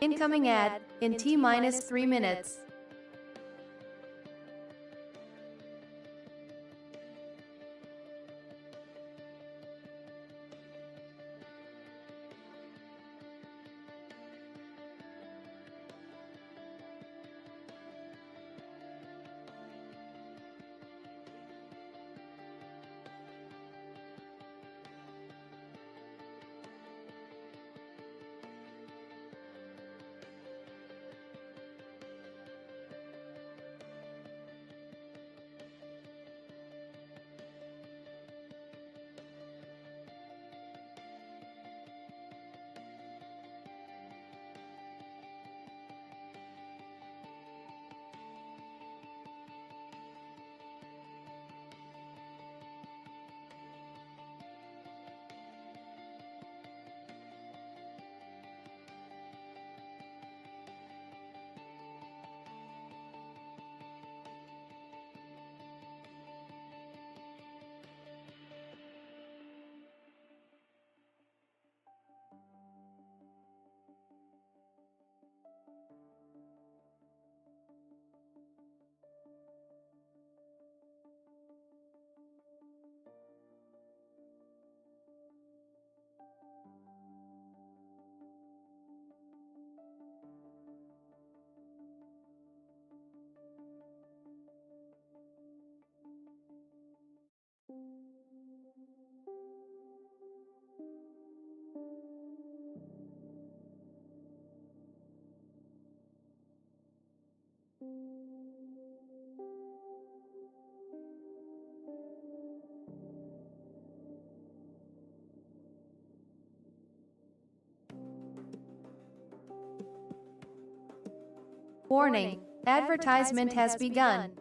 Incoming ad, in T-minus 3 minutes. Warning, advertisement has begun.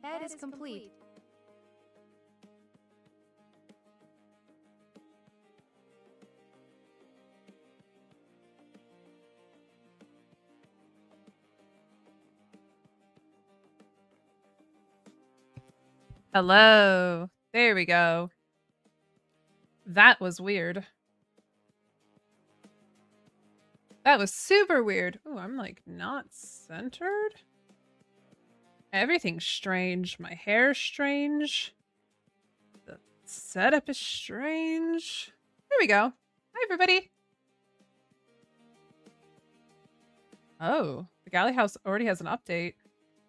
Ad is complete. Hello. There we go. That was weird. That was super weird. Oh, I'm like not centered. Everything's strange. My hair's strange. The setup is strange. There we go. Hi, everybody. Oh, the Galley House already has an update.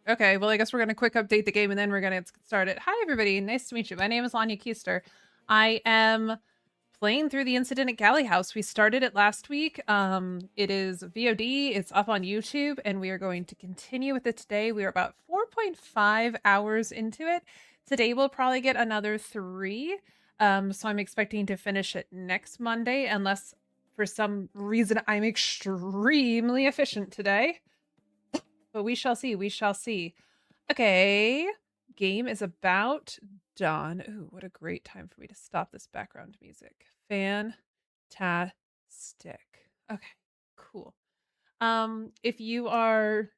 Okay, well, I guess we're going to quick update the game and then we're going to get started. Hi, everybody. Nice to meet you. My name is Lanya Keister. I am playing through the incident at Galley House. We started it last week. It is VOD. It's up on YouTube, and we are going to continue with it today. We are about 4.5 hours into it. Today we'll probably get another 3. So I'm expecting to finish it next Monday, unless for some reason I'm extremely efficient today. But we shall see. We shall see. Okay. Game is about done. Ooh, what a great time for me to stop this background music. Fantastic. Okay, cool. If you are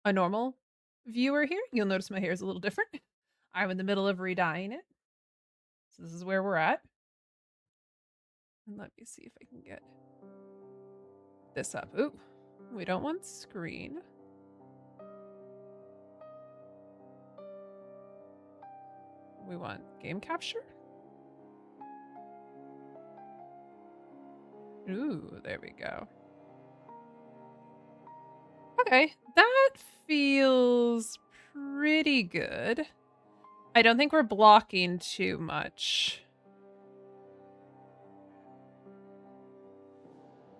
a normal viewer here, you'll notice my hair is a little different. I'm in the middle of re-dyeing it. So this is where we're at. And let me see if I can get this up. Ooh, we don't want screen. We want game capture. Ooh, there we go. Okay, that feels pretty good. I don't think we're blocking too much.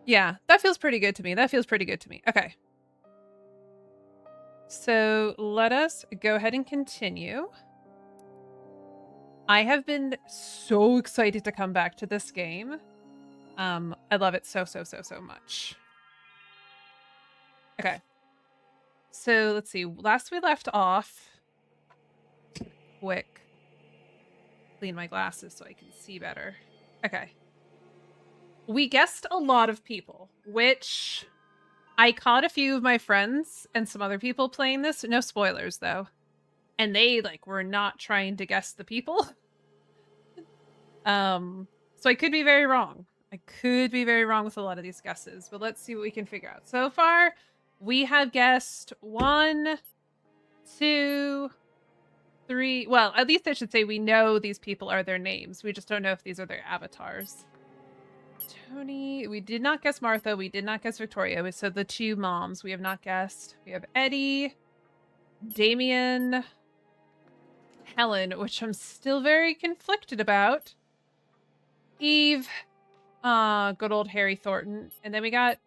Yeah, that feels pretty good to me. That feels pretty good to me. Okay. So let us go ahead and continue. I have been so excited to come back to this game. I love it so much. Okay. So let's see. Last we left off. Quick. Clean my glasses so I can see better. Okay. We guessed a lot of people, which I caught a few of my friends and some other people playing this. No spoilers, though. And they, like, were not trying to guess the people. So I could be very wrong. I could be very wrong with a lot of these guesses, but let's see what we can figure out. So far, we have guessed 1, 2, 3. Well, at least I should say we know these people are their names. We just don't know if these are their avatars. Tony, we did not guess Martha. We did not guess Victoria. So the 2 moms we have not guessed. We have Eddie, Damien, Helen, which I'm still very conflicted about. Eve, good old Harry Thornton. And then we got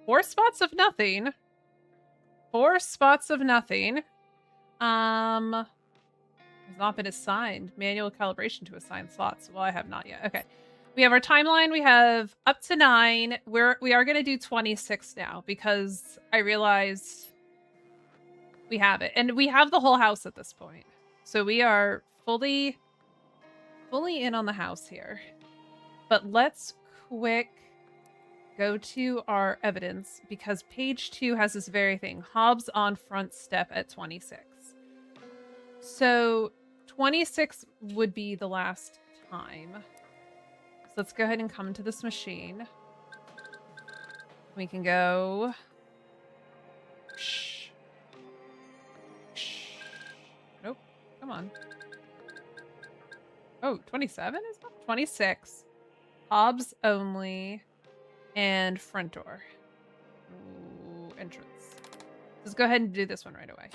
4 spots of nothing. 4 spots of nothing. Has not been assigned. Manual calibration to assign slots. Well, I have not yet. Okay. We have our timeline. We have up to 9. We are going to do 26 now because I realized we have it. And we have the whole house at this point. So we are fully in on the house here. But let's quick go to our evidence because page 2 has this very thing. Hobbs on front step at 26. So 26 would be the last time. So let's go ahead and come to this machine. We can go. Shh. Shh. Nope. Come on. Oh, 27 is not 26. Hobbs only. And front door. Ooh, entrance. Let's go ahead and do this one right away.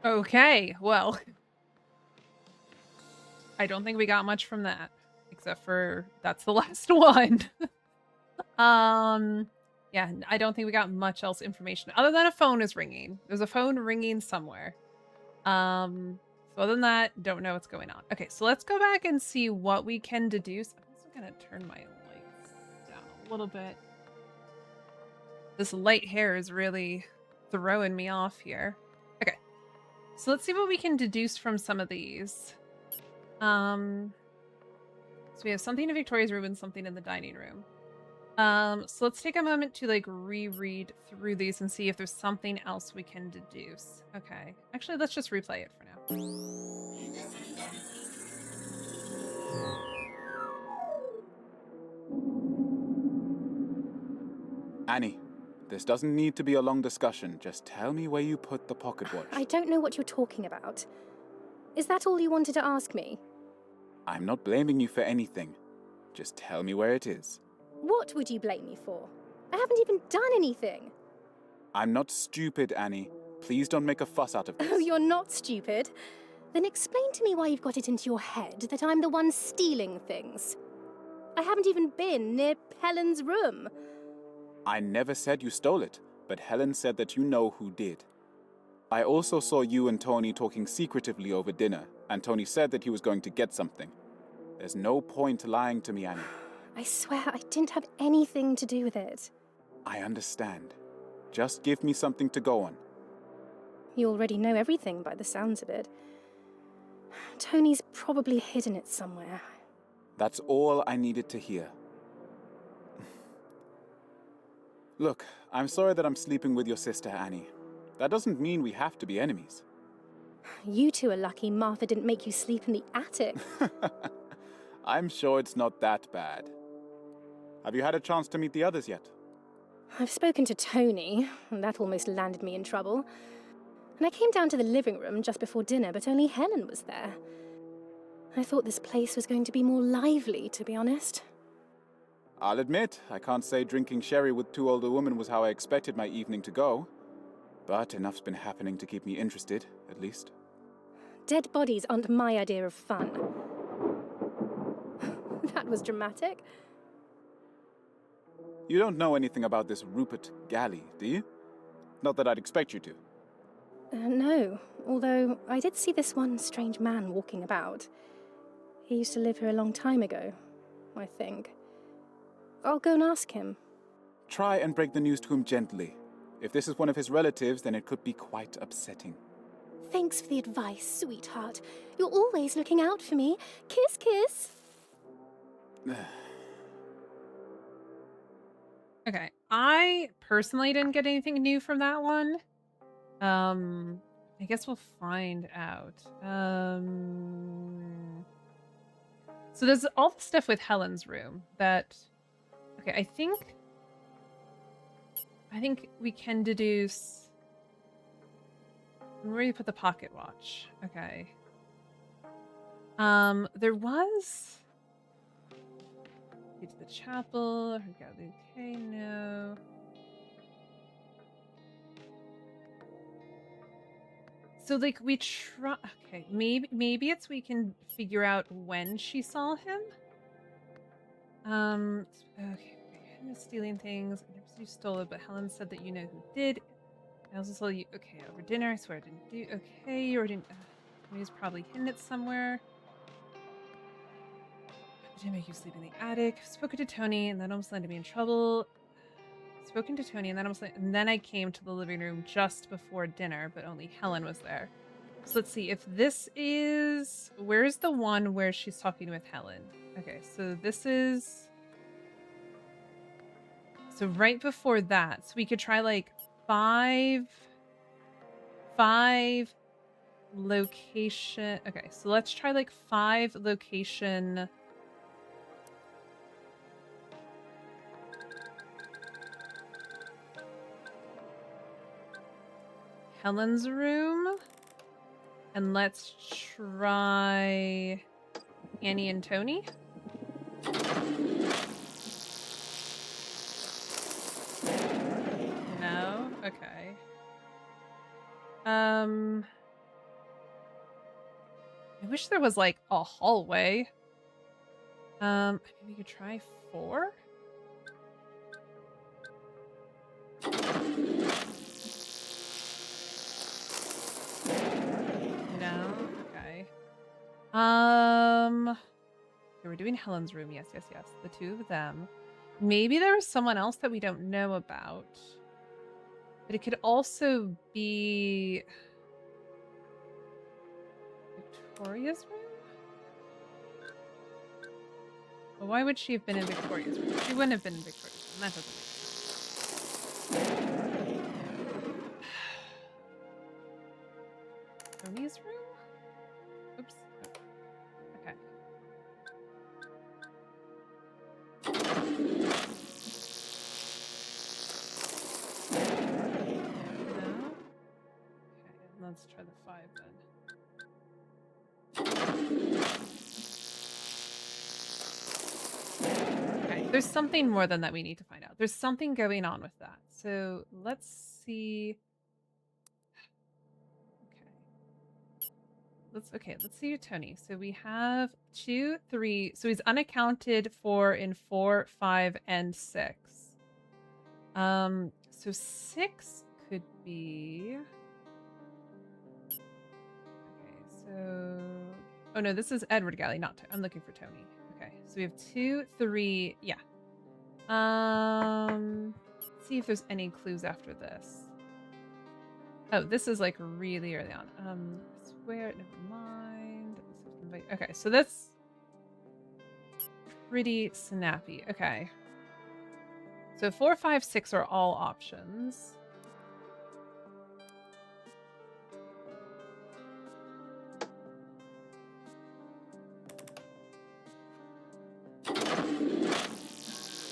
Okay, well, I don't think we got much from that, except for that's the last one. Yeah, I don't think we got much else information other than a phone is ringing. There's a phone ringing somewhere. So other than that, don't know what's going on. Okay, so let's go back and see what we can deduce. I'm also gonna turn my lights down a little bit. This light hair is really throwing me off here. Okay, so let's see what we can deduce from some of these. So we have something in Victoria's room and something in the dining room. So let's take a moment to like reread through these and see if there's something else we can deduce. Okay. Actually, let's just replay it for now. Annie, this doesn't need to be a long discussion. Just tell me where you put the pocket watch. I don't know what you're talking about. Is that all you wanted to ask me? I'm not blaming you for anything. Just tell me where it is. What would you blame me for? I haven't even done anything. I'm not stupid, Annie. Please don't make a fuss out of this. Oh, you're not stupid? Then explain to me why you've got it into your head that I'm the one stealing things. I haven't even been near Helen's room. I never said you stole it, but Helen said that you know who did. I also saw you and Tony talking secretively over dinner, and Tony said that he was going to get something. There's no point lying to me, Annie. I swear I didn't have anything to do with it. I understand. Just give me something to go on. You already know everything by the sounds of it. Tony's probably hidden it somewhere. That's all I needed to hear. Look, I'm sorry that I'm sleeping with your sister, Annie. That doesn't mean we have to be enemies. You two are lucky Martha didn't make you sleep in the attic. I'm sure it's not that bad. Have you had a chance to meet the others yet? I've spoken to Tony, and that almost landed me in trouble. And I came down to the living room just before dinner, but only Helen was there. I thought this place was going to be more lively, to be honest. I'll admit, I can't say drinking sherry with two older women was how I expected my evening to go. But enough's been happening to keep me interested, at least. Dead bodies aren't my idea of fun. That was dramatic. You don't know anything about this Rupert Galley, do you? Not that I'd expect you to. No, although I did see this one strange man walking about. He used to live here a long time ago, I think. I'll go and ask him. Try and break the news to him gently. If this is one of his relatives, then it could be quite upsetting. Thanks for the advice, sweetheart. You're always looking out for me. Kiss, kiss. Okay. I personally didn't get anything new from that one. I guess we'll find out. So there's all the stuff with Helen's room that... Okay, I think we can deduce where you put the pocket watch. Okay. There was... Get to the chapel. Okay, no. So like we try. Okay, maybe it's we can figure out when she saw him. Okay. Stealing things. I never said you stole it, but Helen said that you know who did. I also saw you. Okay, over dinner. I swear I didn't do. Okay, you already. He's probably hidden it somewhere. Did make you sleep in the attic? Spoken to Tony, and that almost landed me in trouble. Spoken to Tony, and then I came to the living room just before dinner, but only Helen was there. So let's see if this is. Where's the one where she's talking with Helen? Okay, so this is. So right before that, so we could try like five location. Okay, so let's try like 5 location. Helen's room. And let's try Annie and Tony. No? Okay. I wish there was like a hallway. Maybe we could try 4. No? Okay. Okay, we're doing Helen's room. Yes, yes, yes. The 2 of them. Maybe there was someone else that we don't know about. But it could also be Victoria's room? Well, why would she have been in Victoria's room? She wouldn't have been in Victoria's room. That doesn't make sense. Tony's room? Oops. Oh. Okay. No? Okay, let's try the 5 then. Okay, there's something more than that we need to find out. There's something going on with that. So let's see. Let's see Tony. So we have 2, 3. So he's unaccounted for in 4, 5, and 6. So 6 could be. Okay, so oh no, this is Edward Galley, not I'm looking for Tony. Okay, so we have 2, 3. Yeah. Let's see if there's any clues after this. Oh, this is like really early on. Swear, never mind. Okay, so that's pretty snappy. Okay. So 4, 5, 6 are all options.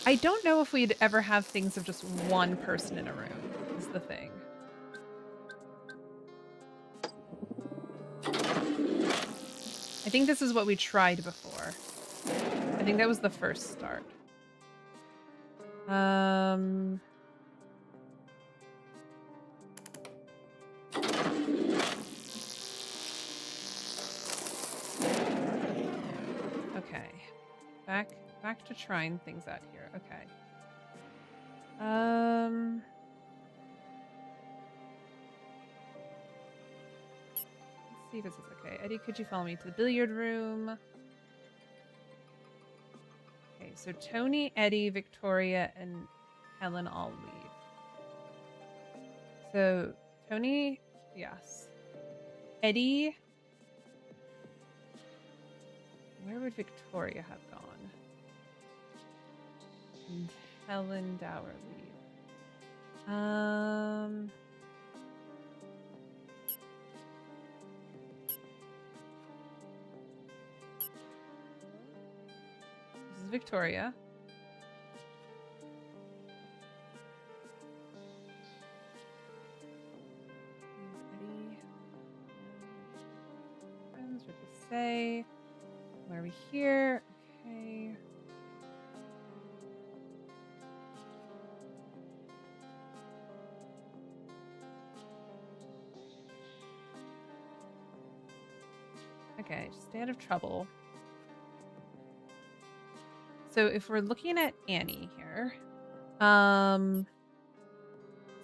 I don't know if we'd ever have things of just one person in a room, is the thing. I think this is what we tried before. I think that was the first start. Okay. Back to trying things out here. Okay. Let's see if this is okay. Eddie, could you follow me to the billiard room? Okay, so Tony, Eddie, Victoria, and Helen all leave. So Tony, yes. Eddie. Where would Victoria have gone? And Helen Dower leave. This is Victoria. Eddie. Friends, what to say? Why are we here? Okay. Okay, stay out of trouble. So if we're looking at Annie here, so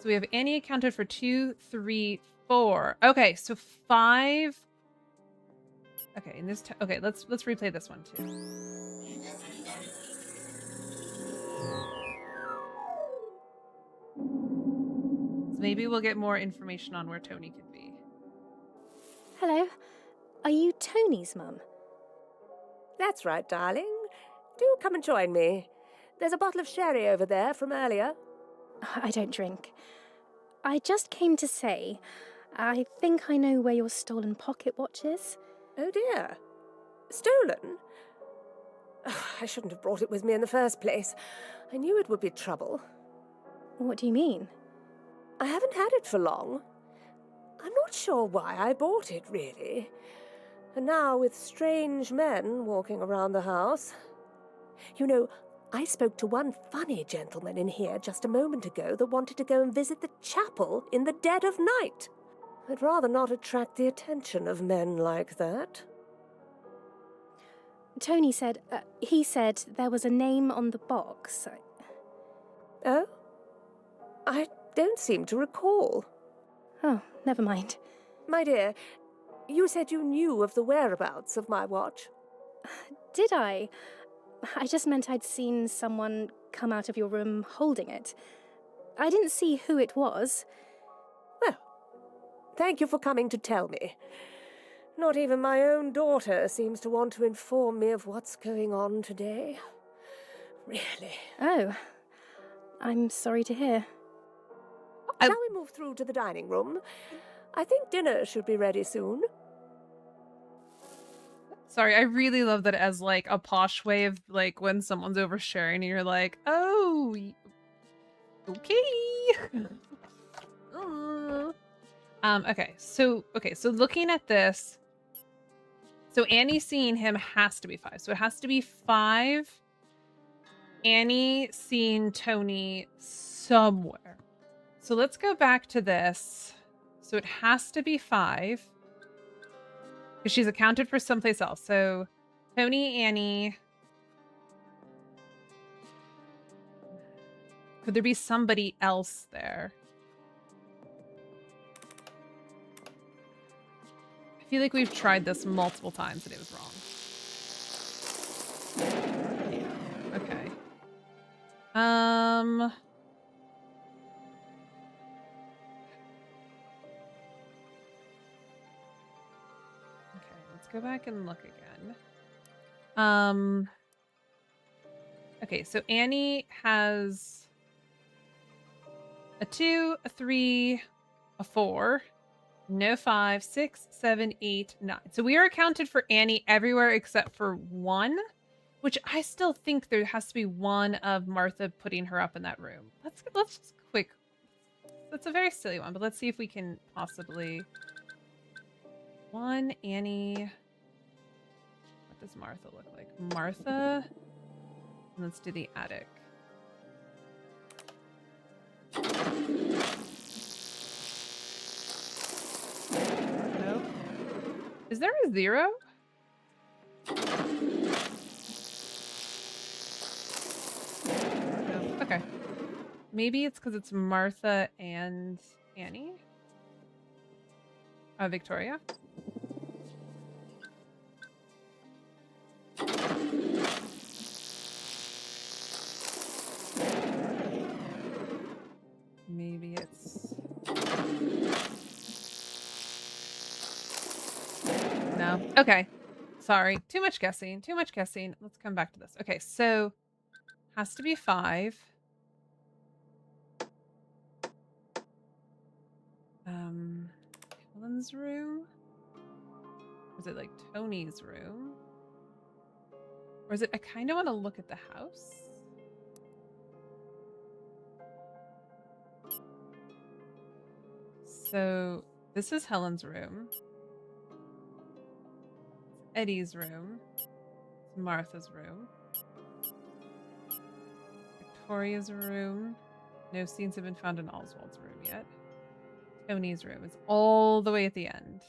we have Annie accounted for 2, 3, 4. Okay, so 5. Okay, in this okay, let's replay this one too. So maybe we'll get more information on where Tony could be. Hello. Are you Tony's mum? That's right, darling. Do come and join me. There's a bottle of sherry over there from earlier. I don't drink. I just came to say, I think I know where your stolen pocket watch is. Oh dear. Stolen? I shouldn't have brought it with me in the first place. I knew it would be trouble. What do you mean? I haven't had it for long. I'm not sure why I bought it, really. And now with strange men walking around the house. You know, I spoke to one funny gentleman in here just a moment ago that wanted to go and visit the chapel in the dead of night. I'd rather not attract the attention of men like that. Tony said, he said there was a name on the box. Oh? I don't seem to recall. Oh, never mind. My dear, you said you knew of the whereabouts of my watch. Did I? I just meant I'd seen someone come out of your room holding it. I didn't see who it was. Well, thank you for coming to tell me. Not even my own daughter seems to want to inform me of what's going on today. Really. Oh, I'm sorry to hear. Shall we move through to the dining room? I think dinner should be ready soon. Sorry, I really love that as like a posh way of like when someone's oversharing and you're like, oh, okay. Okay, so looking at this, so Annie seeing him has to be 5. So it has to be 5. Annie seeing Tony somewhere. So let's go back to this. So it has to be 5. Because she's accounted for someplace else. So Tony, Annie. Could there be somebody else there? I feel like we've tried this multiple times and it was wrong. Okay. Okay, let's go back and look again. Okay, so Annie has a 2, a 3, a 4. No 5, 6, 7, 8, 9. So we are accounted for Annie everywhere except for 1, which I still think there has to be 1 of Martha putting her up in that room. Let's just quick. That's a very silly one, but let's see if we can possibly. 1 Annie. What does Martha look like? Martha. And let's do the attic. Is there a 0? No. Okay. Maybe it's because it's Martha and Annie? Victoria? Maybe it's... No. Okay. Sorry. Too much guessing. Too much guessing. Let's come back to this. Okay, so has to be 5. Helen's room? Or is it like Tony's room? Or is it I kind of want to look at the house? So this is Helen's room. Eddie's room. Martha's room. Victoria's room. No scenes have been found in Oswald's room yet. Tony's room is all the way at the end.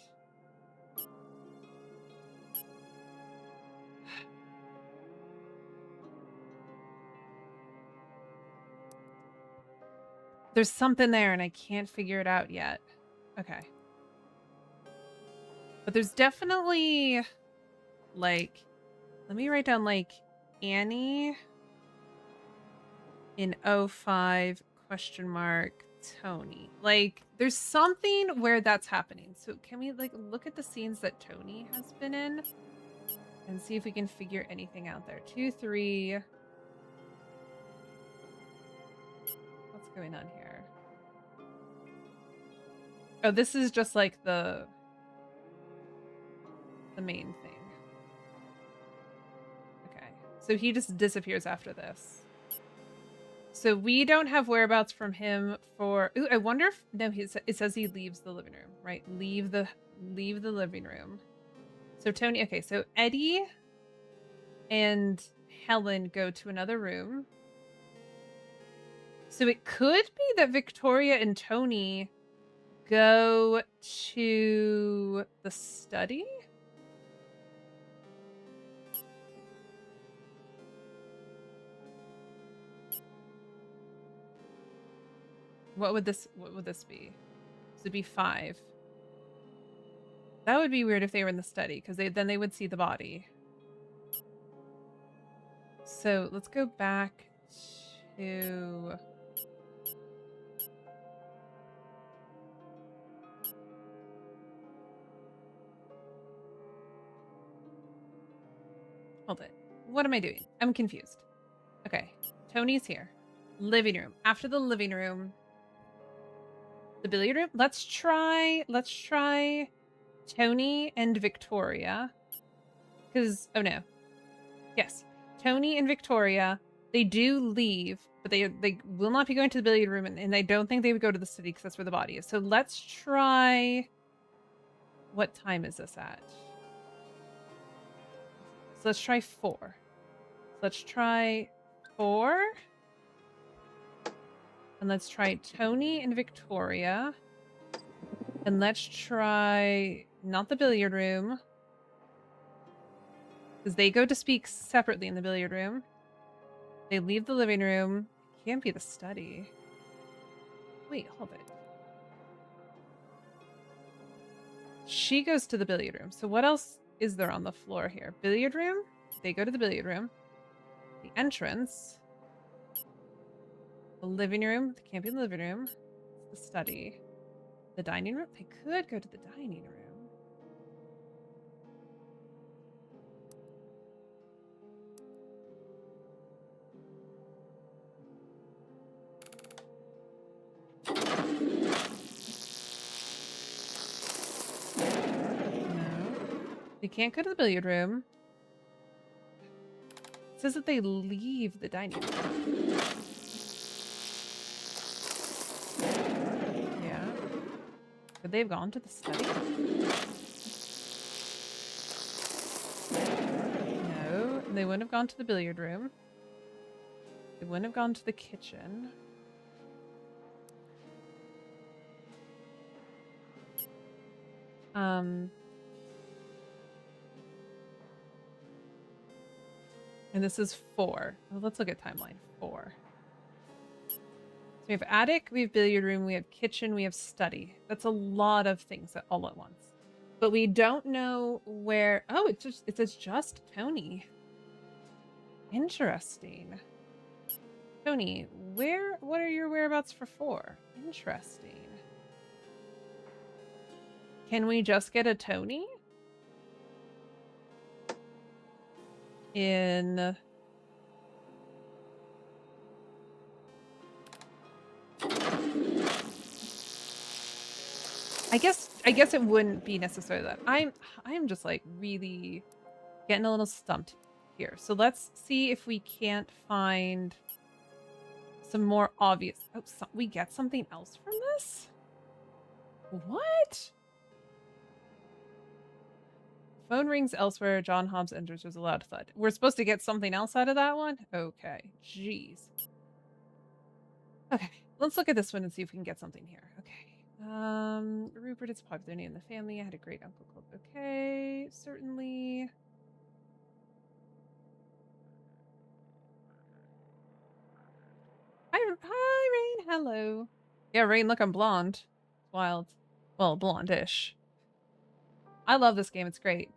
There's something there and I can't figure it out yet. Okay. But there's definitely like, let me write down like Annie in 05 question mark Tony. Like there's something where that's happening. So can we like look at the scenes that Tony has been in and see if we can figure anything out there? 2, 3. What's going on here? Oh, this is just like the main thing. Okay. So he just disappears after this. So we don't have whereabouts from him for... Ooh, I wonder if... No, it says he leaves the living room, right? Leave the living room. So Tony... Okay, so Eddie and Helen go to another room. So it could be that Victoria and Tony go to the study? What would this be? This would be 5. That would be weird if they were in the study, because then they would see the body. So let's go back to... Hold it. What am I doing? I'm confused. Okay. Tony's here. Living room. After the living room, the billiard room. Let's try Tony and Victoria. Because, oh no. Yes. Tony and Victoria, they do leave, but they will not be going to the billiard room, and I don't think they would go to the city because that's where the body is. So let's try... What time is this at? So let's try 4. So let's try 4. And let's try Tony and Victoria. And let's try not the billiard room. Because they go to speak separately in the billiard room. They leave the living room. Can't be the study. Wait, hold it. She goes to the billiard room. So what else is there on the floor here? Billiard room? They go to the billiard room. The entrance. The living room. They can't be in the living room. The study. The dining room. They could go to the dining room. They can't go to the billiard room. It says that they leave the dining room. Yeah. Could they have gone to the study? No. They wouldn't have gone to the billiard room. They wouldn't have gone to the kitchen. And this is 4. Well, let's look at timeline. 4. So we have attic, we have billiard room, we have kitchen, we have study. That's a lot of things all at once. But we don't know where... Oh, it says just Tony. Interesting. Tony, what are your whereabouts for 4? Interesting. Can we just get a Tony? In... I guess it wouldn't be necessary that I'm just like really getting a little stumped here. So let's see if we can't find some more obvious. Oh, we get something else from this? What? Phone rings elsewhere. John Hobbs enters. There's a loud thud. We're supposed to get something else out of that one? Okay. Jeez. Okay. Let's look at this one and see if we can get something here. Okay. Rupert, it's a popular name in the family. I had a great uncle called... Okay. Certainly. Hi, Rain. Hello. Yeah, Rain, look, I'm blonde. Wild. Well, blondish. I love this game. It's great.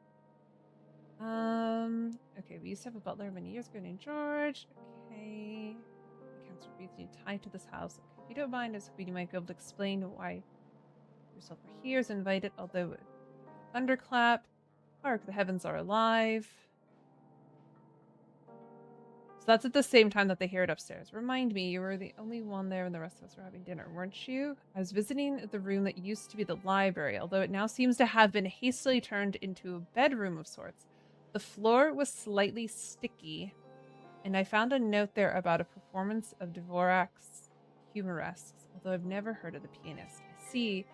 Okay, we used to have a butler many years ago named George. Okay. Accounts for being tied to this house. Okay, if you don't mind, I was hoping you might be able to explain why yourself were here is invited, although thunderclap. Hark, the heavens are alive. So that's at the same time that they hear it upstairs. Remind me, you were the only one there when the rest of us were having dinner, weren't you? I was visiting the room that used to be the library, although it now seems to have been hastily turned into a bedroom of sorts. The floor was slightly sticky, and I found a note there about a performance of Dvorak's Humoresques, although I've never heard of the pianist. I see.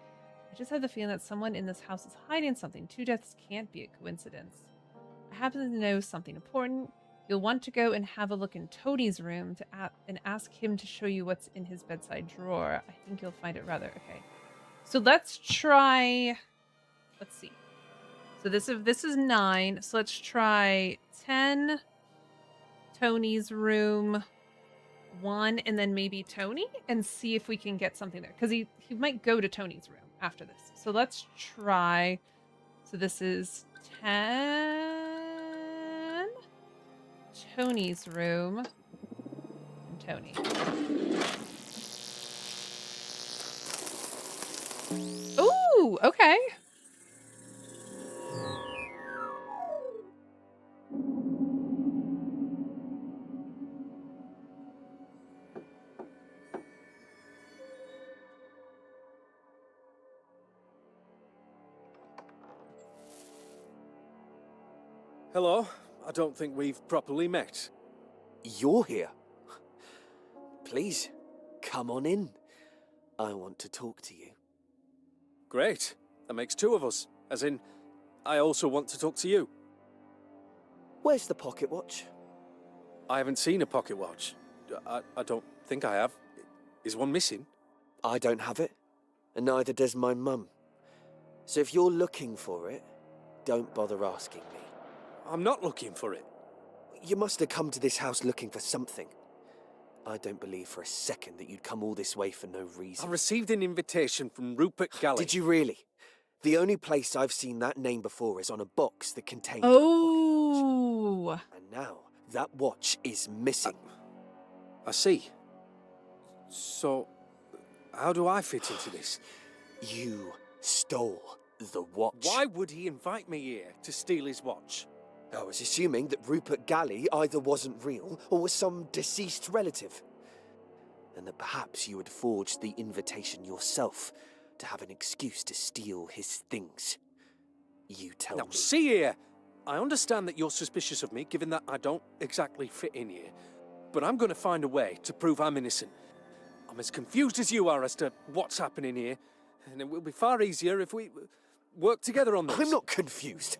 I just had the feeling that someone in this house is hiding something. 2 deaths can't be a coincidence. I happen to know something important. You'll want to go and have a look in Tony's room and ask him to show you what's in his bedside drawer. I think you'll find it rather... Okay. So let's try... Let's see. So this is 9. So let's try 10. Tony's room. one and then maybe Tony and see if we can get something there. Because he might go to Tony's room after this. So let's try. So this is 10. Tony's room. And Tony. Ooh, okay. Hello. I don't think we've properly met. You're here. Please, come on in. I want to talk to you. Great. That makes two of us. As in, I also want to talk to you. Where's the pocket watch? I haven't seen a pocket watch. I don't think I have. Is one missing? I don't have it, and neither does my mum. So if you're looking for it, don't bother asking me. I'm not looking for it. You must have come to this house looking for something. I don't believe for a second that you'd come all this way for no reason. I received an invitation from Rupert Galley. Did you really? The only place I've seen that name before is on a box that contained Oh. a watch. And now that watch is missing. I see. So, how do I fit into this? You stole the watch. Why would he invite me here to steal his watch? I was assuming that Rupert Galley either wasn't real or was some deceased relative. And that perhaps you had forged the invitation yourself to have an excuse to steal his things. You tell Now, me. see here. I understand that you're suspicious of me, given that I don't exactly fit in here. But I'm going to find a way to prove I'm innocent. I'm as confused as you are as to what's happening here. And it will be far easier if we work together on this. I'm not confused.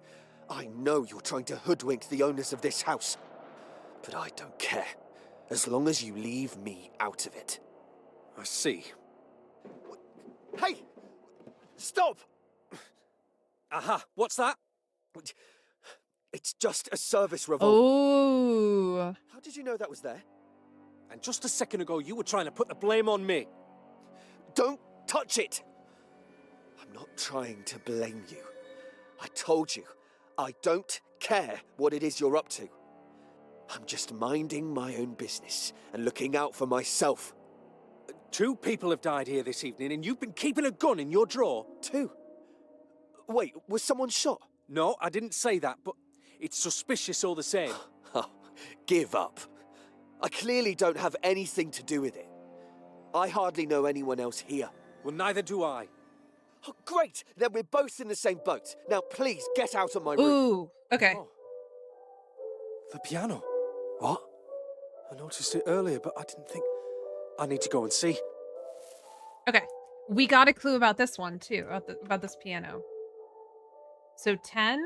I know you're trying to hoodwink the owners of this house. But I don't care. As long as you leave me out of it. I see. Hey! Stop! Aha, what's that? It's just a service revolver. Oh. How did you know that was there? And just a second ago, you were trying to put the blame on me. Don't touch it! I'm not trying to blame you. I told you, I don't care what it is you're up to. I'm just minding my own business and looking out for myself. 2 people have died here this evening, and you've been keeping a gun in your drawer. 2? Wait, was someone shot? No, I didn't say that, but it's suspicious all the same. Oh, give up. I clearly don't have anything to do with it. I hardly know anyone else here. Well, neither do I. Oh, great! Then we're both in the same boat. Now, please, get out of my room. Ooh. Okay. Oh. The piano. What? I noticed it earlier, but I didn't think... I need to go and see. Okay. We got a clue about this one, too. About this piano. So 10.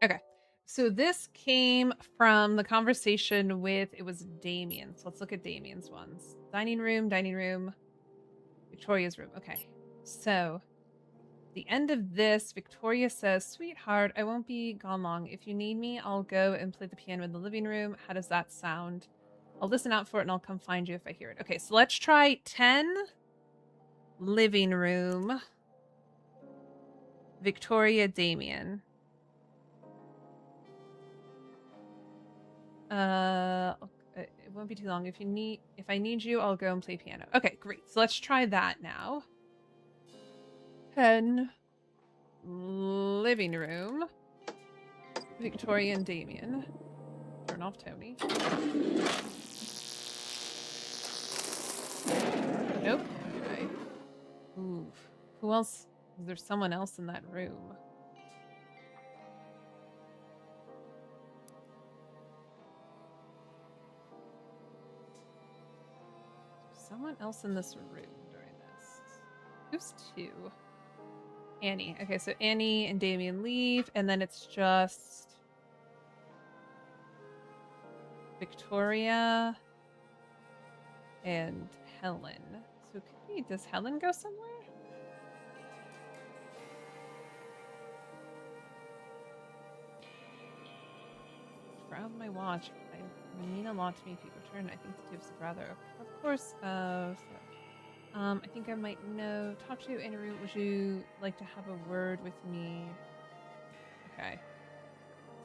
Okay. So this came from the conversation with, it was Damien. So let's look at Damien's ones. Dining room, Victoria's room. Okay. So the end of this, Victoria says, "Sweetheart, I won't be gone long. If you need me, I'll go and play the piano in the living room. How does that sound? I'll listen out for it and I'll come find you if I hear it." Okay, so let's try 10. Living room. Victoria, Damien. It won't be too long. If I need you, I'll go and play piano. Okay, great. So let's try that now. 10. Living room. Victoria and Damien. Turn off Tony. Nope. Okay. Ooh. Who else? Is there someone else in that room? Someone else in this room during this. Who's 2? Annie. Okay, so Annie and Damien leave, and then it's just Victoria and Helen. So it could be, does Helen go somewhere? around my watch. I mean a lot to me if you return. I think the two of us would rather. Of course. I think I might know. Talk to you in a room. Would you like to have a word with me? Okay.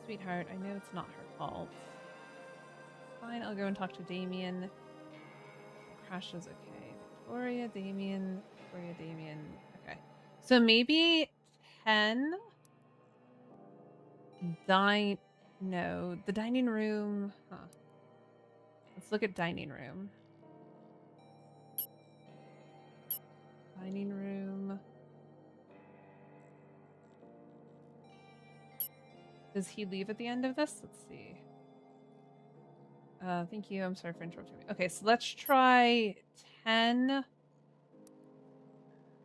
Sweetheart, I know it's not her fault. Fine, I'll go and talk to Damien. Crash is okay. Victoria, Damien. Okay. So maybe 10? No. The dining room. Huh. Let's look at dining room. Dining room. Does he leave at the end of this? Let's see. Thank you. I'm sorry for interrupting me. Okay, so let's try 10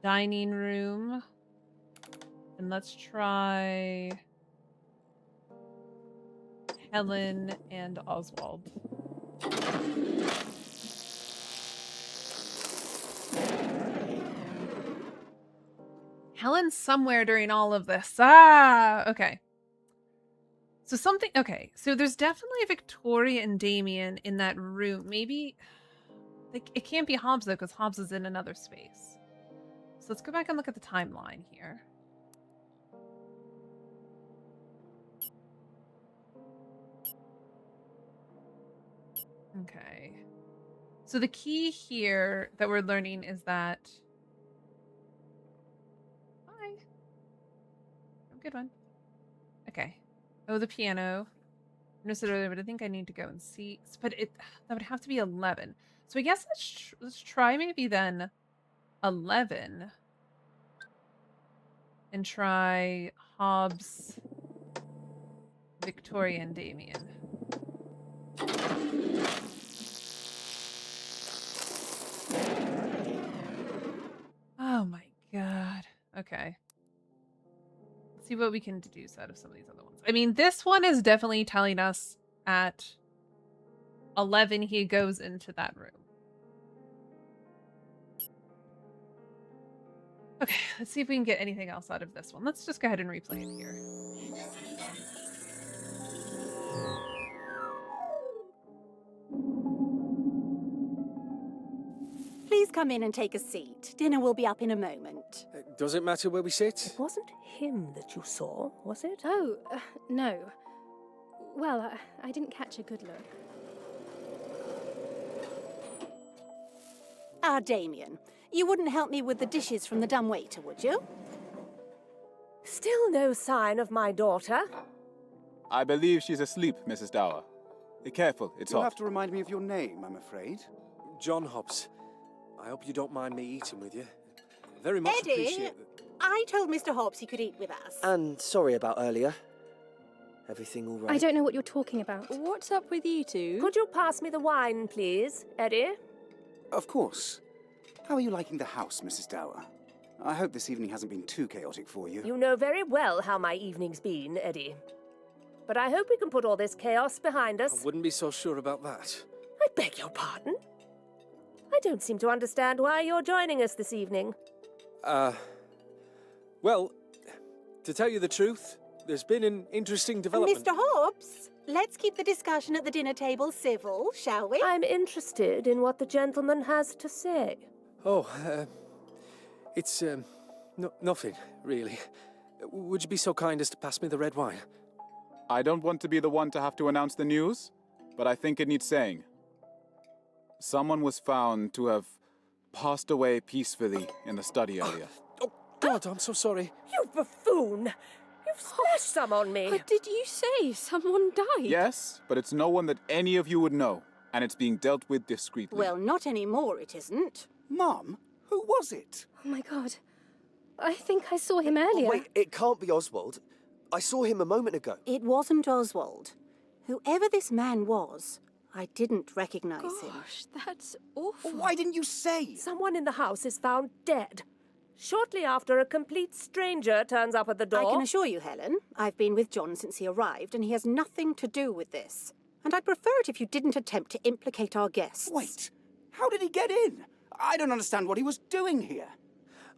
dining room. And let's try Helen and Oswald. Helen's somewhere during all of this. Okay. So okay, so there's definitely Victoria and Damien in that room. Maybe, like, it can't be Hobbs though, because Hobbs is in another space. So let's go back and look at the timeline here. Okay. So the key here that we're learning is that... Hi. Good one. Okay. Oh, the piano. I noticed it earlier, but I think I need to go and see. But that would have to be 11. So I guess let's try maybe then 11. And try Hobbs, Victoria, and Damien. Oh my god. Okay. Let's see what we can deduce out of some of these other ones. I mean, this one is definitely telling us at 11 he goes into that room. Okay, let's see if we can get anything else out of this one. Let's just go ahead and replay it here. Please come in and take a seat. Dinner will be up in a moment. Does it matter where we sit? It wasn't him that you saw, was it? Oh, no. Well, I didn't catch a good look. Damien, you wouldn't help me with the dishes from the dumbwaiter, would you? Still no sign of my daughter. I believe she's asleep, Mrs. Dower. Be careful, it's You'll hot. have to remind me of your name, I'm afraid. John Hobbs. I hope you don't mind me eating with you. Very much Eddie, appreciate it. I told Mr. Hobbs he could eat with us. And sorry about earlier. Everything all right? I don't know what you're talking about. What's up with you two? Could you pass me the wine, please, Eddie? Of course. How are you liking the house, Mrs. Dower? I hope this evening hasn't been too chaotic for you. You know very well how my evening's been, Eddie. But I hope we can put all this chaos behind I us. wouldn't be so sure about that. I beg your pardon? I don't seem to understand why you're joining us this evening. Well, to tell you the truth, there's been an interesting development. Mr. Hobbs, let's keep the discussion at the dinner table civil, shall we? I'm interested in what the gentleman has to say. Oh, it's, nothing, really. Would you be so kind as to pass me the red wine? I don't want to be the one to have to announce the news, but I think it needs saying. Someone was found to have passed away peacefully in the study earlier. Oh, God, I'm so sorry. You buffoon! You've splashed some on me! What did you say? Someone died? Yes, but it's no one that any of you would know, and it's being dealt with discreetly. Well, not anymore, it isn't. Mum, who was it? Oh my god. I think I saw him earlier. Wait, it can't be Oswald. I saw him a moment ago. It wasn't Oswald. Whoever this man was, I didn't recognize him. Gosh, that's awful. Why didn't you say? Someone in the house is found dead. Shortly after, a complete stranger turns up at the door. I can assure you, Helen, I've been with John since he arrived, and he has nothing to do with this. And I'd prefer it if you didn't attempt to implicate our guests. Wait, how did he get in? I don't understand what he was doing here.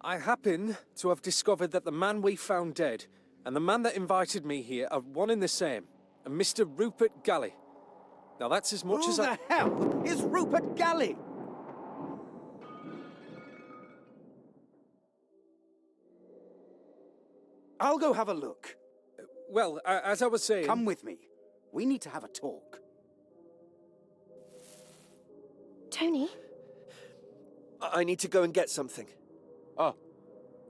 I happen to have discovered that the man we found dead and the man that invited me here are one and the same. and Mr. Rupert Galley. Now that's as much Who as the hell is Rupert Galley? I'll go have a look. Well, as I was saying... Come with me. We need to have a talk. Tony? I need to go and get something. Oh,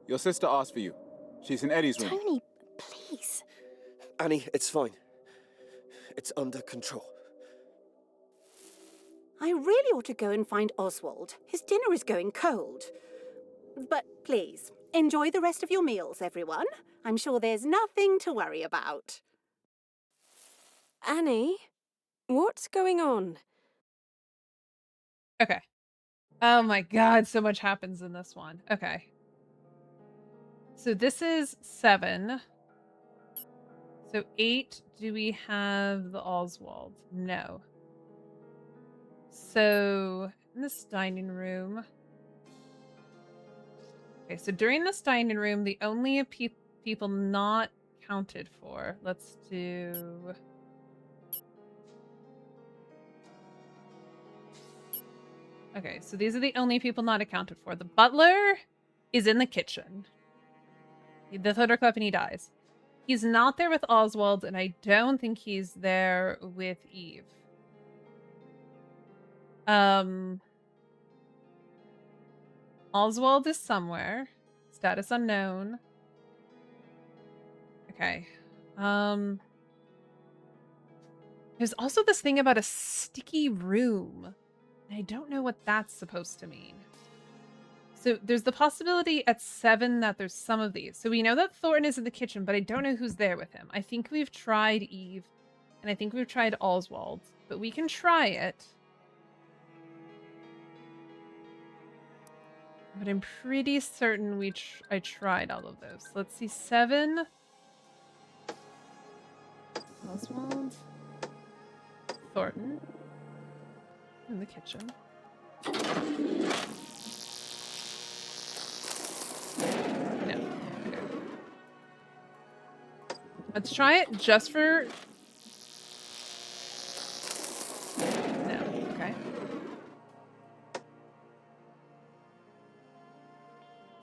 your sister asked for you. She's in Eddie's room. Tony, please. Annie, it's fine. It's under control. I really ought to go and find Oswald. His dinner is going cold. But please, enjoy the rest of your meals, everyone. I'm sure there's nothing to worry about. Annie, what's going on? Okay. Oh my god, so much happens in this one. Okay. So this is 7. So 8, do we have the Oswald? No. So, in this dining room... Okay, so during this dining room, the only people not counted for... Let's do... Okay, so these are the only people not accounted for. The butler is in the kitchen. The thunderclap and he dies. He's not there with Oswald, and I don't think he's there with Eve. Oswald is somewhere. Status unknown. Okay. There's also this thing about a sticky room. I don't know what that's supposed to mean. So there's the possibility at 7 that there's some of these. So we know that Thornton is in the kitchen, but I don't know who's there with him. I think we've tried Eve, and I think we've tried Oswald, but we can try it. But I'm pretty certain I tried all of those. Let's see, 7. Oswald. Thornton. In the kitchen. No. Okay. Let's try it just for... No. Okay.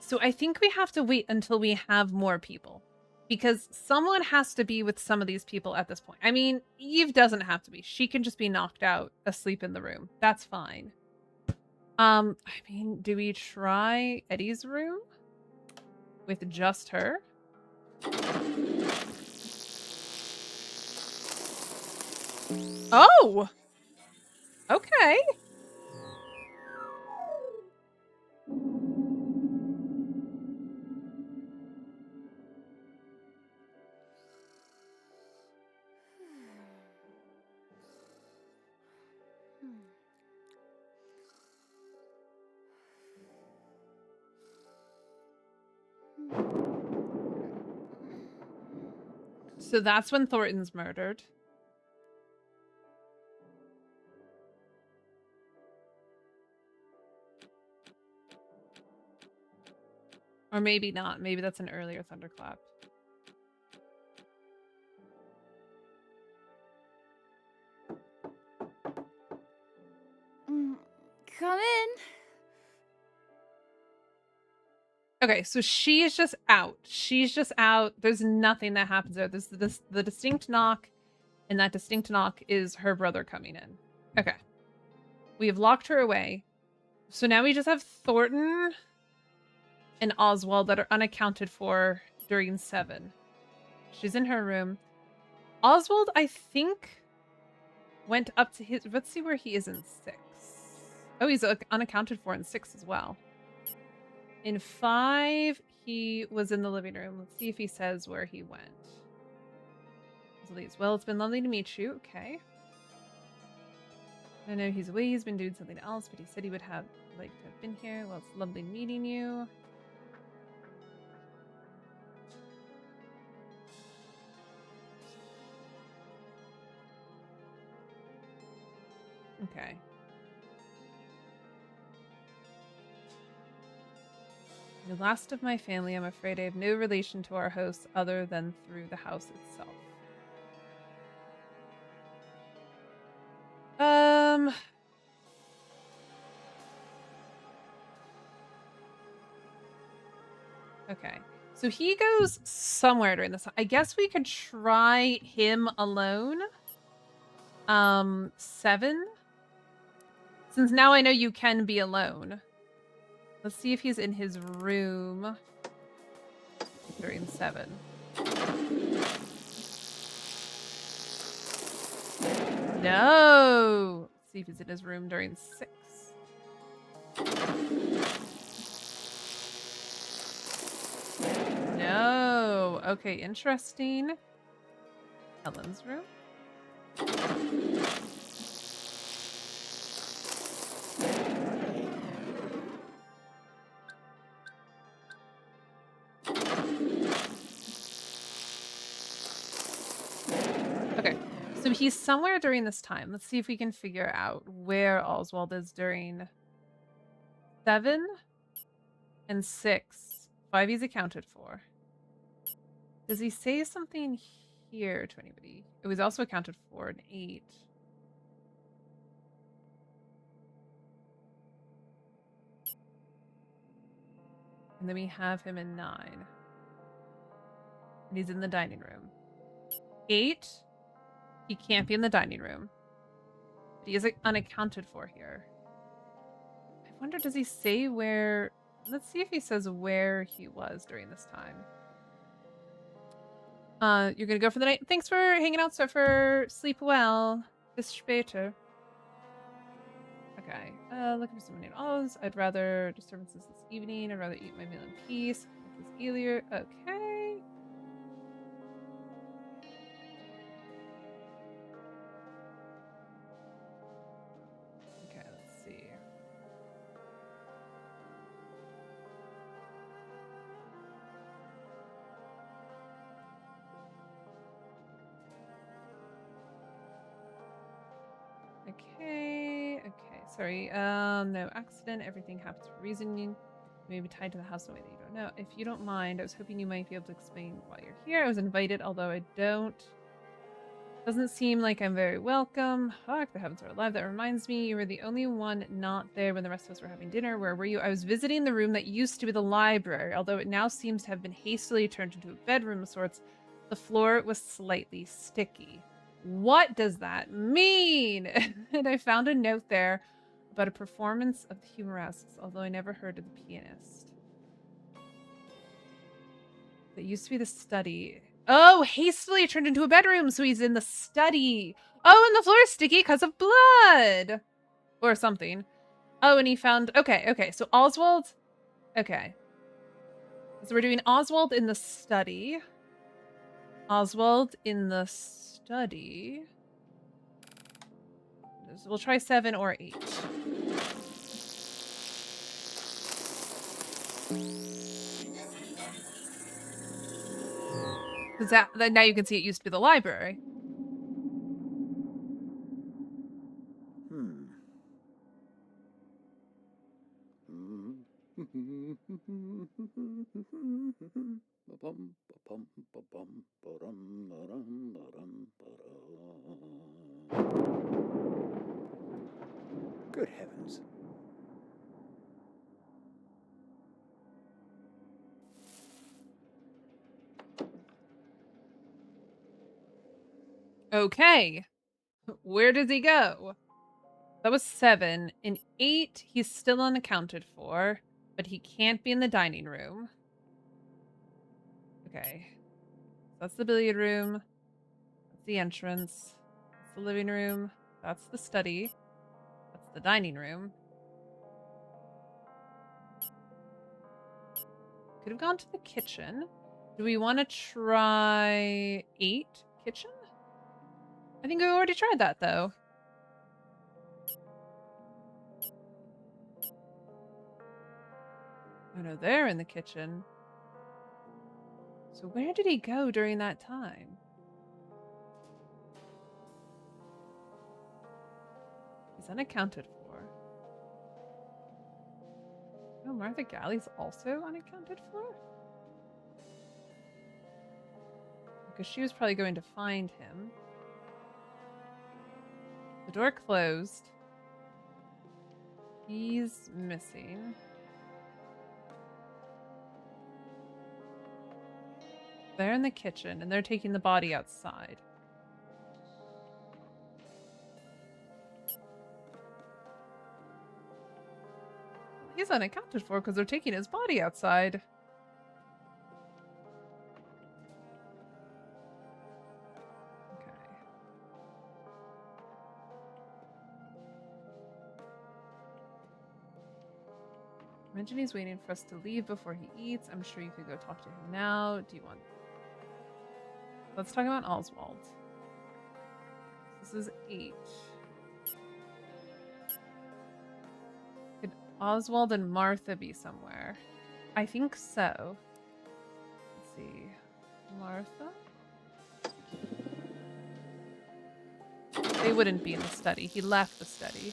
So I think we have to wait until we have more people. Because someone has to be with some of these people at this point. I mean, Eve doesn't have to be. She can just be knocked out, asleep in the room. That's fine. I mean, do we try Eddie's room? With just her? Oh! Okay. So that's when Thornton's murdered. Or maybe not. Maybe that's an earlier thunderclap. Come in. Okay, so she is just out. She's just out. There's nothing that happens there. There's the distinct knock, and that distinct knock is her brother coming in. Okay. We have locked her away. So now we just have Thornton and Oswald that are unaccounted for during 7. She's in her room. Oswald, I think, went up to his... Let's see where he is in 6. Oh, he's unaccounted for in 6 as well. In 5, he was in the living room. Let's see if he says where he went. Well, it's been lovely to meet you. Okay. I know he's away. He's been doing something else, but he said he would have liked to have been here. Well, it's lovely meeting you. Okay. The last of my family, I'm afraid I have no relation to our host other than through the house itself. Okay. So he goes somewhere during this. I guess we could try him alone. 7. Since now I know you can be alone. Let's see if he's in his room during 7. No! Let's see if he's in his room during 6. No! Okay, interesting. Helen's room. Okay, so he's somewhere during this time. Let's see if we can figure out where Oswald is during 7 and 6. 5 he's accounted for. Does he say something here to anybody? It was also accounted for in 8. And then we have him in 9. And he's in the dining room. 8, he can't be in the dining room. But he is unaccounted for here. I wonder, does he say where... Let's see if he says where he was during this time. You're gonna go for the night? Thanks for hanging out, Surfer. Sleep well. Bis später. Okay. Looking for someone named Oz. I'd rather disturbances this evening. I'd rather eat my meal in peace. This is Elier. Okay. Okay, let's see. Okay. Sorry. No accident. Everything happens for a reason. You may be tied to the house in a way that you don't know. If you don't mind, I was hoping you might be able to explain why you're here. I was invited, although I don't. Doesn't seem like I'm very welcome. Fuck, the heavens are alive. That reminds me, you were the only one not there when the rest of us were having dinner. Where were you? I was visiting the room that used to be the library, although it now seems to have been hastily turned into a bedroom of sorts. The floor was slightly sticky. What does that mean? And I found a note there about a performance of the Humoresques, although I never heard of the pianist. That used to be the study. Oh, hastily turned into a bedroom, so he's in the study. Oh, and the floor is sticky because of blood. Or something. Oh, and he found... Okay, so Oswald... Okay. So we're doing Oswald in the study. Oswald in the study. We'll try 7 or 8. Because that now you can see it used to be the library. Good heavens. Okay. Where does he go? That was 7. In 8, he's still unaccounted for, but he can't be in the dining room. Okay. That's the billiard room. That's the entrance. That's the living room. That's the study. That's the dining room. Could have gone to the kitchen. Do we want to try 8 kitchen? I think we already tried that, though. Oh no, they're in the kitchen. So where did he go during that time? He's unaccounted for. Oh, Martha Galley's also unaccounted for? Because she was probably going to find him. The door closed. He's missing. They're in the kitchen, and they're taking the body outside. He's unaccounted for because they're taking his body outside. Okay. Imagine he's waiting for us to leave before he eats. I'm sure you could go talk to him now. Do you want... Let's talk about Oswald. This is 8. Could Oswald and Martha be somewhere? I think so. Let's see. Martha? They wouldn't be in the study. He left the study.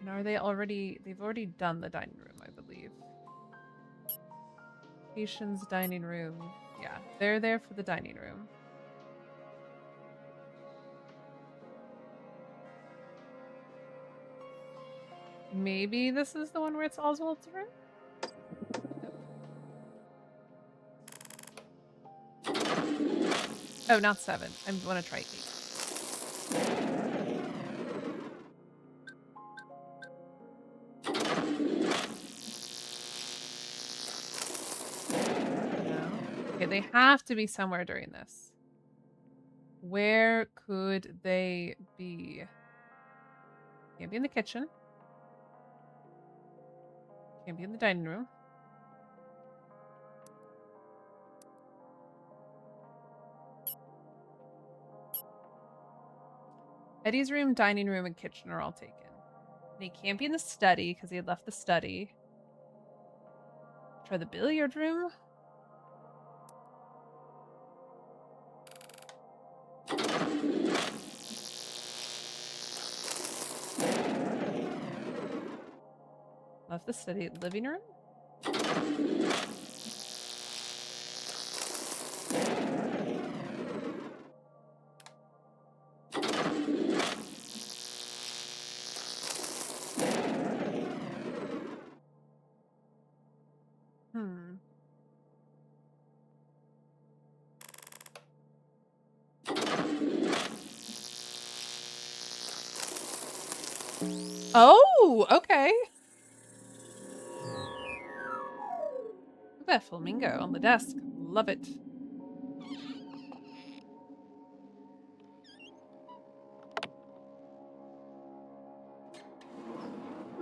And are they already... They've already done the dining room, I believe. Patient's dining room. Yeah, they're there for the dining room. Maybe this is the one where it's Oswald's room? Nope. Oh, not 7. I want to try 8. Okay, they have to be somewhere during this. Where could they be? Can't be in the kitchen. Can't be in the dining room. Eddie's room, dining room, and kitchen are all taken. And he can't be in the study because he had left the study. Try the billiard room. Left the study, living room. Oh, okay. Look at that flamingo on the desk. Love it.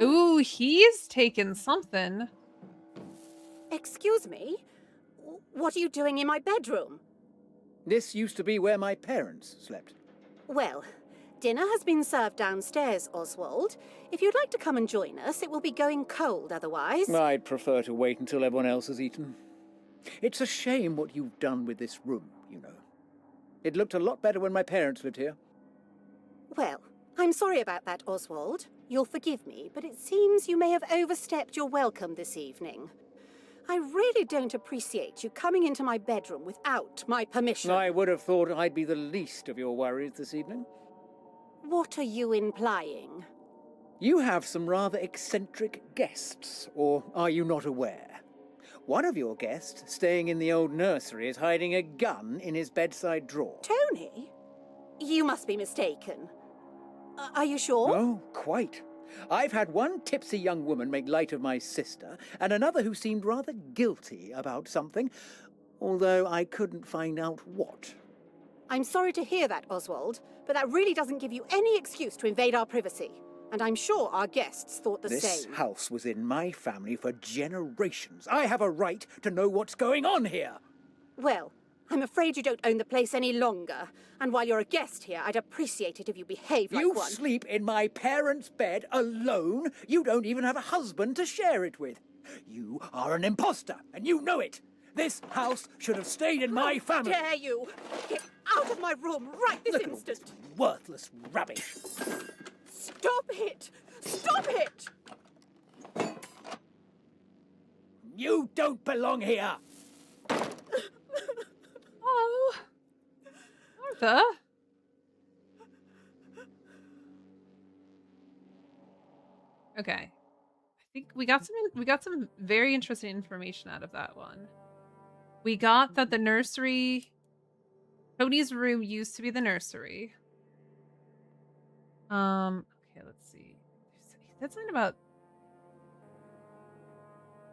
Ooh, he's taken something. Excuse me? What are you doing in my bedroom? This used to be where my parents slept. Well, dinner has been served downstairs, Oswald. If you'd like to come and join us, it will be going cold otherwise. I'd prefer to wait until everyone else has eaten. It's a shame what you've done with this room, you know. It looked a lot better when my parents lived here. Well, I'm sorry about that, Oswald. You'll forgive me, but it seems you may have overstepped your welcome this evening. I really don't appreciate you coming into my bedroom without my permission. I would have thought I'd be the least of your worries this evening. What are you implying? You have some rather eccentric guests, or are you not aware? One of your guests, staying in the old nursery, is hiding a gun in his bedside drawer. Tony? You must be mistaken. Are you sure? Oh, quite. I've had one tipsy young woman make light of my sister, and another who seemed rather guilty about something, although I couldn't find out what. I'm sorry to hear that, Oswald, but that really doesn't give you any excuse to invade our privacy. And I'm sure our guests thought the same. This house was in my family for generations. I have a right to know what's going on here. Well, I'm afraid you don't own the place any longer. And while you're a guest here, I'd appreciate it if you behaved like one. You sleep in my parents' bed alone? You don't even have a husband to share it with. You are an imposter, and you know it. This house should have stayed in my family. How dare you! Get out of my room right this instant! Look at all this worthless rubbish. Stop it! Stop it! You don't belong here! Oh, Martha. Okay. I think we got some very interesting information out of that one. We got that the nursery, Tony's room used to be the nursery. Okay, let's see. That's something about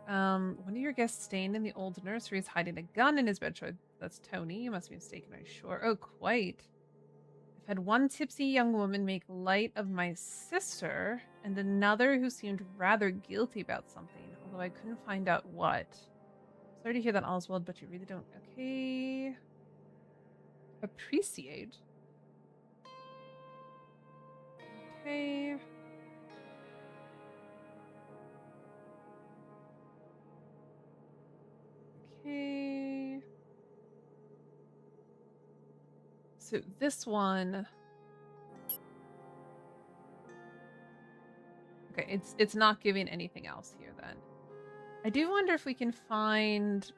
one of your guests staying in the old nursery is hiding a gun in his bed. That's Tony. You must be mistaken, are you sure? Oh, quite. I've had one tipsy young woman make light of my sister, and another who seemed rather guilty about something, although I couldn't find out what. Sorry to hear that, Oswald, but you really don't. Okay. Appreciate. Okay. Okay. So this one. Okay, it's not giving anything else here then. I do wonder if we can find.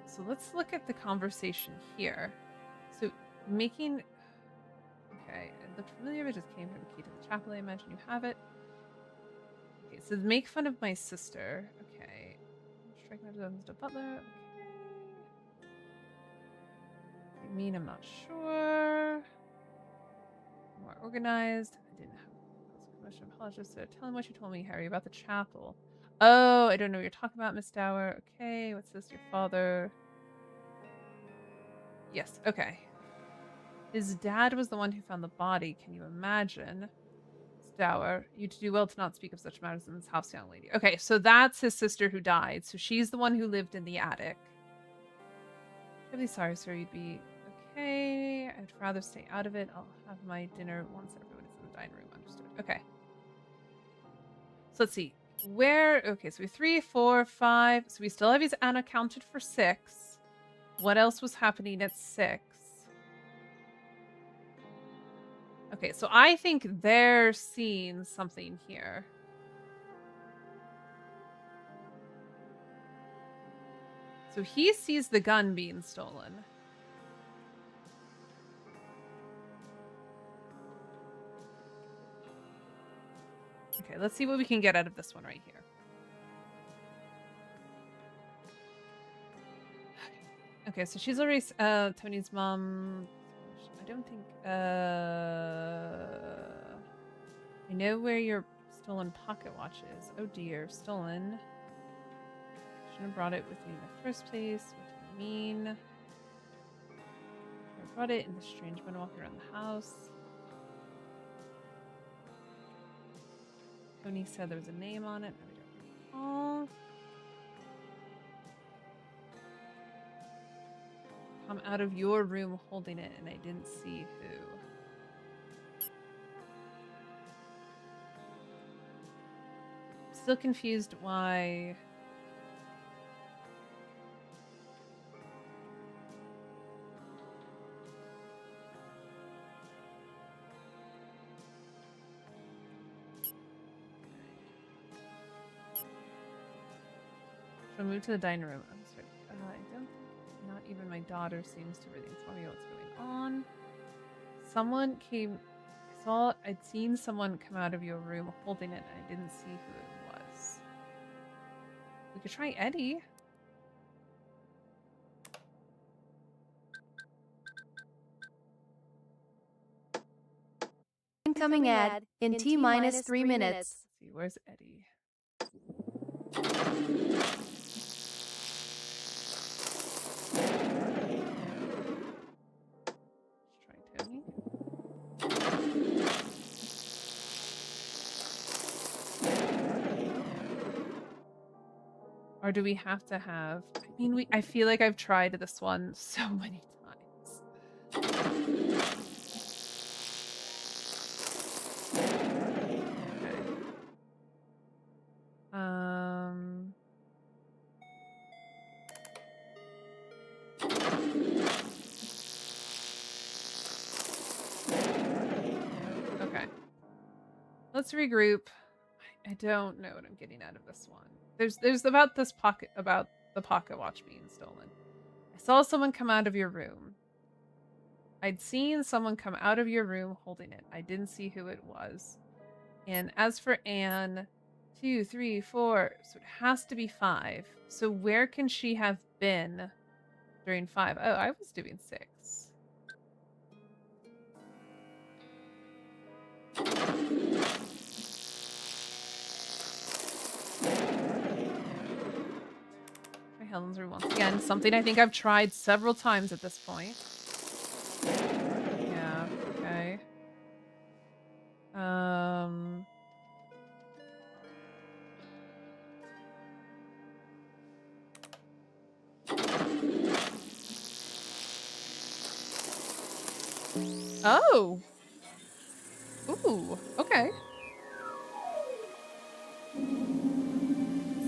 So let's look at the conversation here. So making. Okay, it looked familiar, but just came from the key to the chapel. I imagine you have it. Okay, so make fun of my sister. Okay. Strike my Mr. Butler. Okay. I mean, I'm not sure. More organized. I didn't have commission apologist. So tell him what you told me, Harry, about the chapel. Oh, I don't know what you're talking about, Miss Dower. Okay, what's this? Your father. Yes, okay. His dad was the one who found the body. Can you imagine? Miss Dower, you do well to not speak of such matters in this house, young lady. Okay, so that's his sister who died. So she's the one who lived in the attic. Really sorry, sir. You'd be okay. I'd rather stay out of it. I'll have my dinner once everyone is in the dining room. Understood. Okay. So let's see. Where? Okay, so we have 3, 4, 5. So we still have his unaccounted for 6. What else was happening at 6? Okay, so I think they're seeing something here. So he sees the gun being stolen. Okay, let's see what we can get out of this one right here. Okay, so she's already Tony's mom. I don't think I know where your stolen pocket watch is. Oh dear, stolen. Shouldn't have brought it with me in the first place. What do you mean? I brought it in the strange man walking around the house. Tony said there was a name on it. I don't recall. Come out of your room holding it, and I didn't see who. Still confused why. Should I move to the dining room? I'm sorry. I don't think, not even my daughter seems to really inform me what's going on. Someone came, I'd seen someone come out of your room holding it, and I didn't see who it was. We could try Eddie. Incoming ad in T-minus 3 minutes. Let's see, where's Eddie? Or do we have to have... I mean, I feel like I've tried this one so many times. Okay. Let's regroup. I don't know what I'm getting out of this one. There's about the pocket watch being stolen. I saw someone come out of your room. I'd seen someone come out of your room holding it. I didn't see who it was. And as for Anne, 2, 3, 4. So it has to be 5. So where can she have been during 5? Oh, I was doing 6. Try Helen's room once again. Something I think I've tried several times at this point. Yeah, okay. Oh. Ooh, okay.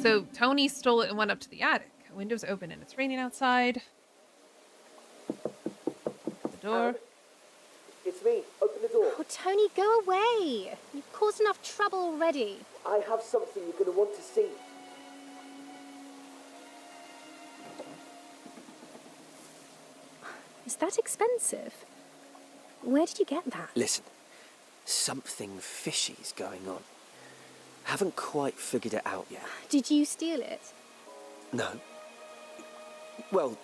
So Tony stole it and went up to the attic. Windows open and it's raining outside. The door. It's me. Open the door. Oh, Tony, go away. You've caused enough trouble already. I have something you're going to want to see. Is that expensive? Where did you get that? Listen, something fishy's going on. Haven't quite figured it out yet. Did you steal it? No. Well,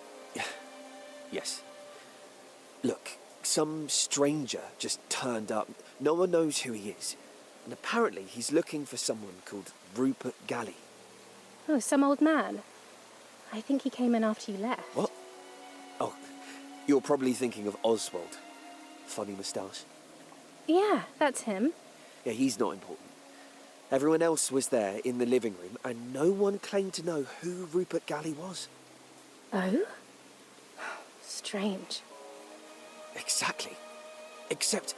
yes. Look, some stranger just turned up. No one knows who he is. And apparently he's looking for someone called Rupert Galley. Oh, some old man. I think he came in after you left. What? Oh, you're probably thinking of Oswald. Funny moustache. Yeah, that's him. Yeah, he's not important. Everyone else was there in the living room, and no one claimed to know who Rupert Galley was. Oh? Strange. Exactly. Except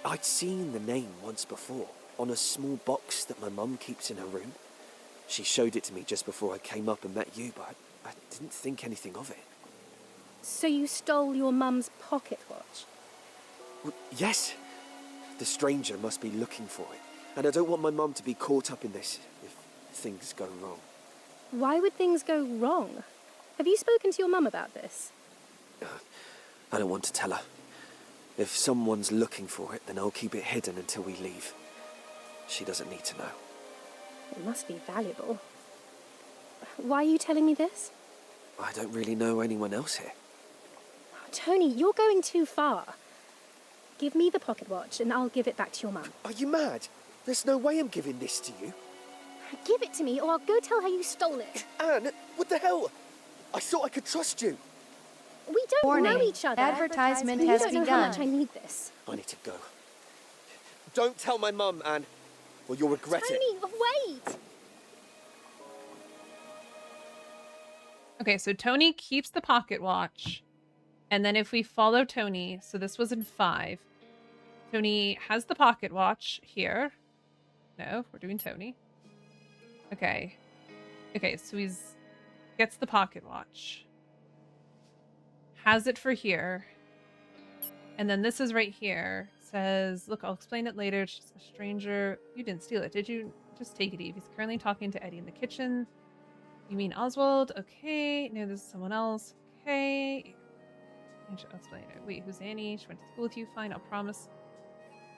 I'd seen the name once before, on a small box that my mum keeps in her room. She showed it to me just before I came up and met you, but I didn't think anything of it. So you stole your mum's pocket watch? Well, yes. The stranger must be looking for it. And I don't want my mum to be caught up in this if things go wrong. Why would things go wrong? Have you spoken to your mum about this? I don't want to tell her. If someone's looking for it, then I'll keep it hidden until we leave. She doesn't need to know. It must be valuable. Why are you telling me this? I don't really know anyone else here. Tony, you're going too far. Give me the pocket watch and I'll give it back to your mum. Are you mad? There's no way I'm giving this to you. Give it to me or I'll go tell her you stole it. Anne, what the hell? I thought I could trust you. We don't Warning. know each other. Advertisement You has don't know how much I begun. need this. I need to go. Don't tell my mum, Anne, or you'll regret it. Tony, wait! Okay, so Tony keeps the pocket watch. And then if we follow Tony, so this was in 5. Tony has the pocket watch here. No, we're doing Tony. Okay. Okay, so he's gets the pocket watch. Has it for here. And then this is right here. Says, look, I'll explain it later. It's just a stranger. You didn't steal it, did you? Just take it, Eve. He's currently talking to Eddie in the kitchen. You mean Oswald? Okay. No, this is someone else. Okay. I'll explain it. Wait, who's Annie? She went to school with you. Fine, I'll promise.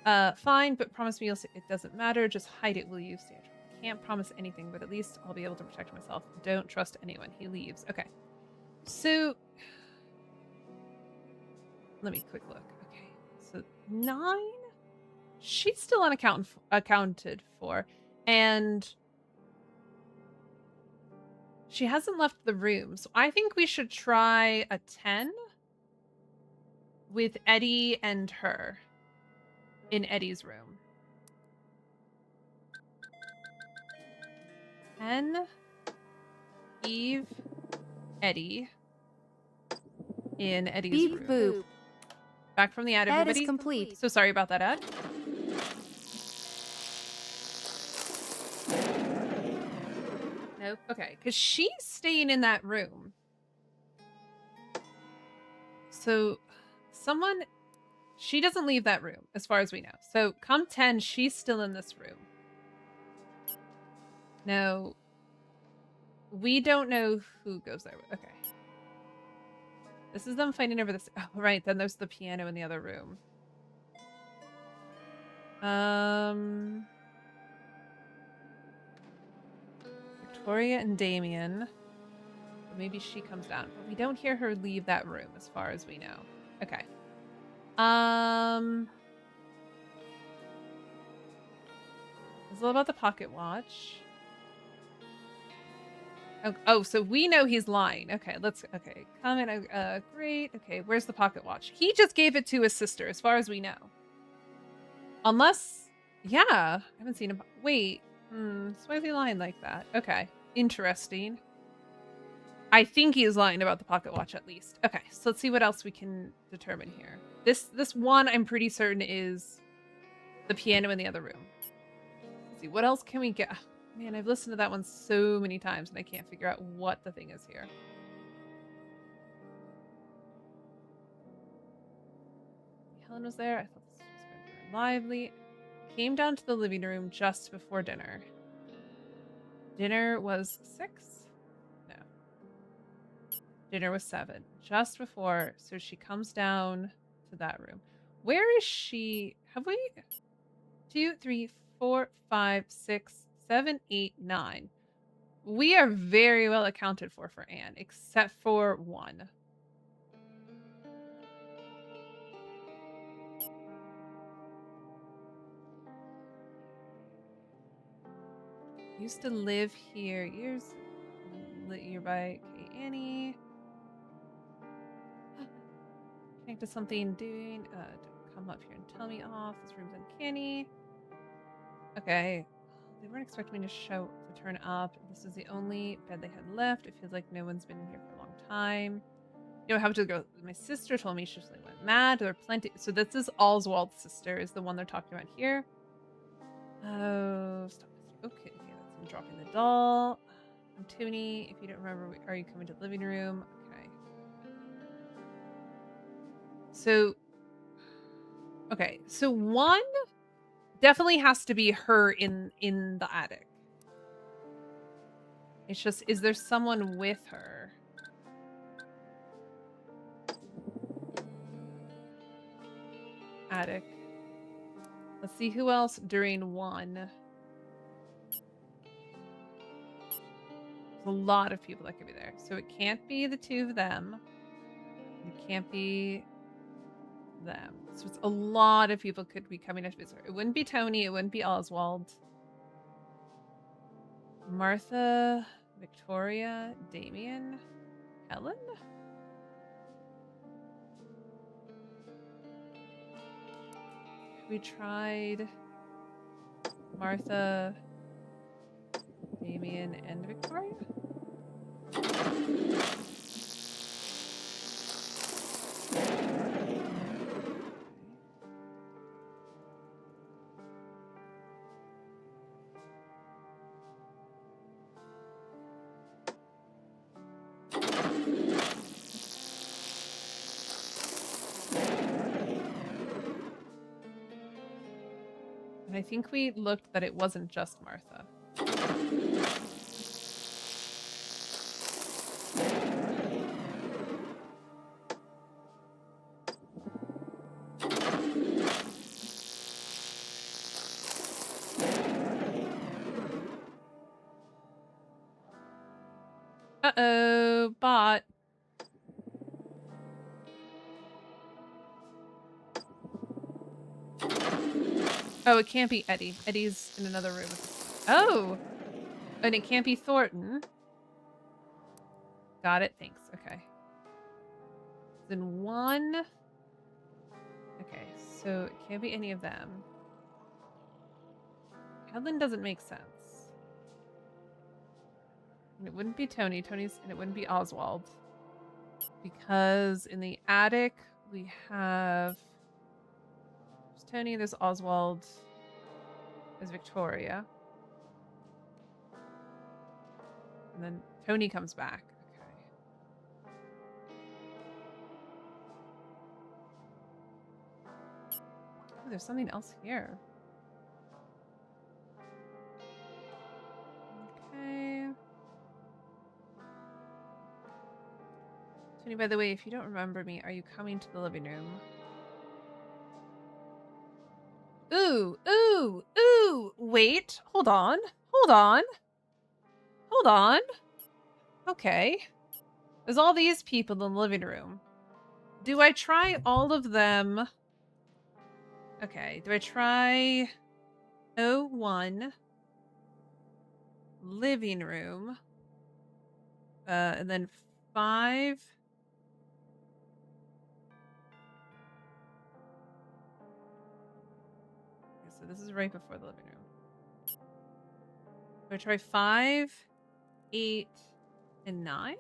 Fine, but promise me you'll say it doesn't matter. Just hide it, will you, Sandra? Can't promise anything, but at least I'll be able to protect myself. Don't trust anyone. He leaves. Okay. So, let me quick look. Okay. So, 9? She's still unaccounted for. And she hasn't left the room. So, I think we should try a 10 with Eddie and her in Eddie's room. 10, Eve, Eddie in Eddie's Beep room. boop. Back from the ad, Ad everybody. is complete. So sorry about that ad. Nope. Okay, because she's staying in that room. So she doesn't leave that room, as far as we know. So come 10, she's still in this room. Now, we don't know who goes there. Okay. This is them fighting over this. Oh, right. Then there's the piano in the other room. Victoria and Damien. Maybe she comes down, but we don't hear her leave that room as far as we know. Okay. It's all about the pocket watch. Oh, so we know he's lying. Okay, okay. Comment, great. Okay, where's the pocket watch? He just gave it to his sister, as far as we know. Unless, yeah, I haven't seen him. Wait, so why is he lying like that? Okay, interesting. I think he is lying about the pocket watch at least. Okay, so let's see what else we can determine here. This one I'm pretty certain is the piano in the other room. Let's see, what else can we get? Man, I've listened to that one so many times and I can't figure out what the thing is here. Helen was there. I thought this was going to be very lively. Came down to the living room just before dinner. Dinner was 6? No. Dinner was 7. Just before, so she comes down to that room. Where is she? Have we... 2, 3, 4, 5, 6, 7, 8, 9. We are very well accounted for Anne, except for 1. Used to live here years. Nearby. Okay, Annie. Connect to something doing. Don't come up here and tell me off. This room's uncanny. Okay. They weren't expecting me to turn up. This is the only bed they had left. It feels like no one's been here for a long time. You know, how to go? My sister told me she just like went mad. There are plenty. So this is Oswald's sister, is the one they're talking about here. Oh, stop. Okay, that's him dropping the doll. I'm Tony. If you don't remember, are you coming to the living room? Okay. So, okay. So 1 definitely has to be her in the attic. It's just, is there someone with her? Attic. Let's see who else during 1. There's a lot of people that could be there. So it can't be the 2 of them. It can't be them. So it's a lot of people could be coming to visit her. It wouldn't be Tony. It wouldn't be Oswald. Martha, Victoria, Damien, Helen? We tried Martha, Damien, and Victoria? And I think we looked that it wasn't just Martha. Uh-oh, bot. Oh, it can't be Eddie. Eddie's in another room. Oh! And it can't be Thornton. Got it. Thanks. Okay. Then 1. Okay, so it can't be any of them. Helen doesn't make sense. And it wouldn't be Tony. And it wouldn't be Oswald. Because in the attic, we have... There's Tony, there's Oswald, there's Victoria. And then Tony comes back. Okay. Oh, there's something else here. Okay. Tony, by the way, if you don't remember me, are you coming to the living room? Ooh, ooh, ooh. Wait, hold on. Hold on. Hold on. Okay. There's all these people in the living room. Do I try all of them? Okay, do I try 01 living room? And then 5. Okay, so this is right before the living room. Do I try 5, 8, and 9?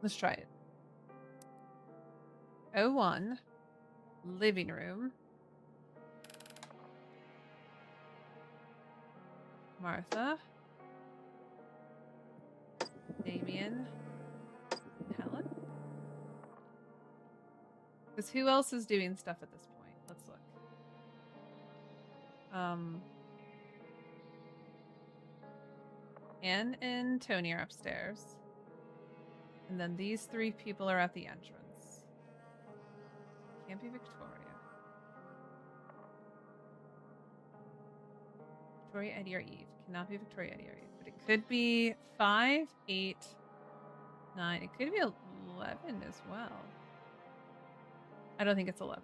Let's try it. 01 living room. Martha. Damien. Helen. Because who else is doing stuff at this point? Let's look. Anne and Tony are upstairs. And then these 3 people are at the entrance. Can't be Victoria. Victoria, Eddie, or Eve. Cannot be Victoria, Eddie, or Eve. But it could be 5, 8, 9. It could be 11 as well. I don't think it's 11.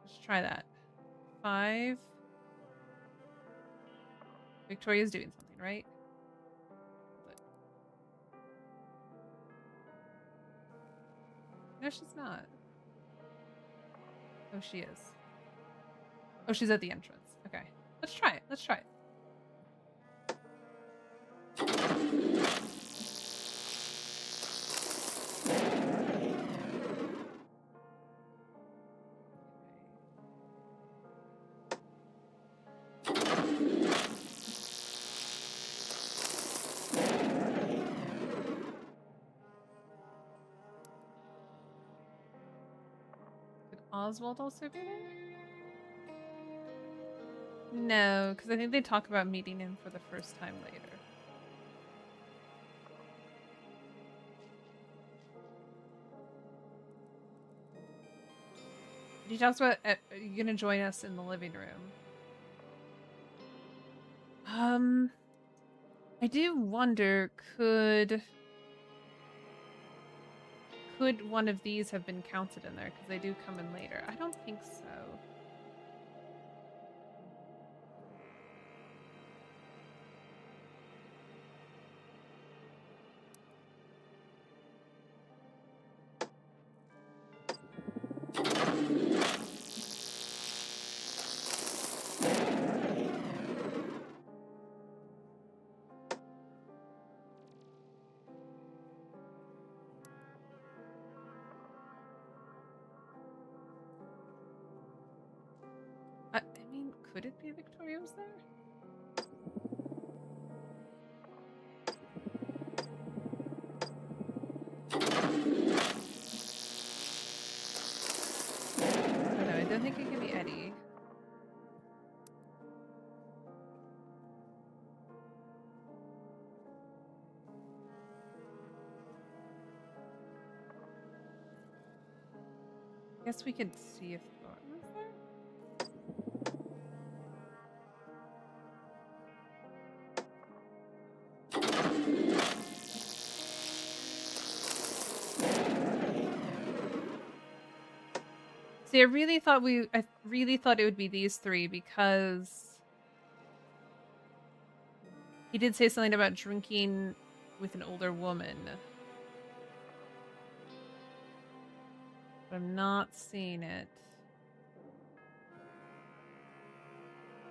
Let's try that. 5. Victoria's doing something, right? But... no, she's not. Oh, she is. Oh, she's at the entrance. Okay. Let's try it. Let's try it. Could Oswald also be there? No, because I think they talk about meeting him for the first time later. He talks about, are you gonna join us in the living room? I do wonder, could one of these have been counted in there? Because they do come in later. I don't think so. I mean, could it be Victoria was there? Oh, no, I don't think it could be Eddie. Guess we could see if Thornton was there. See, I really thought it would be these 3 because he did say something about drinking with an older woman. But I'm not seeing it.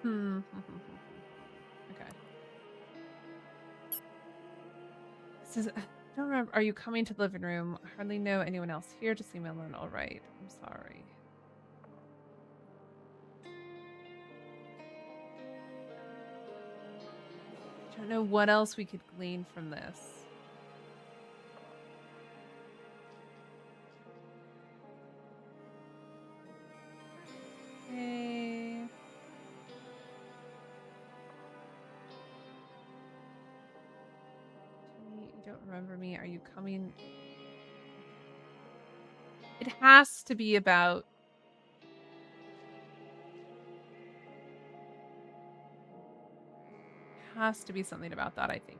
Okay. It says, I don't remember. Are you coming to the living room? I hardly know anyone else here. Just leave me alone. All right. I'm sorry. I don't know what else we could glean from this. Okay. You don't remember me. Are you coming? It has to be about... Has to be something about that, I think.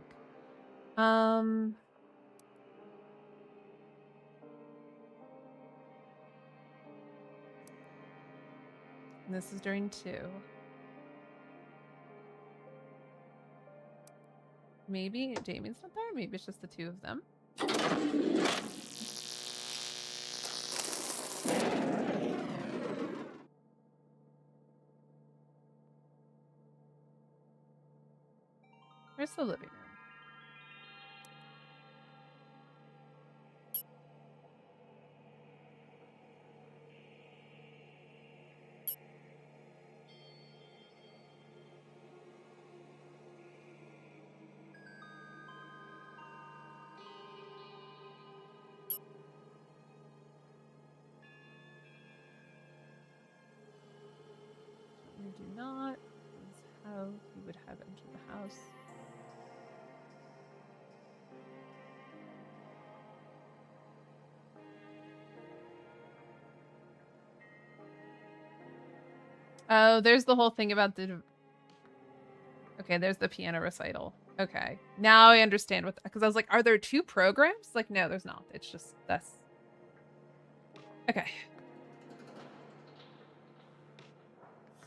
And this is during 2. Maybe Damien's not there. Maybe it's just the 2 of them. Where's the living room? We do not. This is how he would have entered the house. Oh, there's the whole thing about the... Okay, there's the piano recital. Okay. Now I understand what... Because I was like, are there 2 programs? Like, no, there's not. It's just... That's... Okay.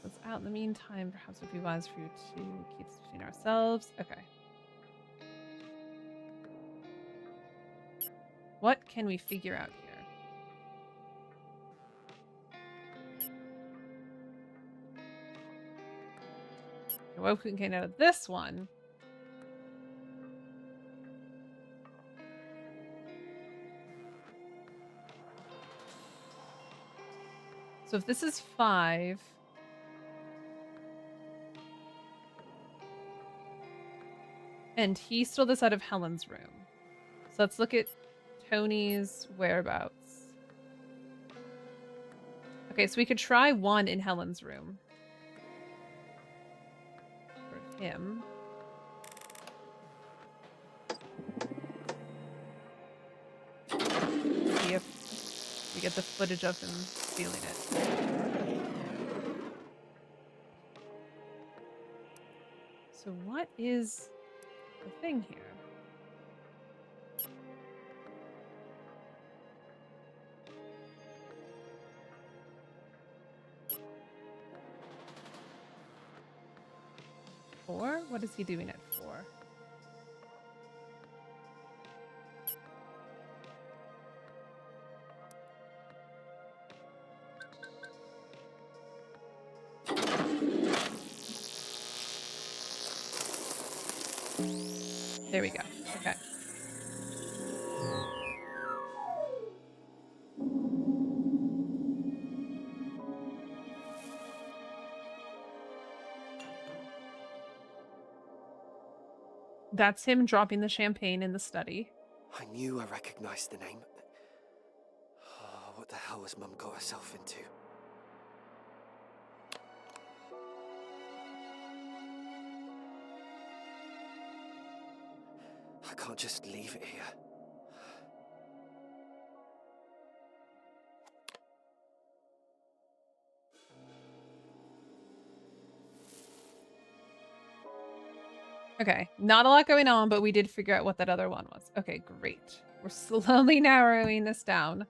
It's out in the meantime. Perhaps it would be wise for you to keep this between ourselves. Okay. What can we figure out here? What we can get out of this one? So if this is 5... And he stole this out of Helen's room. So let's look at Tony's whereabouts. Okay, so we could try 1 in Helen's room. For him. See if we get the footage of him stealing it. So what is the thing here? For? What is he doing it for? There we go. Okay. That's him dropping the champagne in the study. I knew I recognized the name. Oh, what the hell has Mum got herself into? I can't just leave it here. Okay, not a lot going on, but we did figure out what that other one was. Okay, great. We're slowly narrowing this down.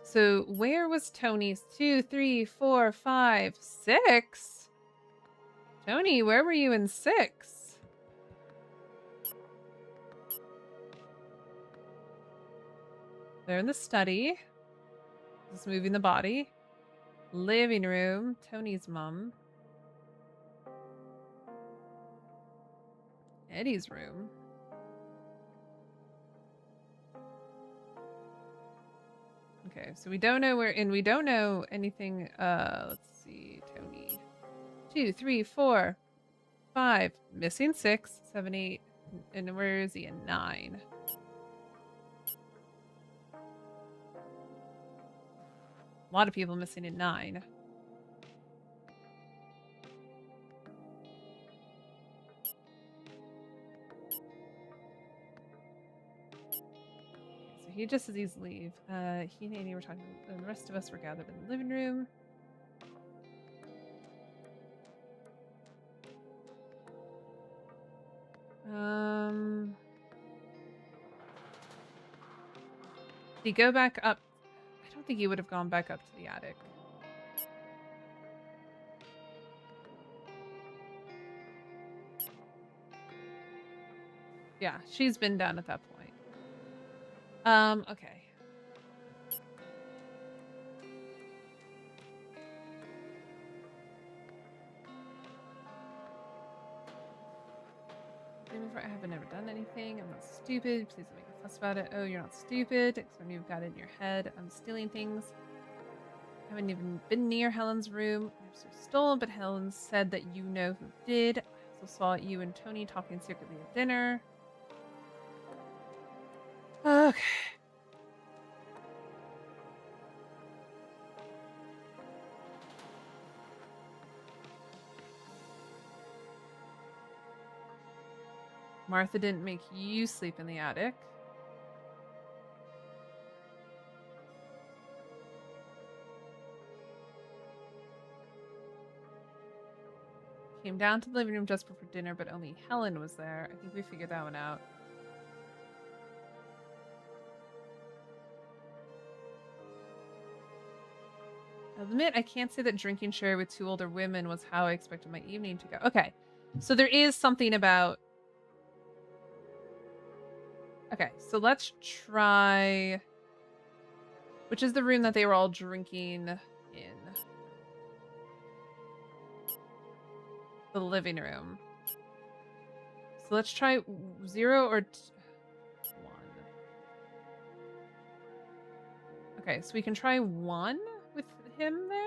So where was Tony's 2, 3, 4, 5, 6? Tony, where were you in 6? They're in the study. Just moving the body. Living room. Tony's mom. Eddie's room. Okay, so we don't know where, and we don't know anything. Let's see, Tony. 2, 3, 4, 5. Missing 6, 7, 8. And where is he? In 9. A lot of people missing in 9. So he just as easy leave. He and Annie were talking, and the rest of us were gathered in the living room. Did he go back up? I don't think he would have gone back up to the attic. Yeah, she's been down at that point. Okay. I haven't ever done anything. I'm not stupid. Please don't make a fuss about it. Oh, you're not stupid. It's when you've got it in your head. I'm stealing things. I haven't even been near Helen's room. I've stolen, but Helen said that you know who did. I also saw you and Tony talking secretly at dinner. Okay. Martha didn't make you sleep in the attic. Came down to the living room just before dinner, but only Helen was there. I think we figured that one out. I'll admit, I can't say that drinking sherry with two older women was how I expected my evening to go. Okay, so there is something about... Okay, so let's try... Which is the room that they were all drinking in? The living room. So let's try 0 or 1. Okay, so we can try 1 with him there?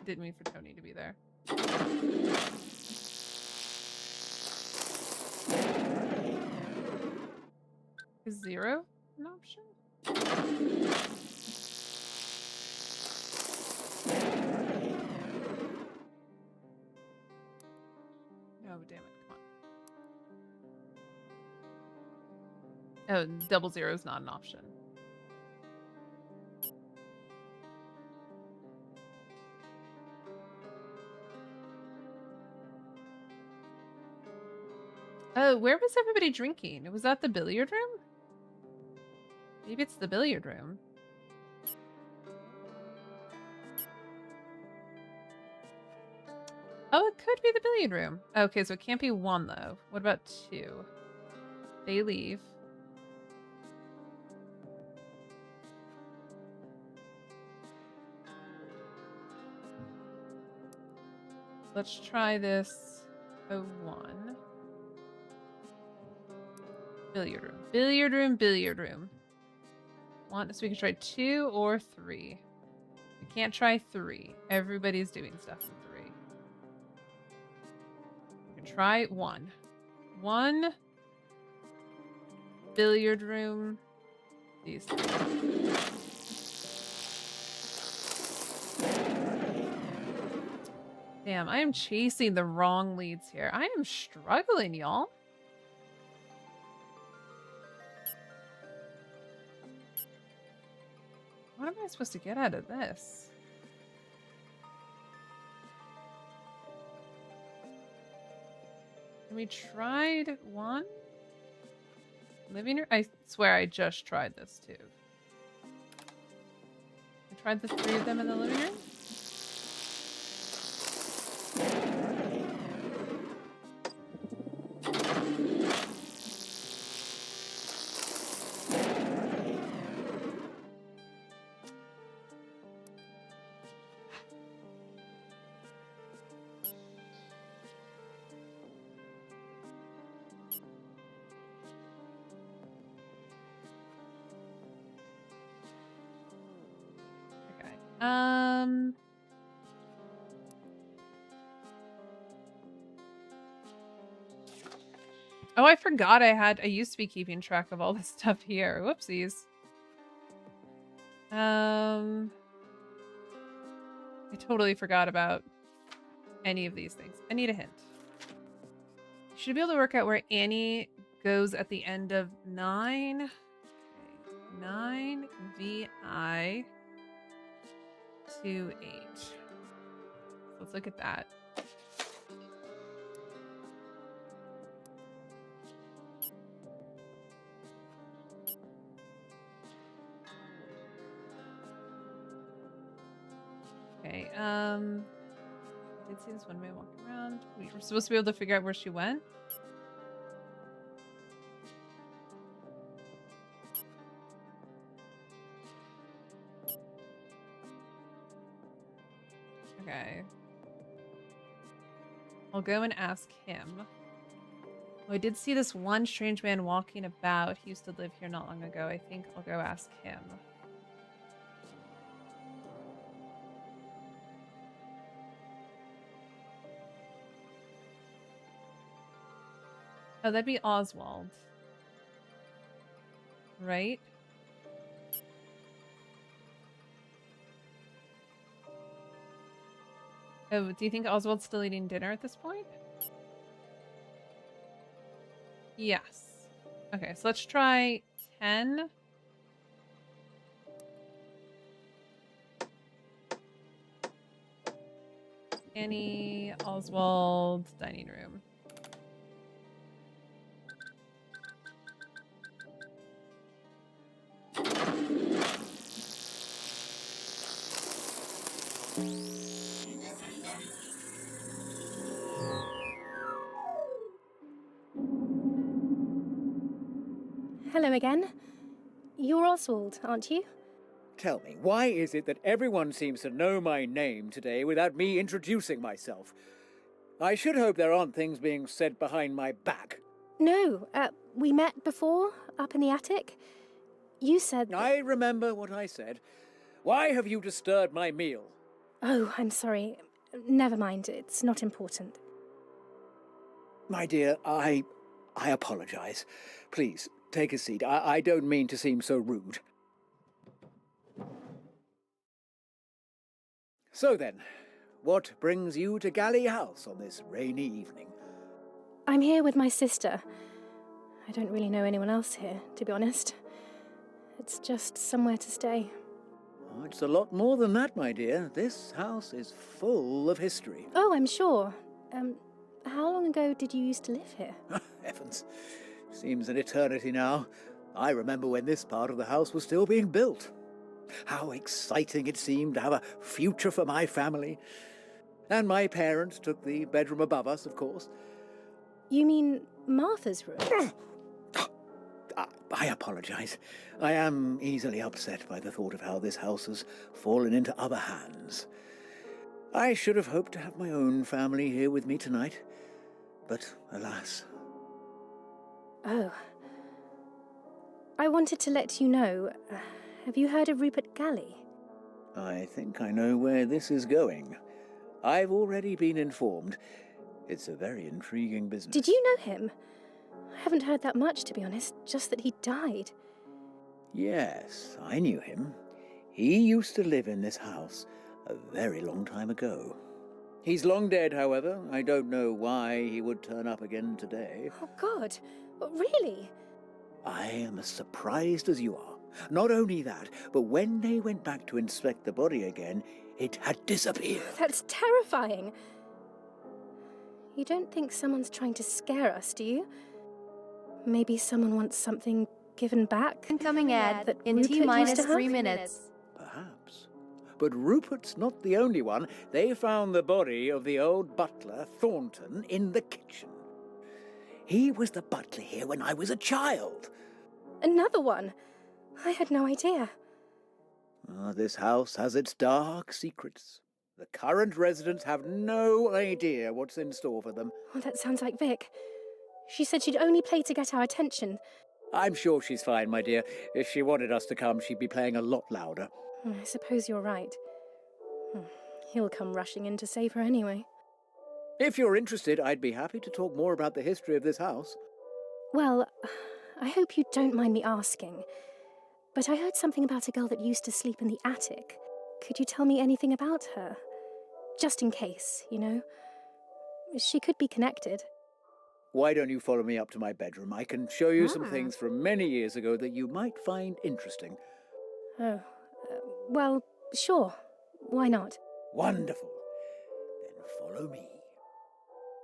Didn't mean for Tony to be there. Is 0 an option? Oh, damn it. Come on. Oh, 00 is not an option. Oh, where was everybody drinking? Was that the billiard room? Maybe it's the billiard room. Oh, it could be the billiard room. Okay, so it can't be 1, though. What about 2? They leave. Let's try this 01. Billiard room. Billiard room, billiard room. So we can try 2 or 3. We can't try 3. Everybody's doing stuff in 3. We can try 1. 1. Billiard room. These 3. Damn, I am chasing the wrong leads here. I am struggling, y'all. What am I supposed to get out of this? And we tried 1? Living room? I swear I just tried this too. I tried the 3 of them in the living room? Oh, I forgot I used to be keeping track of all this stuff here. Whoopsies. I totally forgot about any of these things. I need a hint. Should be able to work out where Annie goes at the end of 9. Okay. 9 VI 2 8. Let's look at that. Okay, I did see this one man walking around. We were supposed to be able to figure out where she went. Okay. I'll go and ask him. Oh, I did see this one strange man walking about. He used to live here not long ago. I think I'll go ask him. Oh, that'd be Oswald. Right? Oh, do you think Oswald's still eating dinner at this point? Yes. Okay, so let's try 10. Annie, Oswald, dining room. Hello again. You're Oswald, aren't you? Tell me, why is it that everyone seems to know my name today without me introducing myself? I should hope there aren't things being said behind my back. No, we met before, up in the attic. You said... I remember what I said. Why have you disturbed my meal? Oh, I'm sorry. Never mind, it's not important. My dear, I apologize. Please, take a seat. I don't mean to seem so rude. So then, what brings you to Galley House on this rainy evening? I'm here with my sister. I don't really know anyone else here, to be honest. It's just somewhere to stay. Oh, it's a lot more than that, my dear. This house is full of history. Oh, I'm sure. How long ago did you used to live here? Heavens. Seems an eternity now. I remember when this part of the house was still being built. How exciting it seemed to have a future for my family. And my parents took the bedroom above us, of course. You mean Martha's room? I apologize. I am easily upset by the thought of how this house has fallen into other hands. I should have hoped to have my own family here with me tonight, but alas. Oh. I wanted to let you know. Have you heard of Rupert Galley? I think I know where this is going. I've already been informed. It's a very intriguing business. Did you know him? I haven't heard that much, to be honest, just that he died. Yes, I knew him. He used to live in this house a very long time ago. He's long dead, however. I don't know why he would turn up again today. Oh, God. Really? I am as surprised as you are. Not only that, but when they went back to inspect the body again, it had disappeared. That's terrifying. You don't think someone's trying to scare us, do you? Maybe someone wants something given back? Incoming ad that in Rupert T-minus used to 3 have? minutes. Perhaps. But Rupert's not the only one. They found the body of the old butler, Thornton, in the kitchen. He was the butler here when I was a child. Another one? I had no idea. This house has its dark secrets. The current residents have no idea what's in store for them. Oh, that sounds like Vic. She said she'd only play to get our attention. I'm sure she's fine, my dear. If she wanted us to come, she'd be playing a lot louder. I suppose you're right. He'll come rushing in to save her anyway. If you're interested, I'd be happy to talk more about the history of this house. Well, I hope you don't mind me asking, but I heard something about a girl that used to sleep in the attic. Could you tell me anything about her? Just in case, you know? She could be connected. Why don't you follow me up to my bedroom? I can show you some things from many years ago that you might find interesting. Oh, well, sure. Why not? Wonderful. Then follow me.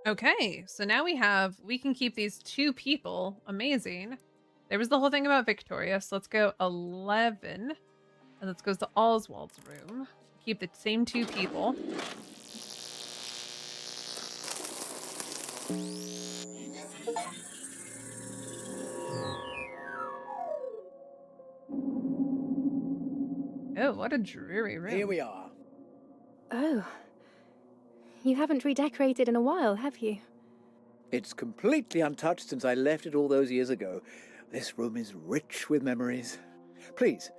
Okay, so now we can keep these 2 people. Amazing. There was the whole thing about Victoria, so let's go 11. And let's go to Oswald's room. Keep the same 2 people. Oh, what a dreary room. Here we are. Oh. You haven't redecorated in a while, have you? It's completely untouched since I left it all those years ago. This room is rich with memories. Please,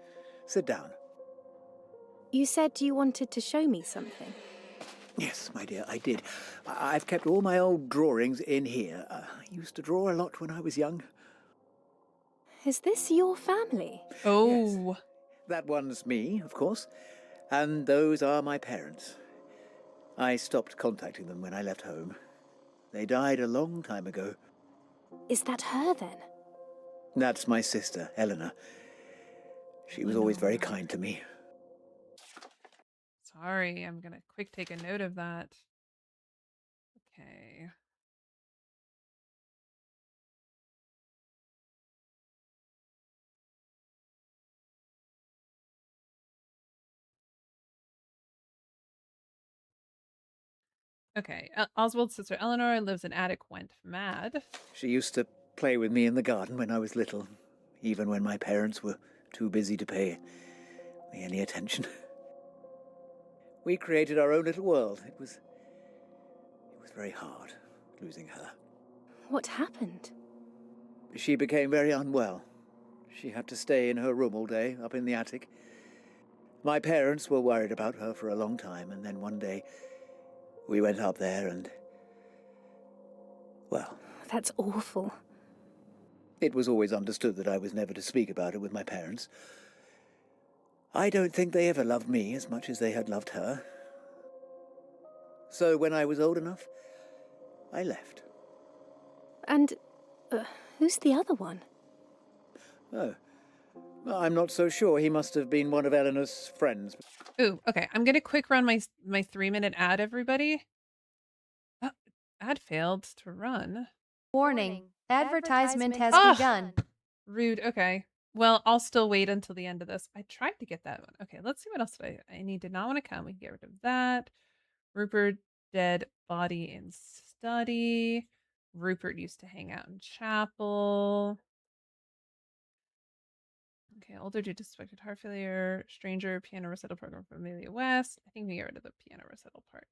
sit down. You said you wanted to show me something. Yes, my dear, I did. I've kept all my old drawings in here. I used to draw a lot when I was young. Is this your family? Oh. Yes. That one's me, of course. And those are my parents. I stopped contacting them when I left home. They died a long time ago. Is that her, then? That's my sister, Eleanor. She was always very kind to me. Sorry, I'm gonna quick take a note of that. Okay. Okay, Oswald's sister Eleanor lives in attic, went mad. She used to play with me in the garden when I was little, even when my parents were too busy to pay me any attention. We created our own little world. It was very hard, losing her. What happened? She became very unwell. She had to stay in her room all day, up in the attic. My parents were worried about her for a long time, and then one day we went up there and... well... That's awful. It was always understood that I was never to speak about it with my parents. I don't think they ever loved me as much as they had loved her. So when I was old enough, I left. And who's the other one? Oh, I'm not so sure. He must have been one of Eleanor's friends. Ooh, okay. I'm gonna quick run my 3-minute ad, everybody. Oh, ad failed to run. Warning. Advertisement has Ah! begun. Rude. Okay. Well, I'll still wait until the end of this. I tried to get that one. Okay, let's see what else I need. Did not want to come. We can get rid of that. Rupert, dead body in study. Rupert used to hang out in chapel. Okay, older due to suspected heart failure. Stranger, piano recital program from Amelia West. I think we get rid of the piano recital part.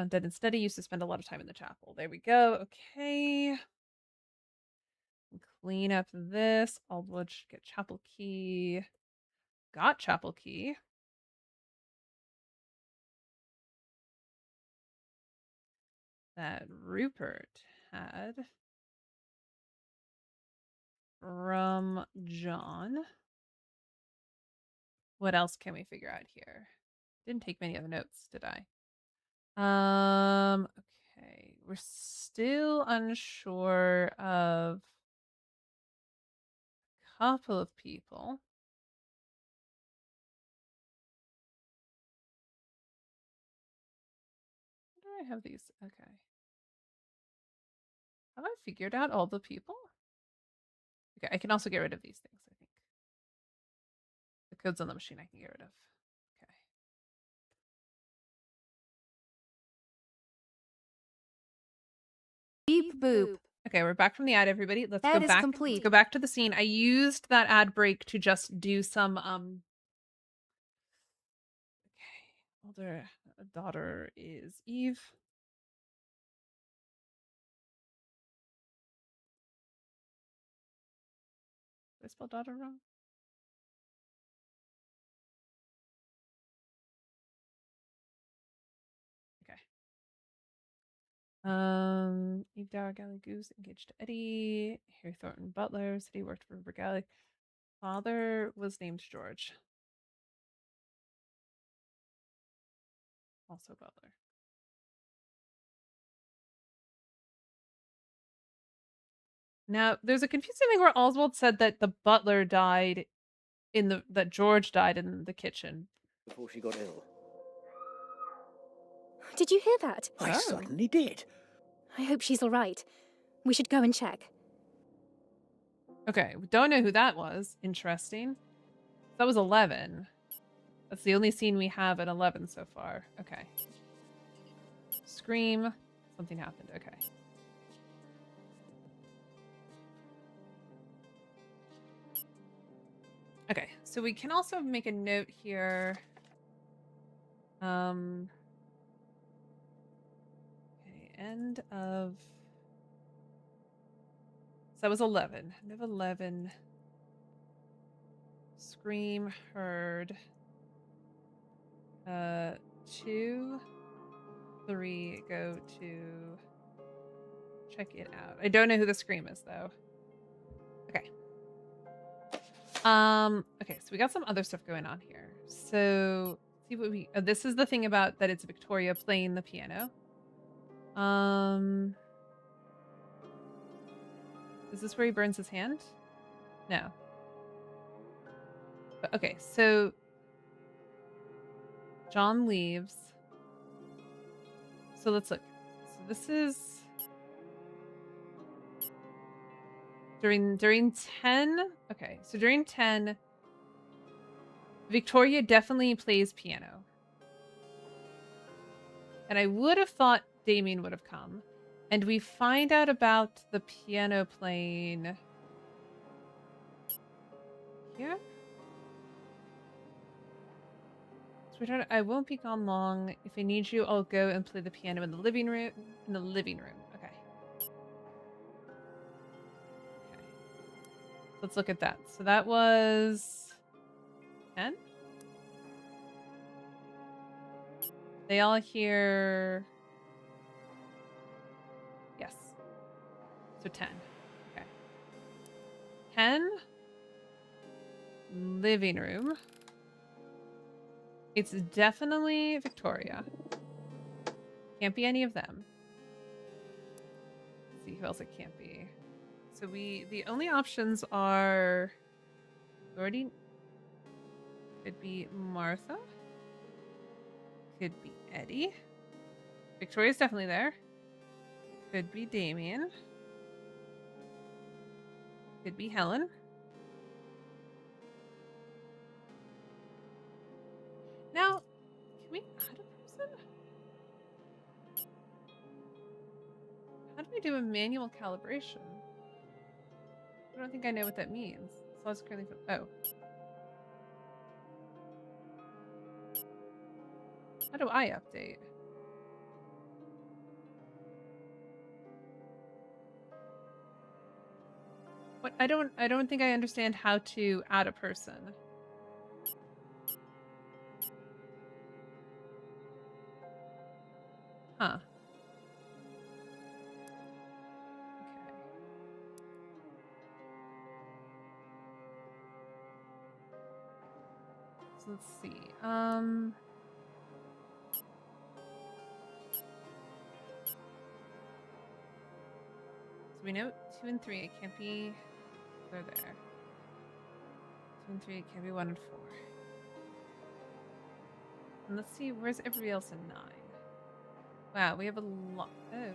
Dead in study used to spend a lot of time in the chapel. There we go. Okay. Clean up this. Aldwood should get chapel key. Got chapel key. That Rupert had from John. What else can we figure out here? Didn't take many other notes, did I? Okay. We're still unsure of a couple of people. Where do I have these? Okay. Have I figured out all the people? Okay, I can also get rid of these things, I think. The codes on the machine I can get rid of. Okay. Beep boop. Okay, we're back from the ad, everybody. Let's Ad go is back. complete. Let's go back to the scene. I used that ad break to just do some okay. Older daughter is Eve. Did I spell daughter wrong? Okay. Eve Dower, Galley Goose, engaged to Eddie. Harry Thornton Butler said he worked for River Galley. Father was named George. Also Butler. Now, there's a confusing thing where Oswald said that the butler died that George died in the kitchen. Before she got ill. Did you hear that? I certainly did. I hope she's all right. We should go and check. Okay, we don't know who that was. Interesting. That was 11. That's the only scene we have at 11 so far. Okay. Scream. Something happened. Okay. Okay, so we can also make a note here. Okay, end of... So that was 11. End of 11. Scream heard. 2, 3, go to check it out. I don't know who the scream is though. Okay. Okay, so we got some other stuff going on here. So see what we this is the thing about that it's Victoria playing the piano. Is this where he burns his hand? No. But, okay, so John leaves. So let's look. So this is during 10. Okay, so during 10, Victoria definitely plays piano. And I would have thought Damien would have come. And we find out about the piano playing here. Sweetheart, I won't be gone long. If I need you, I'll go and play the piano in the living room. Okay. Let's look at that. So that was 10. They all hear. Yes. So 10. Okay. 10. Living room. It's definitely Victoria. Can't be any of them. Let's see who else it can't be. So the only options are already could be Martha. Could be Eddie. Victoria's definitely there. Could be Damien. Could be Helen. Now, can we add a person? How do we do a manual calibration? I don't think I know what that means. So I was currently oh. How do I update? What I don't think I understand how to add a person. Huh. Okay. So let's see. So we know 2 and 3. It can't be. They're there. 2 and 3. It can't be 1 and 4. And let's see. Where's everybody else in 9? Wow, we have a lot. Oh.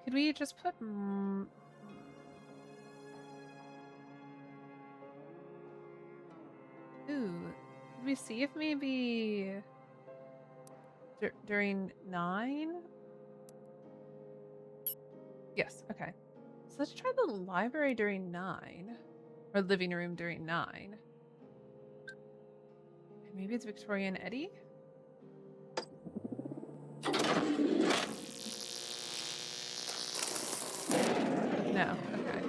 Could we just put ooh, could we see if maybe during 9? Yes, okay. So let's try the library during 9. Or living room during 9. Maybe it's Victoria and Eddie? No, okay.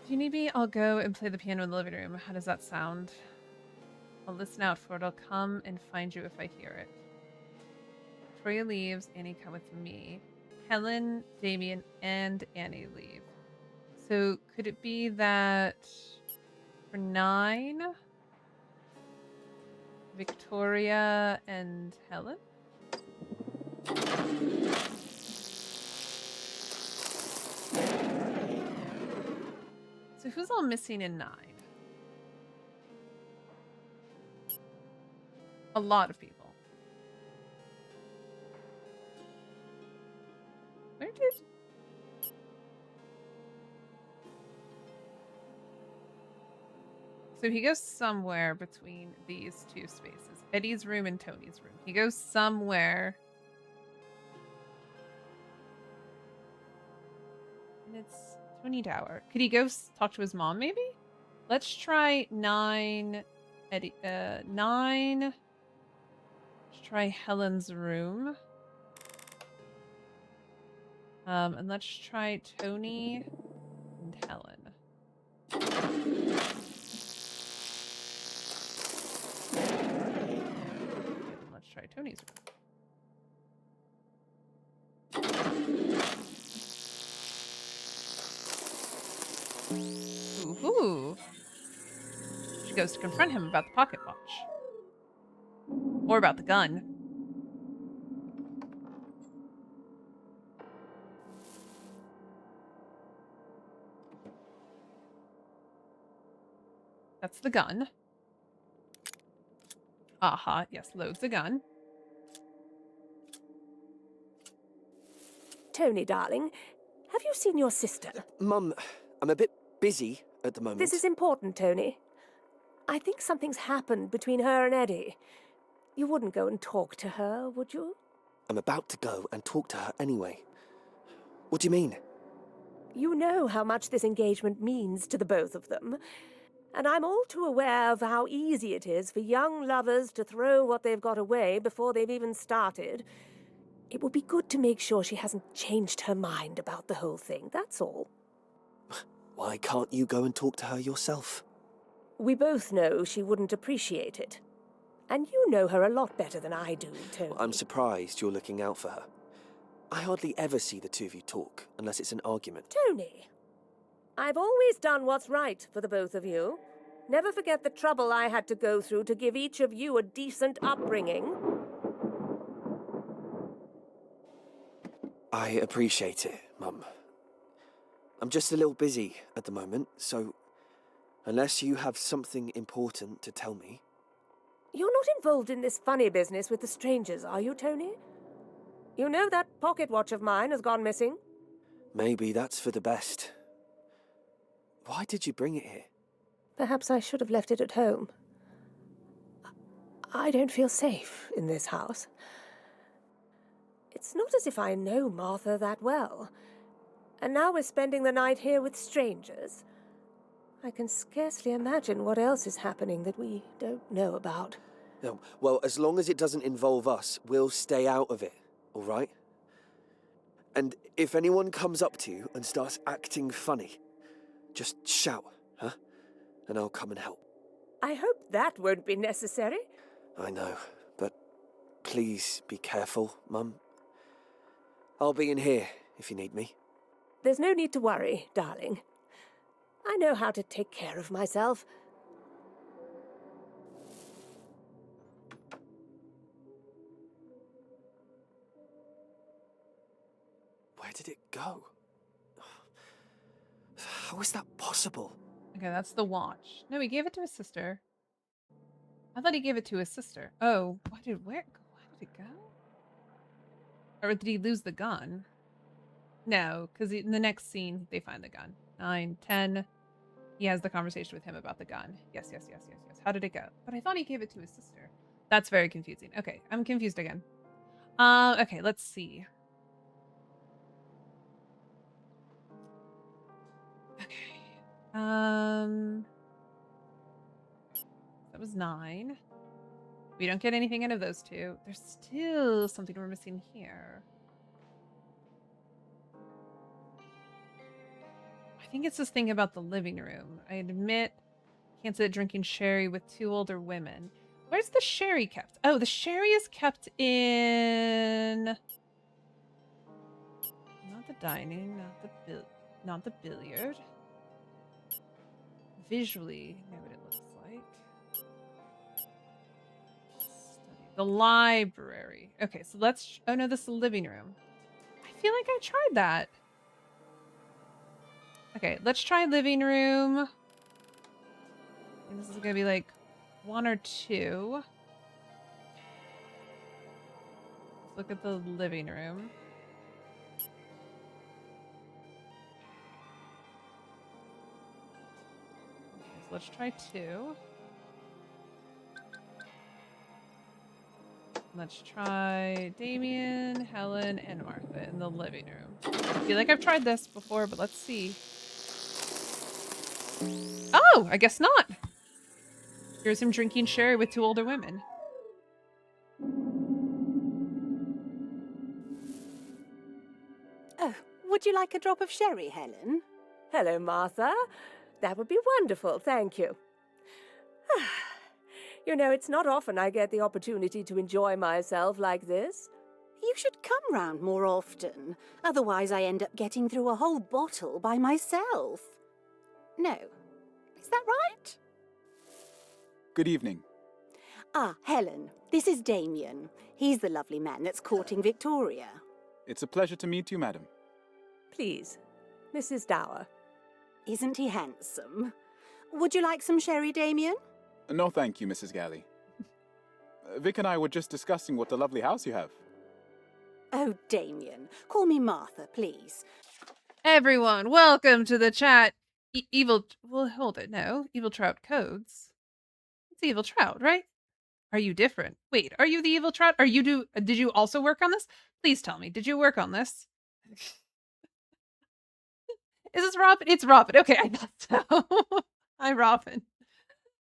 If you need me, I'll go and play the piano in the living room. How does that sound? I'll listen out for it. I'll come and find you if I hear it. Victoria leaves. Annie, come with me. Helen, Damien, and Annie leave. So could it be that for 9, Victoria and Helen? So who's all missing in 9? A lot of people. Where did... So he goes somewhere between these two spaces. Eddie's room and Tony's room. He goes somewhere. And it's Tony Dower. Could he go talk to his mom, maybe? Let's try 9. Eddie, 9. Let's try Helen's room. And let's try Tony and Helen. Let's try Tony's room. Ooh. She goes to confront him about the pocket watch. Or about the gun. That's the gun. Aha, yes, loads the gun. Tony, darling, have you seen your sister? Mum, I'm a bit busy at the moment. This is important, Tony. I think something's happened between her and Eddie. You wouldn't go and talk to her, would you? I'm about to go and talk to her anyway. What do you mean? You know how much this engagement means to the both of them. And I'm all too aware of how easy it is for young lovers to throw what they've got away before they've even started. It would be good to make sure she hasn't changed her mind about the whole thing, that's all. Why can't you go and talk to her yourself? We both know she wouldn't appreciate it. And you know her a lot better than I do, Tony. I'm surprised you're looking out for her. I hardly ever see the two of you talk, unless it's an argument. Tony, I've always done what's right for the both of you. Never forget the trouble I had to go through to give each of you a decent upbringing. I appreciate it, Mum. I'm just a little busy at the moment, so unless you have something important to tell me... You're not involved in this funny business with the strangers, are you, Tony? You know that pocket watch of mine has gone missing? Maybe that's for the best. Why did you bring it here? Perhaps I should have left it at home. I don't feel safe in this house. It's not as if I know Martha that well. And now we're spending the night here with strangers. I can scarcely imagine what else is happening that we don't know about. No, well, as long as it doesn't involve us, we'll stay out of it, all right? And if anyone comes up to you and starts acting funny, just shout, huh? And I'll come and help. I hope that won't be necessary. I know, but please be careful, Mum. I'll be in here if you need me. There's no need to worry, darling. I know how to take care of myself. Where did it go? How is that possible? Okay, that's the watch. No, he gave it to his sister. I thought he gave it to his sister. Oh, why did it go? Or did he lose the gun? No, because in the next scene, they find the gun. 9, 10. He has the conversation with him about the gun. Yes. How did it go? But I thought he gave it to his sister. That's very confusing. Okay, I'm confused again. Okay, let's see. Okay. That was 9. We don't get anything out of those two. There's still something we're missing here. I think it's this thing about the living room. I admit, can't sit drinking sherry with 2 older women. Where's the sherry kept? Oh, the sherry is kept in... Not the dining, not the billiard. Visually, know what it looks like. Study. The library. Okay, so let's... Oh no, this is the living room. I feel like I tried that. Okay, let's try living room. And this is gonna be like 1 or 2. Let's look at the living room. Okay, so let's try 2. Let's try Damien, Helen, and Martha in the living room. I feel like I've tried this before, but let's see. Oh, I guess not. Here's him drinking sherry with 2 older women. Oh, would you like a drop of sherry, Helen? Hello, Martha. That would be wonderful, thank you. You know, it's not often I get the opportunity to enjoy myself like this. You should come round more often. Otherwise, I end up getting through a whole bottle by myself. No. Is that right? Good evening. Ah, Helen, this is Damien. He's the lovely man that's courting Victoria. It's a pleasure to meet you, madam. Please, Mrs. Dower. Isn't he handsome? Would you like some sherry, Damien? No, thank you, Mrs. Galley. Vic and I were just discussing what a lovely house you have. Oh, Damien, call me Martha, please. Everyone, welcome to the chat. Well, hold it, no. Evil Trout Codes. It's Evil Trout, right? Are you different? Wait, are you the Evil Trout? Did you also work on this? Please tell me, did you work on this? Is this Robin? It's Robin. Okay, I thought so. Hi, Robin.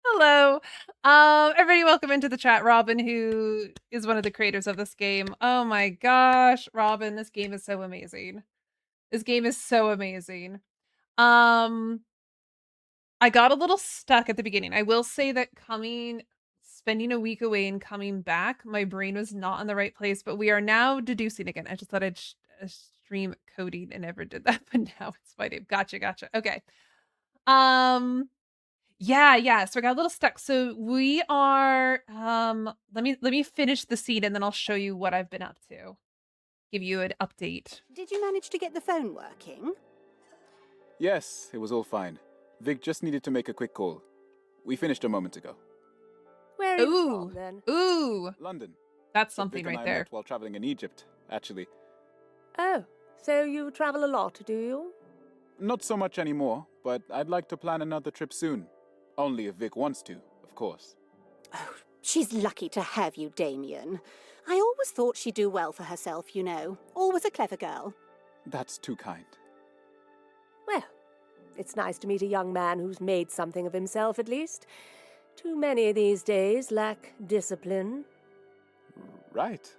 Hello. Everybody welcome into the chat. Robin, who is one of the creators of this game. Oh my gosh, Robin, this game is so amazing. This game is so amazing. I got a little stuck at the beginning. I will say that spending a week away and coming back, my brain was not in the right place, but we are now deducing again. I just thought I'd stream coding and never did that, but now it's my name. Gotcha. Okay. Yeah. So I got a little stuck. So we are let me finish the scene and then I'll show you what I've been up to. Give you an update. Did you manage to get the phone working? Yes, it was all fine. Vic just needed to make a quick call. We finished a moment ago. Where are you from, then? Ooh. London. That's something Vic and right I there. met while traveling in Egypt, actually. Oh, so you travel a lot, do you? Not so much anymore, but I'd like to plan another trip soon. Only if Vic wants to, of course. Oh, she's lucky to have you, Damien. I always thought she'd do well for herself, you know. Always a clever girl. That's too kind. Well, it's nice to meet a young man who's made something of himself, at least. Too many these days lack discipline. Right.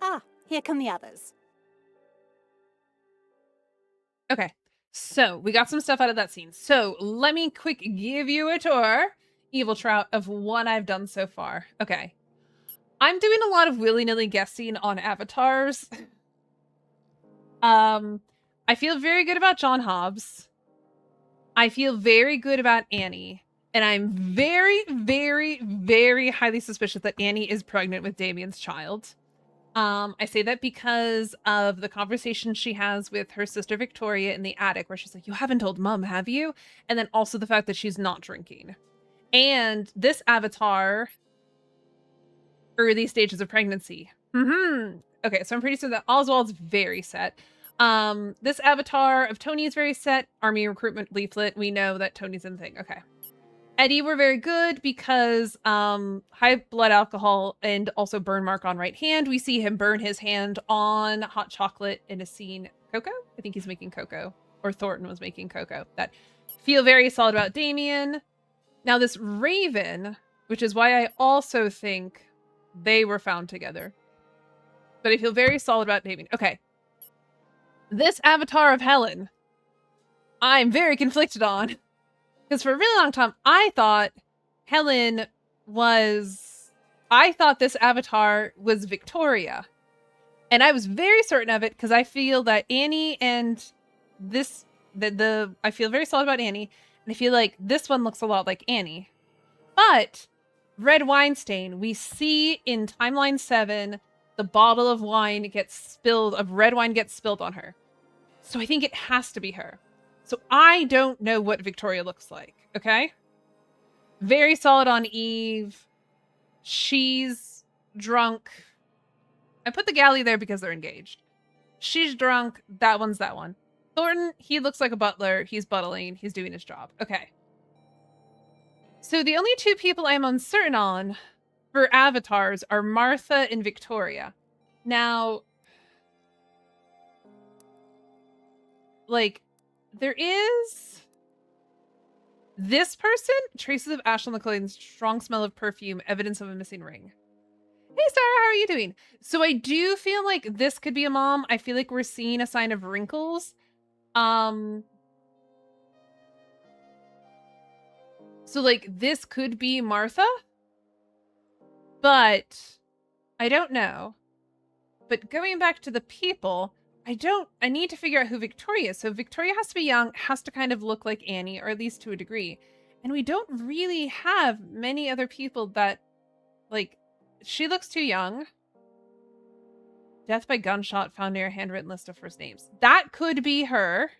Ah, here come the others. Okay. So we got some stuff out of that scene. So let me quick give you a tour, Evil Trout, of what I've done so far. Okay. I'm doing a lot of willy-nilly guessing on avatars. I feel very good about John Hobbs. I feel very good about Annie. And I'm very, very, very highly suspicious that Annie is pregnant with Damien's child. I say that because of the conversation she has with her sister Victoria in the attic, where she's like, "You haven't told Mom, have you?" And then also the fact that she's not drinking. And this avatar, early stages of pregnancy. Okay, so I'm pretty sure that Oswald's very set. This avatar of Tony is very set. Army recruitment leaflet. We know that Tony's in the thing. Okay. Eddie, we're very good because high blood alcohol and also burn mark on right hand. We see him burn his hand on hot chocolate in a scene. Cocoa? I think he's making cocoa. Or Thornton was making cocoa. That feel very solid about Damien. Now this Raven, which is why I also think they were found together. But I feel very solid about Damien. Okay. This avatar of Helen, I'm very conflicted on. Because for a really long time, I thought this avatar was Victoria. And I was very certain of it because I feel that Annie and I feel very solid about Annie. And I feel like this one looks a lot like Annie. But red wine stain, we see in timeline 7, the bottle of red wine gets spilled on her. So I think it has to be her. So I don't know what Victoria looks like, okay? Very solid on Eve. She's drunk. I put the galley there because they're engaged. She's drunk. That one's that one. Thornton, he looks like a butler. He's buttling. He's doing his job. Okay. So the only 2 people I'm uncertain on for avatars are Martha and Victoria. Now, like, there is this person, traces of ash on the clothing, strong smell of perfume, evidence of a missing ring. Hey, Sarah, how are you doing? So I do feel like this could be a mom. I feel like we're seeing a sign of wrinkles. So like this could be Martha, but I don't know. But going back to the people, I need to figure out who Victoria is. So Victoria has to be young, has to kind of look like Annie, or at least to a degree. And we don't really have many other people that, like, she looks too young. Death by gunshot found near a handwritten list of first names. That could be her.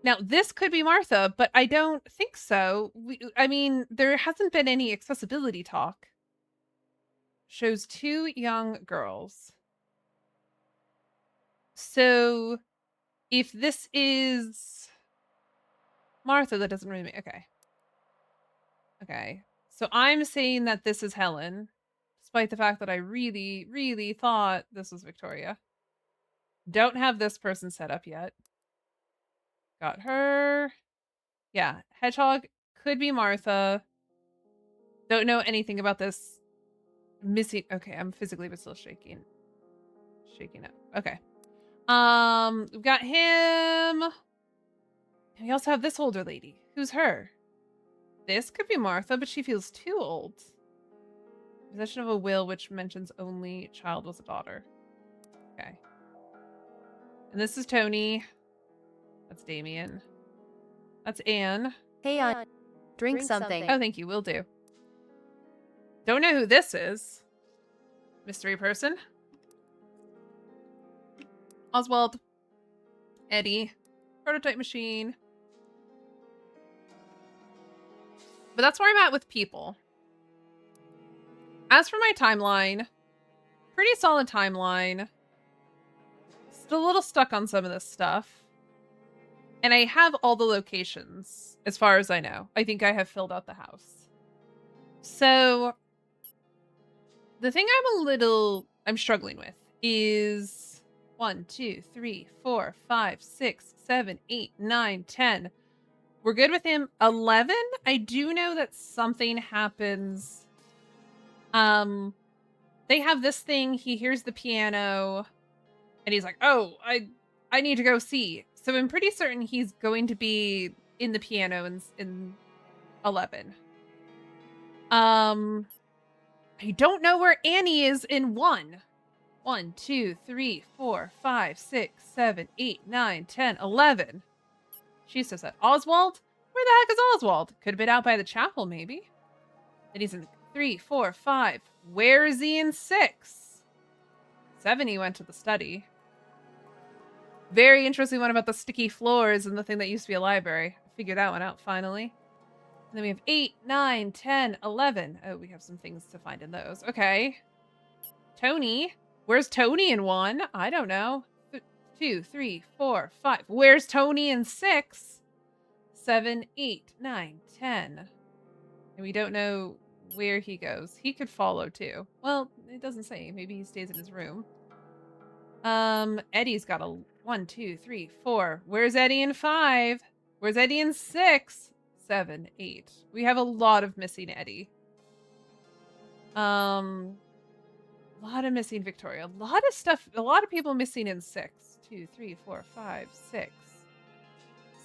Now, this could be Martha, but I don't think so. I mean, there hasn't been any accessibility talk. Shows 2 young girls. So, if this is Martha, that doesn't really make... Okay. Okay. So, I'm saying that this is Helen, despite the fact that I really, really thought this was Victoria. Don't have this person set up yet. Got her. Yeah. Hedgehog could be Martha. Don't know anything about this missing. Okay, I'm physically but still shaking. Shaking up. Okay. We've got him. And we also have this older lady. Who's her? This could be Martha, but she feels too old. Possession of a will which mentions only child was a daughter. Okay. And this is Tony. That's Damien. That's Anne. Hey, drink something. Oh, thank you. Will do. Don't know who this is. Mystery person. Oswald. Eddie. Prototype machine. But that's where I'm at with people. As for my timeline, pretty solid timeline. Still a little stuck on some of this stuff. And I have all the locations, as far as I know. I think I have filled out the house. So, the thing I'm struggling with is 1, 2, 3, 4, 5, 6, 7, 8, 9, 10. We're good with him. 11, I do know that something happens. They have this thing. He hears the piano, and he's like, oh, I need to go see. So I'm pretty certain he's going to be in the piano in 11. I don't know where Annie is in 1. 1, 2, 3, 4, 5, 6, 7, 8, 9, 10, 11. She so sad. Oswald? Where the heck is Oswald? Could have been out by the chapel, maybe. Then he's in 3, 4, 5. Where is he in 6? 7, he went to the study. Very interesting one about the sticky floors and the thing that used to be a library. I figured that one out finally. And then we have 8, 9, 10, 11. Oh, we have some things to find in those. Okay. Tony. Where's Tony in 1? I don't know. 2, 3, 4, 5. Where's Tony in 6? 7, 8, 9, 10. And we don't know where he goes. He could follow too. Well, it doesn't say. Maybe he stays in his room. Eddie's got a 1, 2, 3, 4. Where's Eddie in 5? Where's Eddie in 6? 7, 8. We have a lot of missing Eddie. A lot of missing Victoria. A lot of stuff. A lot of people missing in 6. 2, 3, 4, 5, 6,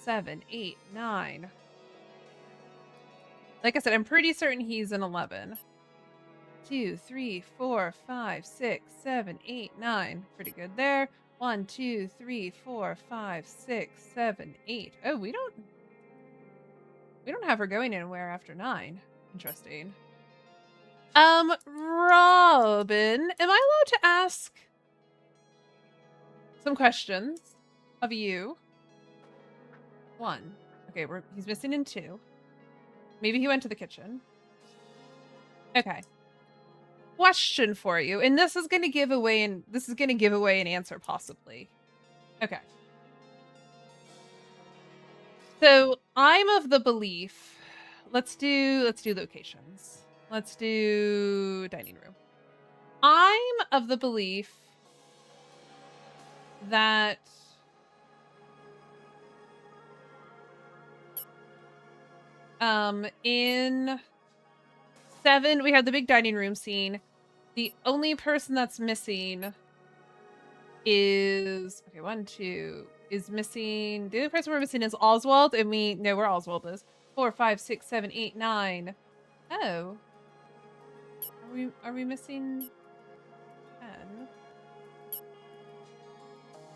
7, 8, 9. Like I said, I'm pretty certain he's an 11. 2, 3, 4, 5, 6, 7, 8, 9. Pretty good there. 1, 2, 3, 4, 5, 6, 7, 8. Oh, we don't have her going anywhere after 9. Interesting. Robin, am I allowed to ask some questions of you? 1. Okay, he's missing in 2. Maybe he went to the kitchen. Okay. Question for you, and this is going to give away an answer possibly. Okay. So I'm of the belief. Let's do locations. Let's do dining room. I'm of the belief that in 7 we have the big dining room scene. The only person that's missing is 1, 2 is missing. The only person we're missing is Oswald, and we know where Oswald is. 4, 5, 6, 7, 8, 9. Oh. Are we missing 10?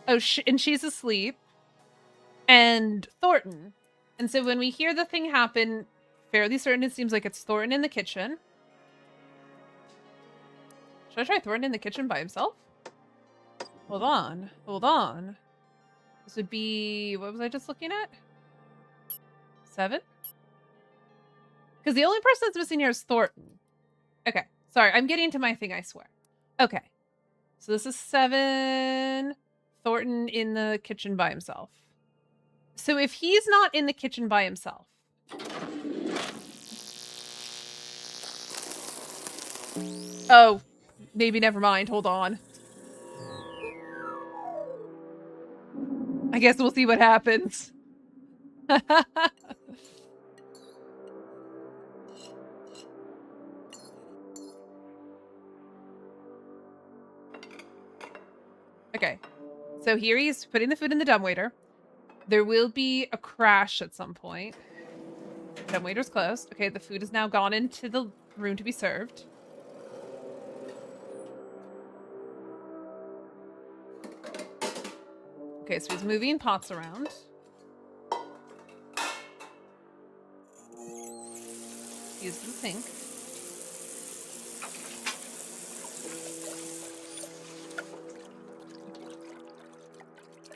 Oh, and she's asleep. And Thornton. And so when we hear the thing happen, fairly certain it seems like it's Thornton in the kitchen. Should I try Thornton in the kitchen by himself? Hold on. This would be, what was I just looking at? 7? Because the only person that's missing here is Thornton. Okay, sorry, I'm getting to my thing, I swear. Okay, so this is 7. Thornton in the kitchen by himself. So if he's not in the kitchen by himself, oh, maybe never mind. Hold on. I guess we'll see what happens. Okay. So here he's putting the food in the dumbwaiter. There will be a crash at some point. Dumbwaiter's closed. Okay, the food has now gone into the room to be served. Okay, so he's moving pots around. Use the sink.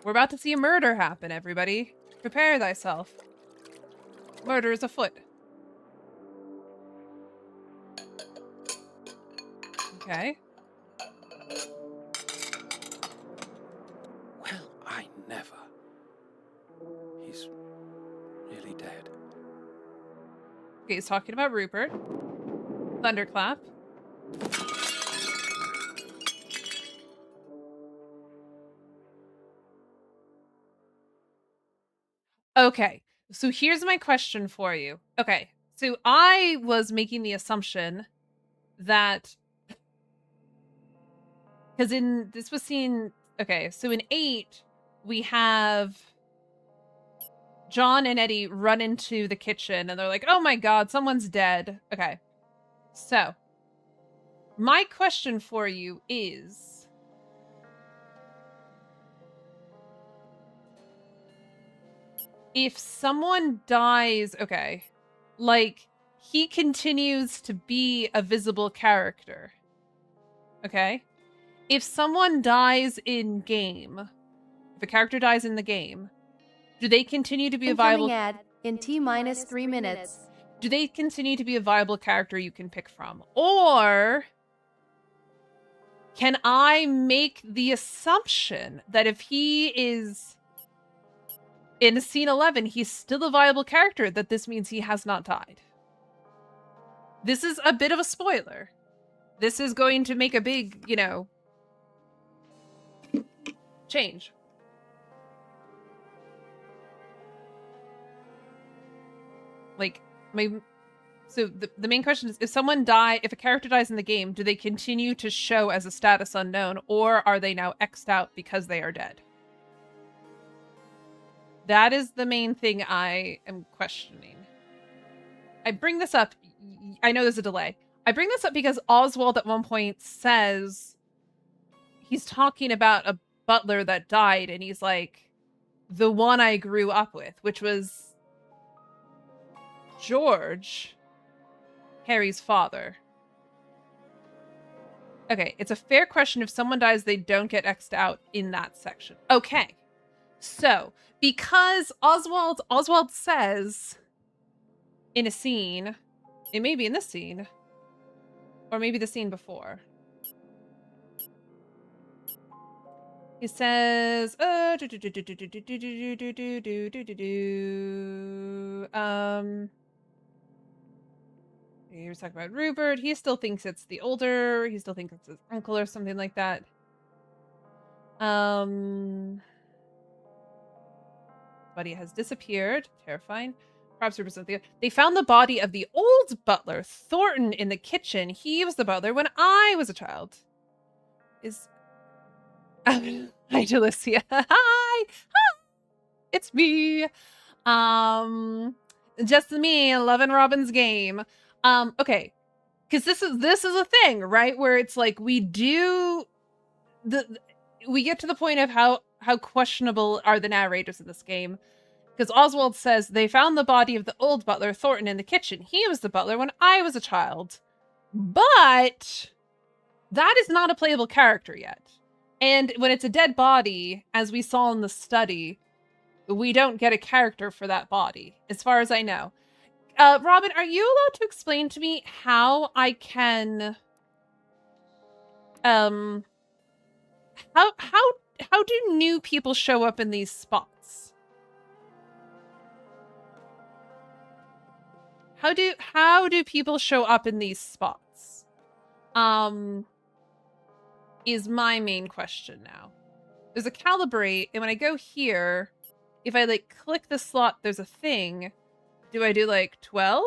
We're about to see a murder happen, everybody. Prepare thyself. Murder is afoot. Okay. Well, I never. He's really dead. Okay, he's talking about Rupert. Thunderclap. Okay, so here's my question for you. Okay, so I was making the assumption that, because this was seen, okay, so in 8, we have John and Eddie run into the kitchen and they're like, oh my god, someone's dead. Okay, so my question for you is, if someone dies, okay, like, he continues to be a visible character, okay? If someone dies in game, if a character dies in the game, do they continue to be a viable... ad in T-3 minutes. Do they continue to be a viable character you can pick from? Or can I make the assumption that if he is... in scene 11, he's still a viable character, that this means he has not died? This is a bit of a spoiler. This is going to make a big, change. Like, my So the main question is, if a character dies in the game, do they continue to show as a status unknown, or are they now X'd out because they are dead? That is the main thing I am questioning. I bring this up. I know there's a delay. I bring this up because Oswald at one point says he's talking about a butler that died, and he's like, the one I grew up with, which was George, Harry's father. Okay, it's a fair question. If someone dies, they don't get X'd out in that section. Okay. So, because Oswald says in a scene, it may be in this scene, or maybe the scene before. He says, he was talking about Rupert. He still thinks it's the older. He still thinks it's his uncle or something like that. Body has disappeared. Terrifying. Perhaps represent the. They found the body of the old butler, Thornton, in the kitchen. He was the butler when I was a child. Is. Hi, Delicia. Hi. It's me. Just me, loving Robin's game. Okay. Because this is a thing, right? Where it's like we get to the point of how questionable are the narrators in this game. Because Oswald says they found the body of the old butler, Thornton, in the kitchen. He was the butler when I was a child. But that is not a playable character yet. And when it's a dead body, as we saw in the study, we don't get a character for that body, as far as I know. Robin, are you allowed to explain to me how I can... How do new people show up in these spots? How do people show up in these spots? Is my main question now. There's a calibrate, and when I go here, if I like click the slot, there's a thing. Do I do like 12?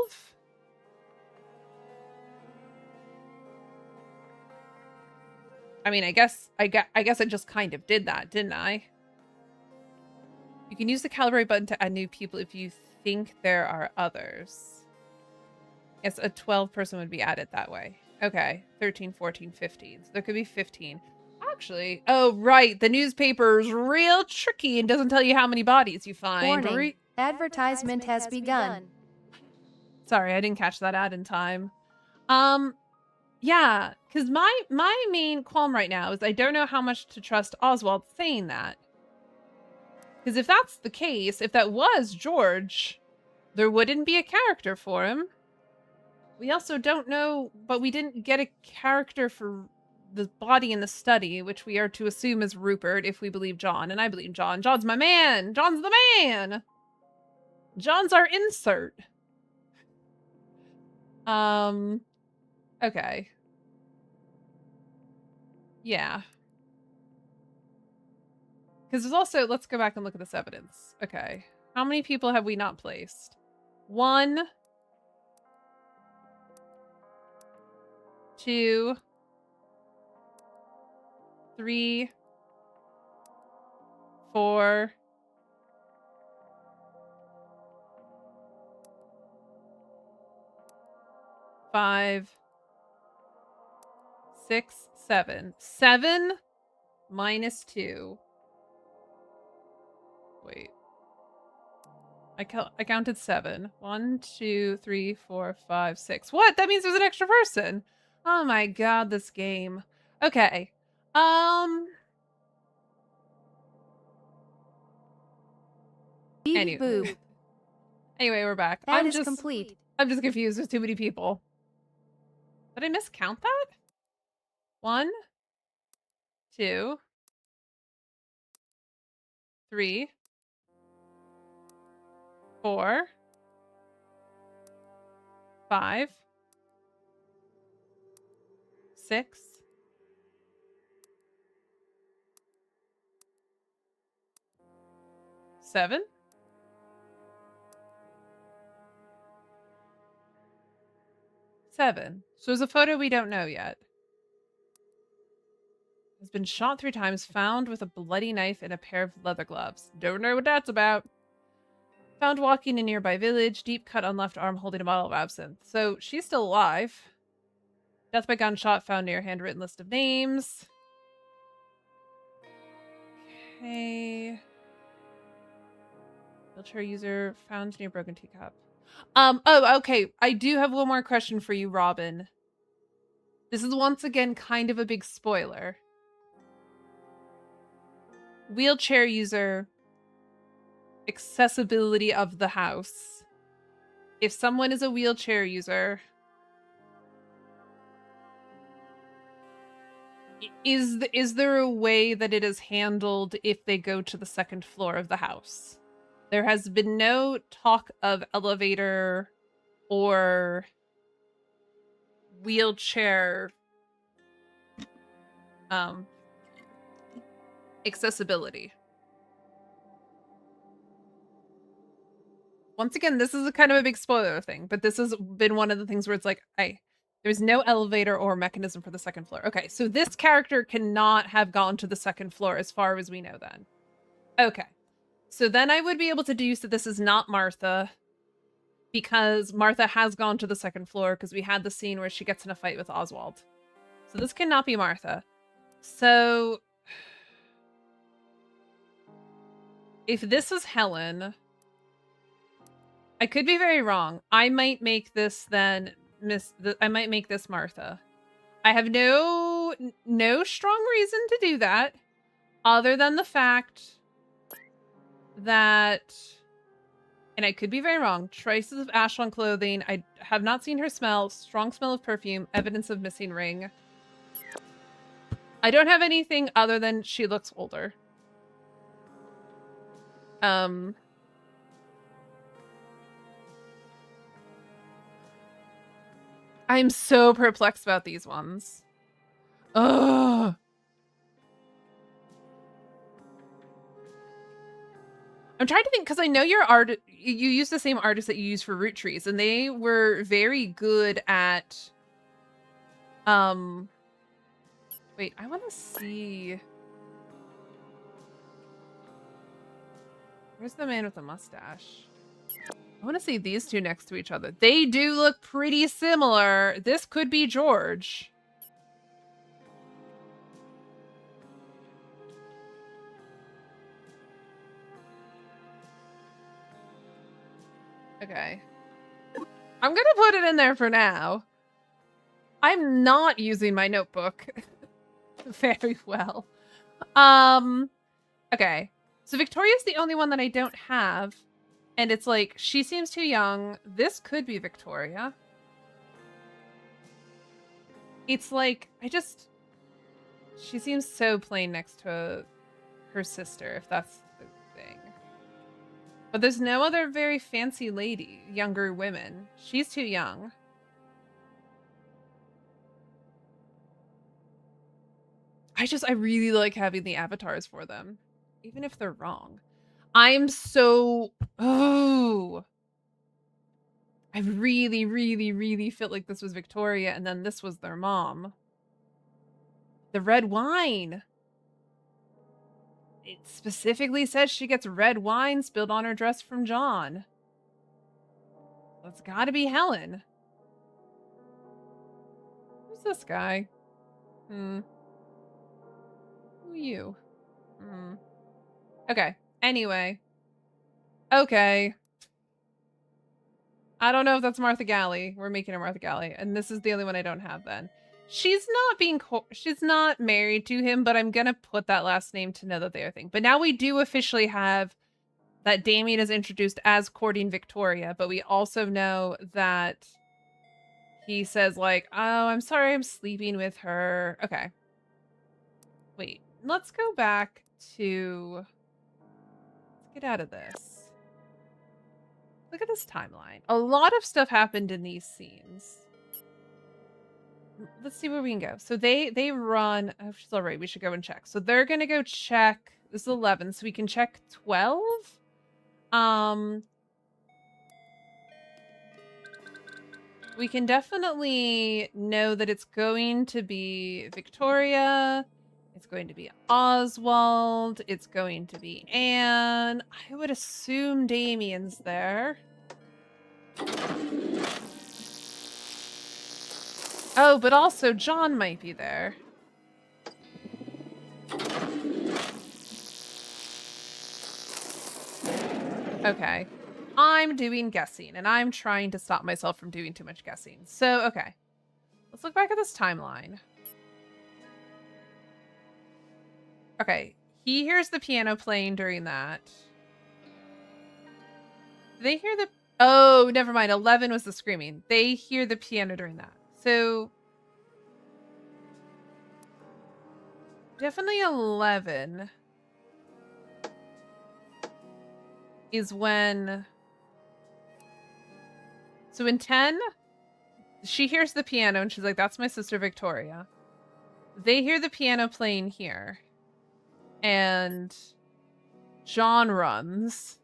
I mean, I guess I just kind of did that, didn't I? You can use the calibrate button to add new people if you think there are others. Yes, a 12 person would be added that way. Okay, 13, 14, 15. So there could be 15. Actually, oh, right. The newspaper's real tricky and doesn't tell you how many bodies you find. Warning. Advertisement has begun. Sorry, I didn't catch that ad in time. Yeah, because my main qualm right now is I don't know how much to trust Oswald saying that. Because if that's the case, if that was George, there wouldn't be a character for him. We also don't know, but we didn't get a character for the body in the study, which we are to assume is Rupert if we believe John, and I believe John. John's my man! John's the man! John's our insert. Okay. Yeah. Because there's also, let's go back and look at this evidence. Okay. How many people have we not placed? 1, 2, 3, 4, 5, 6, 7. 7 minus 2. Wait. I counted 7. 1, 2, 3, 4, 5, 6. What? That means there's an extra person. Oh my god, this game. Okay. Beep boop. Anyway, we're back. That is complete. I'm just confused. There's too many people. Did I miscount that? 1, 2, 3, 4, 5, 6, 7. 7. So there's a photo we don't know yet. Has been shot 3 times, found with a bloody knife and a pair of leather gloves. Don't know what that's about. Found walking in nearby village, deep cut on left arm holding a bottle of absinthe. So she's still alive. Death by gunshot found near handwritten list of names. Okay. Wheelchair user found near broken teacup. Oh, okay. I do have one more question for you, Robin. This is once again kind of a big spoiler. Wheelchair user, accessibility of the house. If someone is a wheelchair user, is there a way that it is handled if they go to the 2nd floor of the house? There has been no talk of elevator or wheelchair accessibility. Once again, this is a kind of a big spoiler thing, but this has been one of the things where it's like, hey, there's no elevator or mechanism for the 2nd floor. Okay, so this character cannot have gone to the 2nd floor as far as we know then. Okay. So then I would be able to deduce that this is not Martha, because Martha has gone to the 2nd floor because we had the scene where she gets in a fight with Oswald. So this cannot be Martha. So if this is Helen, I could be very wrong. I might make this then I might make this Martha. I have no strong reason to do that other than the fact that, and I could be very wrong, traces of ash on clothing. I have not seen her smell. Strong smell of perfume. Evidence of missing ring. I don't have anything other than she looks older. I'm so perplexed about these ones. Ugh. I'm trying to think, because I know you use the same artist that you use for root trees, and they were very good at wait, I want to see, where's the man with the mustache? I want to see these two next to each other. They do look pretty similar. This could be George. Okay. I'm gonna put it in there for now. I'm not using my notebook very well. Okay. So Victoria's the only one that I don't have. And it's like, she seems too young. This could be Victoria. It's like, she seems so plain next to her sister, if that's the thing. But there's no other very fancy lady, younger women. She's too young. I really like having the avatars for them, even if they're wrong. I'm so, I really, really, really felt like this was Victoria and then this was their mom. The red wine. It specifically says she gets red wine spilled on her dress from John. That's gotta be Helen. Who's this guy? Who are you? Okay. Anyway. Okay. I don't know if that's Martha Galley. We're making her Martha Galley. And this is the only one I don't have then. She's not married to him, but I'm going to put that last name to know that they are a thing. But now we do officially have that Damien is introduced as courting Victoria, but we also know that he says like, oh, I'm sorry, I'm sleeping with her. Okay. Wait, let's go back to, let's get out of this. Look at this timeline. A lot of stuff happened in these scenes. Let's see where we can go. So they run, oh, she's all right. We should go and check. So they're going to go check, this is 11, so we can check 12. we can definitely know that it's going to be Victoria. It's going to be Oswald. It's going to be Anne. I would assume Damien's there. Oh, but also John might be there. Okay. I'm doing guessing, and I'm trying to stop myself from doing too much guessing. So, okay. Let's look back at this timeline. Okay. He hears the piano playing during that. Do they hear the... Oh, never mind. 11 was the screaming. They hear the piano during that. So... Definitely 11 is when... So in 10, she hears the piano and she's like, that's my sister Victoria. They hear the piano playing here. And John runs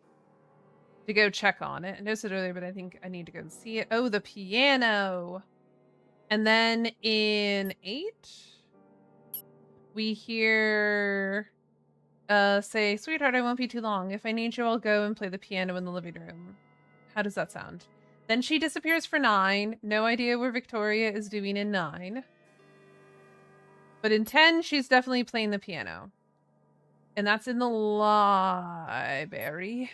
to go check on it. I noticed it earlier, but I think I need to go and see it. Oh, the piano. And then in 8, we hear say, sweetheart, I won't be too long. If I need you, I'll go and play the piano in the living room. How does that sound? Then she disappears for 9. No idea where Victoria is doing in 9. But in 10, she's definitely playing the piano. And that's in the library.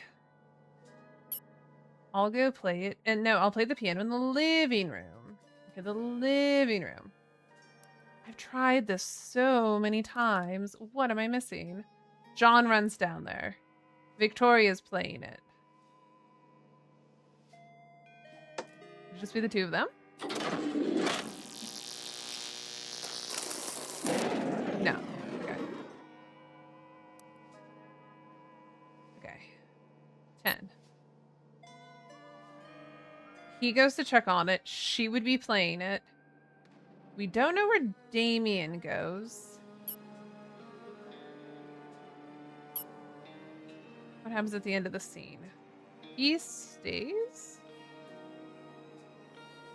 I'll go play it. And no, I'll play the piano in the living room. Okay, the living room. I've tried this so many times. What am I missing? John runs down there. Victoria's playing it. It'll just be the two of them? No. Okay. Okay. 10. He goes to check on it. She would be playing it. We don't know where Damien goes. What happens at the end of the scene? He stays?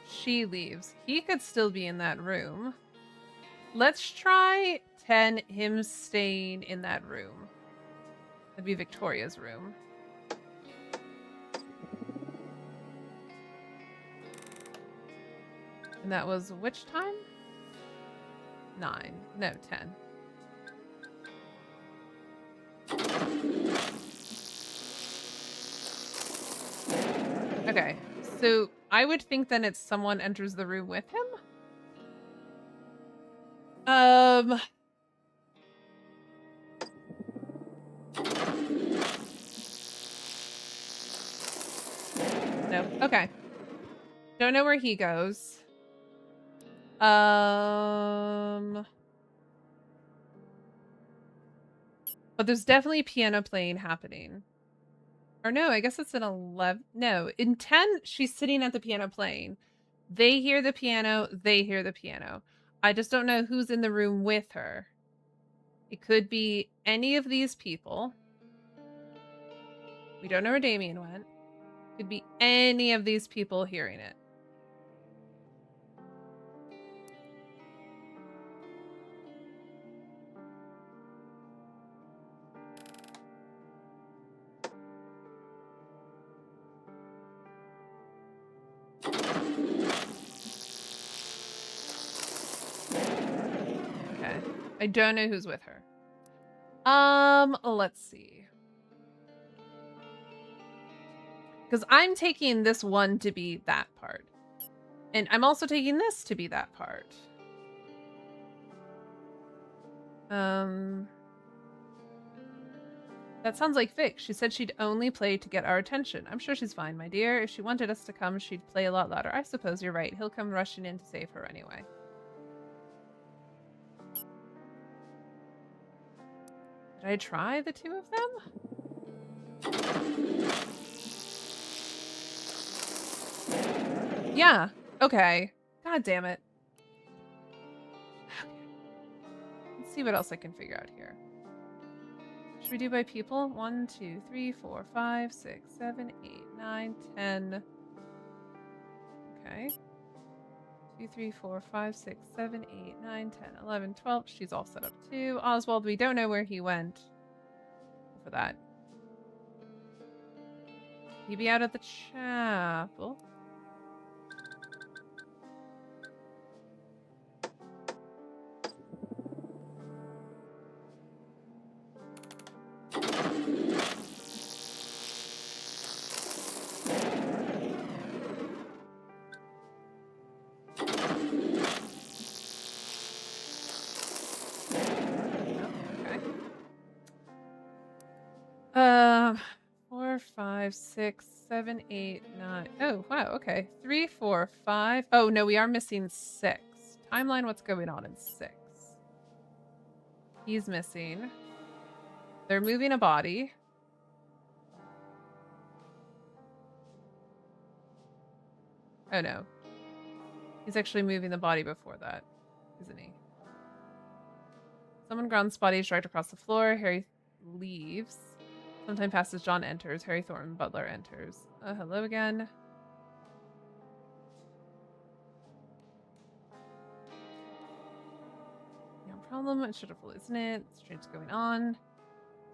She leaves. He could still be in that room. Let's try 10, him staying in that room. That'd be Victoria's room. And that was which time? 9. No, 10. Okay, so I would think then it's someone enters the room with him. No. Okay. Don't know where he goes. But there's definitely piano playing happening. Or no, I guess it's in 11. No, in 10, she's sitting at the piano playing. They hear the piano. They hear the piano. I just don't know who's in the room with her. It could be any of these people. We don't know where Damien went. Could be any of these people hearing it. Okay. I don't know who's with her. Let's see. Because I'm taking this one to be that part. And I'm also taking this to be that part. That sounds like Vic. She said she'd only play to get our attention. I'm sure she's fine, my dear. If she wanted us to come, she'd play a lot louder. I suppose you're right. He'll come rushing in to save her anyway. Did I try the two of them? Yeah. Okay. God damn it. Okay. Let's see what else I can figure out here. Should we do by people? 1, 2, 3, 4, 5, 6, 7, 8, 9, 10. Okay. 2, 3, 4, 5, 6, 7, 8, 9, 10, 11, 12. She's all set up too. Oswald, we don't know where he went for that. He be out at the chapel. Okay. 4, 5, 6, 7, 8, 9. Oh, wow. Okay. 3, 4, 5. Oh, no, we are missing 6. Timeline, what's going on in 6? He's missing. They're moving a body. Oh, no. He's actually moving the body before that, isn't he? Someone grounds bodies dragged across the floor. Harry leaves. Sometime passes. John enters. Harry Thornton, butler, enters. Hello again. No problem. It's shutterful, isn't it? Strange going on.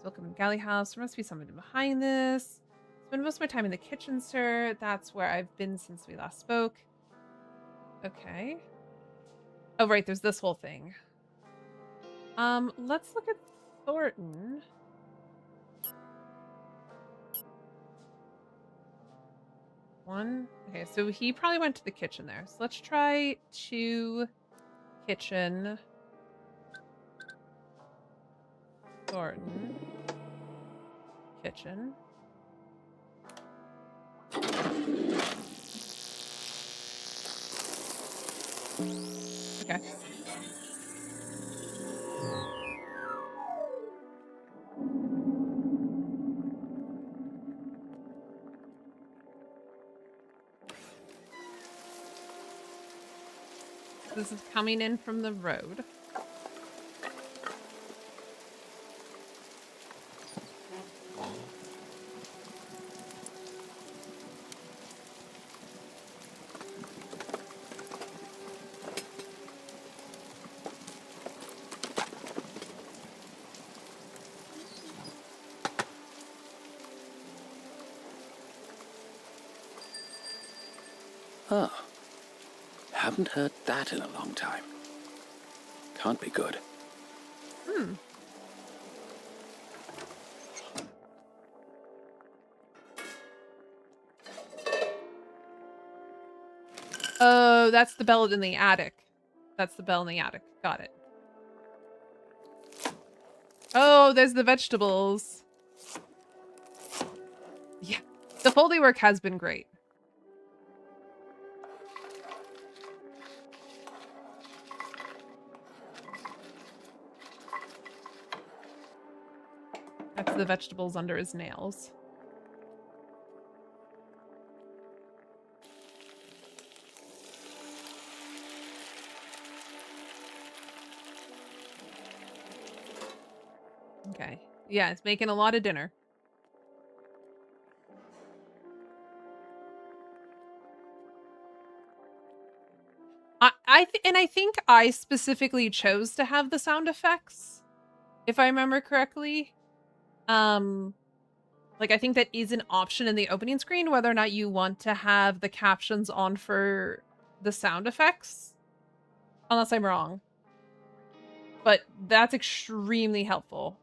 Welcome to Galley House. There must be somebody behind this. Spend most of my time in the kitchen, sir. That's where I've been since we last spoke. Okay. Oh, right. There's this whole thing. Let's look at Thornton. Okay, so he probably went to the kitchen there. So let's try 2 kitchen. Thornton. Kitchen. Okay. This is coming in from the road. Huh. Haven't heard that in a long time. Can't be good. Oh, that's the bell in the attic. That's the bell in the attic. Got it. Oh, there's the vegetables. Yeah. The Foley work has been great. That's the vegetables under his nails. Okay. Yeah, it's making a lot of dinner. I think I specifically chose to have the sound effects, if I remember correctly. Like, I think that is an option in the opening screen, whether or not you want to have the captions on for the sound effects. Unless I'm wrong. But that's extremely helpful.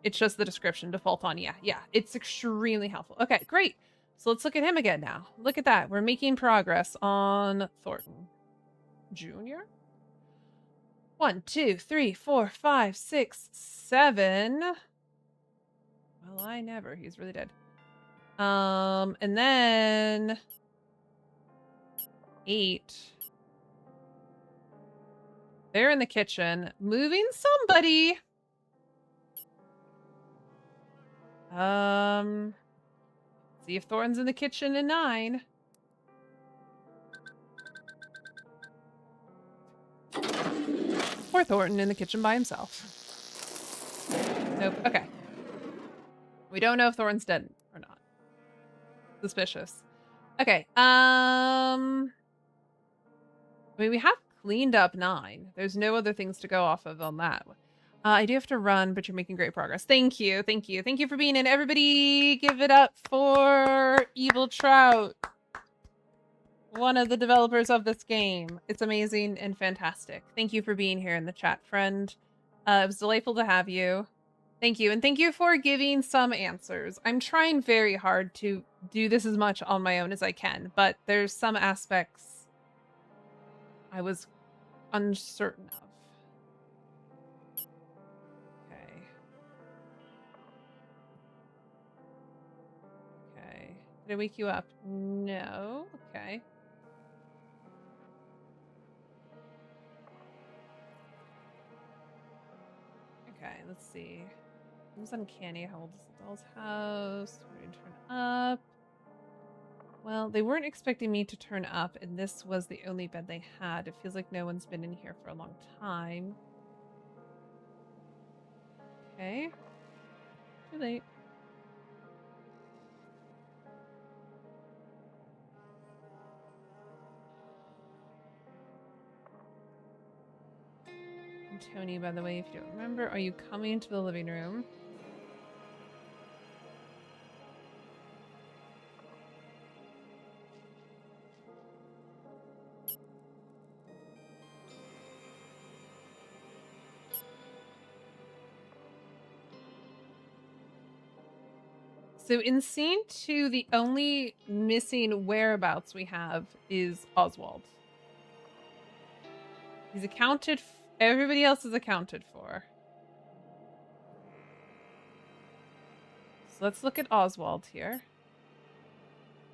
It's just the description default on. Yeah, it's extremely helpful. Okay, great. So let's look at him again now. Look at that. We're making progress on Thornton Jr. 1, 2, 3, 4, 5, 6, 7. Well, I never. He's really dead. And then 8. They're in the kitchen moving somebody. See if Thornton's in the kitchen in 9. Poor Thornton in the kitchen by himself. Nope. Okay. We don't know if Thornton's dead or not. Suspicious. Okay. We I mean, we have cleaned up 9. There's no other things to go off of on that. I do have to run, but you're making great progress. Thank you. Thank you. Thank you for being in. Everybody give it up for Evil Trout, one of the developers of this game. It's amazing and fantastic. Thank you for being here in the chat, friend. It was delightful to have you. Thank you. And thank you for giving some answers. I'm trying very hard to do this as much on my own as I can, but there's some aspects I was uncertain of. Okay. Okay. Did I wake you up? No. Okay. Okay, let's see. It was uncanny. How old is the doll's house? We're going to turn up. Well, they weren't expecting me to turn up, and this was the only bed they had. It feels like no one's been in here for a long time. Okay. Too late. And Tony, by the way, if you don't remember, are you coming to the living room? So in scene 2, the only missing whereabouts we have is Oswald. He's accounted everybody else is accounted for. So let's look at Oswald here.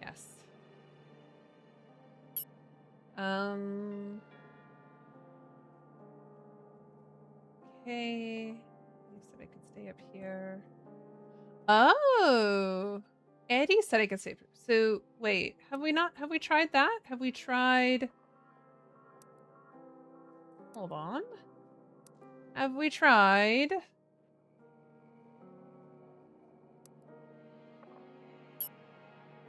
Yes. Okay. You said I could stay up here. Oh, Eddie said I could stay. So wait, have we tried that? Have we tried? Hold on. Have we tried?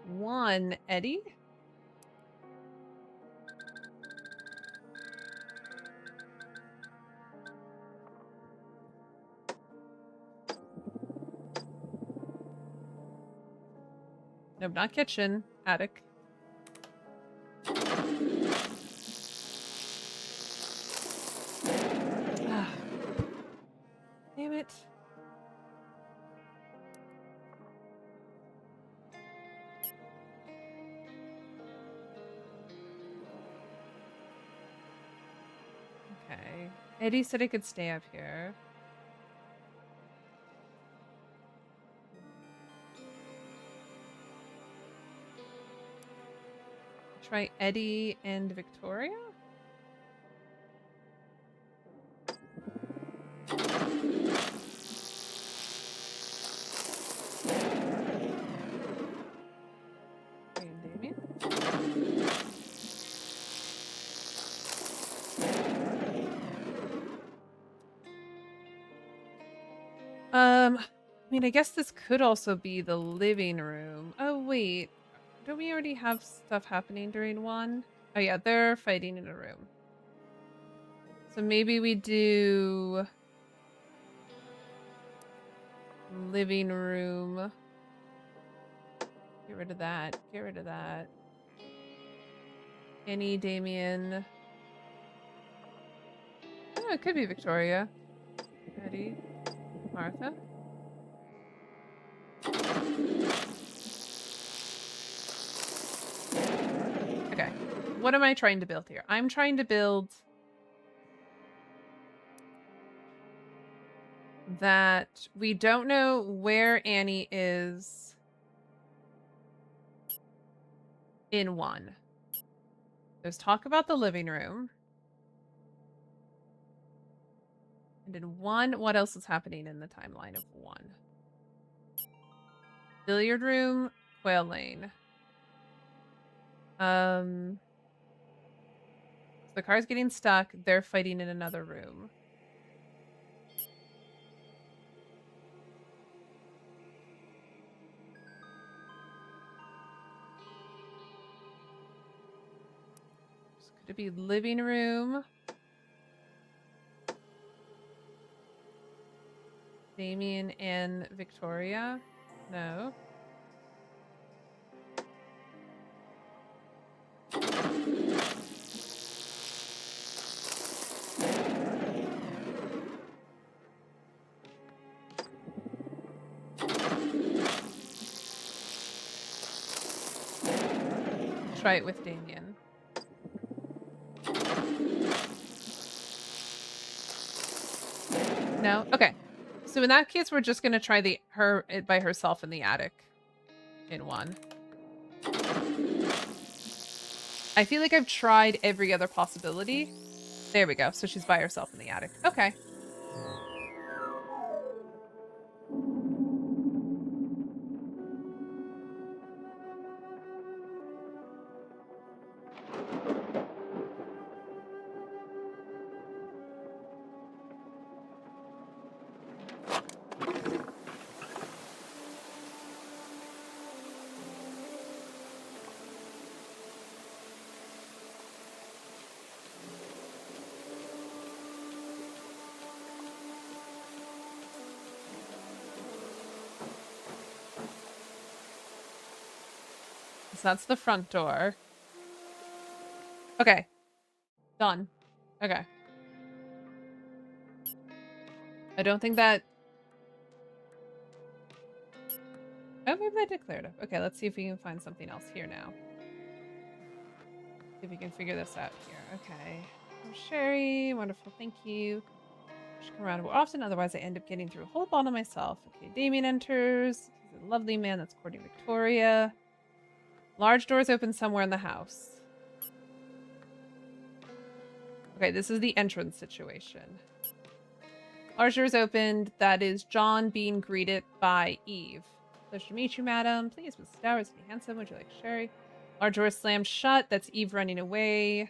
One, Eddie? Nope, not kitchen. Attic. Damn it. Okay. Eddie said I could stay up here. Try Eddie and Victoria? I mean, I guess this could also be the living room. Oh, wait. Don't we already have stuff happening during 1? Oh, yeah, they're fighting in a room. So maybe we do living room. Get rid of that. Get rid of that. Annie, Damien. Oh, it could be Victoria. Eddie. Martha. Okay. What am I trying to build here? I'm trying to build that we don't know where Annie is in 1. There's talk about the living room. And in 1, what else is happening in the timeline of 1? Billiard room, Quail Lane. So the car's getting stuck. They're fighting in another room. Could it be living room? Damien and Victoria? No. Try it with Damien. No? Okay. So in that case, we're just gonna try it by herself in the attic. In one. I feel like I've tried every other possibility. There we go. So she's by herself in the attic. Okay. So that's the front door. Okay. Done. Okay. I don't think that... Oh, maybe that did clear it up. Okay, let's see if we can find something else here now. See if we can figure this out here. Okay. Oh, Sherry. Wonderful. Thank you. I should come around more often, otherwise I end up getting through a whole bottle myself. Okay, Damien enters. He's a lovely man that's courting Victoria. Large doors open somewhere in the house. Okay, this is the entrance situation. Large doors opened. That is John being greeted by Eve. Pleasure to meet you, madam. Please, Mrs. Dowers, be handsome. Would you like Sherry? Large door slammed shut. That's Eve running away.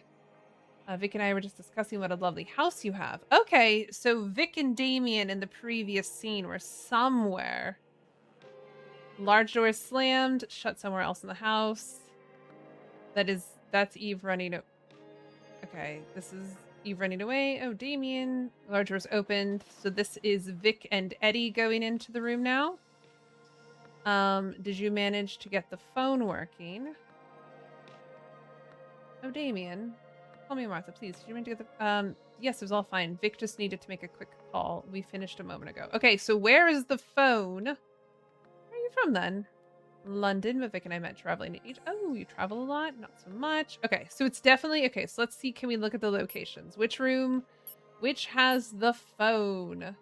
Vic and I were just discussing what a lovely house you have. Okay, so Vic and Damien in the previous scene were somewhere. Large door slammed, shut somewhere else in the house. That's Eve running. Okay, this is Eve running away. Oh, Damien. Large doors opened. So this is Vic and Eddie going into the room now. Did you manage to get the phone working? Oh, Damien. Call me Martha, please. Did you manage to get the... Yes, it was all fine. Vic just needed to make a quick call. We finished a moment ago. Okay, so where is the phone? Where are you from then? London, but Vic and I met traveling to each. Oh, you travel a lot? Not so much. Okay, so it's definitely... Okay, so let's see. Can we look at the locations? Which room? Which has the phone?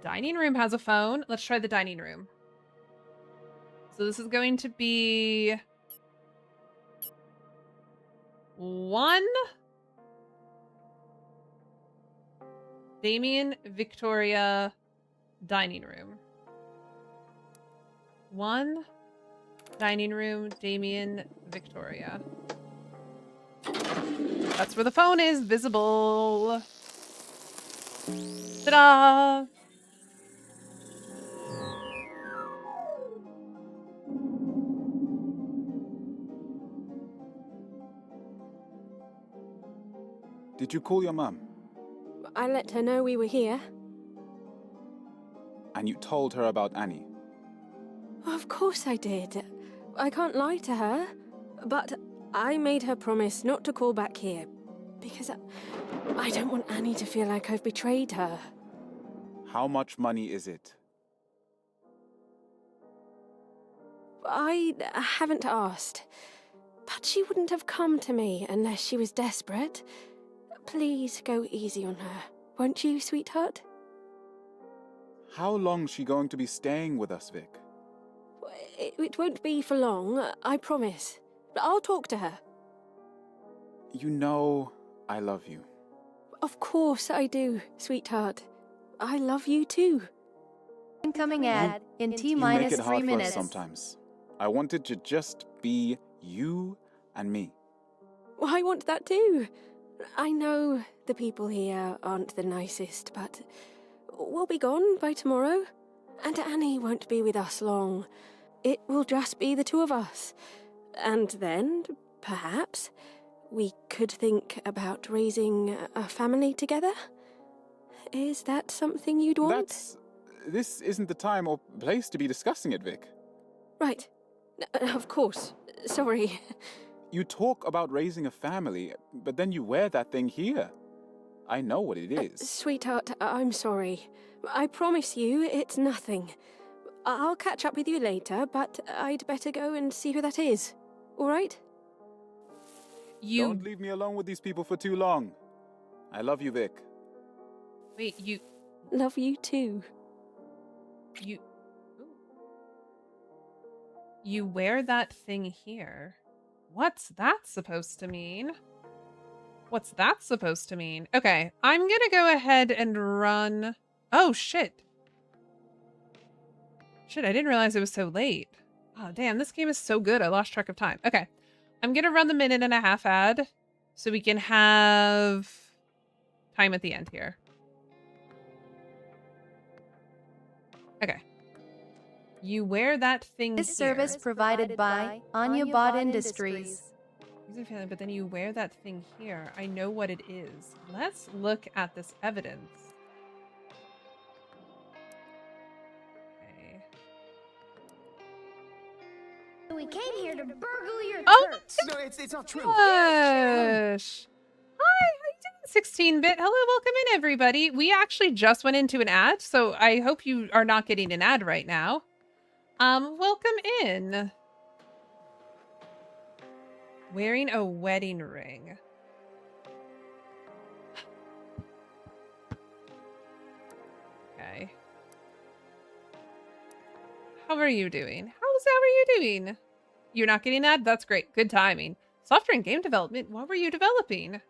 Dining room has a phone. Let's try the dining room. So this is going to be... 1... Damien, Victoria, dining room. 1, dining room, Damien, Victoria. That's where the phone is, visible. Ta-da! Did you call your mum? I let her know we were here. And you told her about Annie? Of course I did. I can't lie to her. But I made her promise not to call back here. Because I don't want Annie to feel like I've betrayed her. How much money is it? I haven't asked. But she wouldn't have come to me unless she was desperate. Please go easy on her, won't you, sweetheart? How long's she going to be staying with us, Vic? It won't be for long, I promise. I'll talk to her. You know I love you. Of course I do, sweetheart. I love you too. Incoming ad in You T-minus make it 3 hard for us minutes. sometimes. I wanted to just be you and me. Well, I want that too. I know the people here aren't the nicest, but we'll be gone by tomorrow. And Annie won't be with us long. it will just be the two of us. And then, perhaps, we could think about raising a family together? Is that something you'd want? This isn't the time or place to be discussing it, Vic. Right. Of course. Sorry. You talk about raising a family, but then you wear that thing here. I know what it is. Sweetheart, I'm sorry. I promise you it's nothing. I'll catch up with you later, but I'd better go and see who that is. All right? Don't leave me alone with these people for too long. I love you, Vic. Wait, you... Love you too. You wear that thing here. What's that supposed to mean? What's that supposed to mean? Okay, I'm gonna go ahead and run... Oh, shit. Shit, I didn't realize it was so late. Oh, damn, this game is so good. I lost track of time. Okay, I'm gonna run the 1.5-minute ad so we can have time at the end here. Okay. You wear that thing This here. service provided by Anya Bot Industries. But then you wear that thing here. I know what it is. Let's look at this evidence. Okay. We came here to burgle your Oh, church. No, it's not true. Gosh. Hi, how you doing, 16-bit? Hello, welcome in, everybody. We actually just went into an ad, so I hope you are not getting an ad right now. Welcome in. Wearing a wedding ring. Okay. How are you doing? How are you doing? You're not getting that? That's great. Good timing. Software and game development? What were you developing?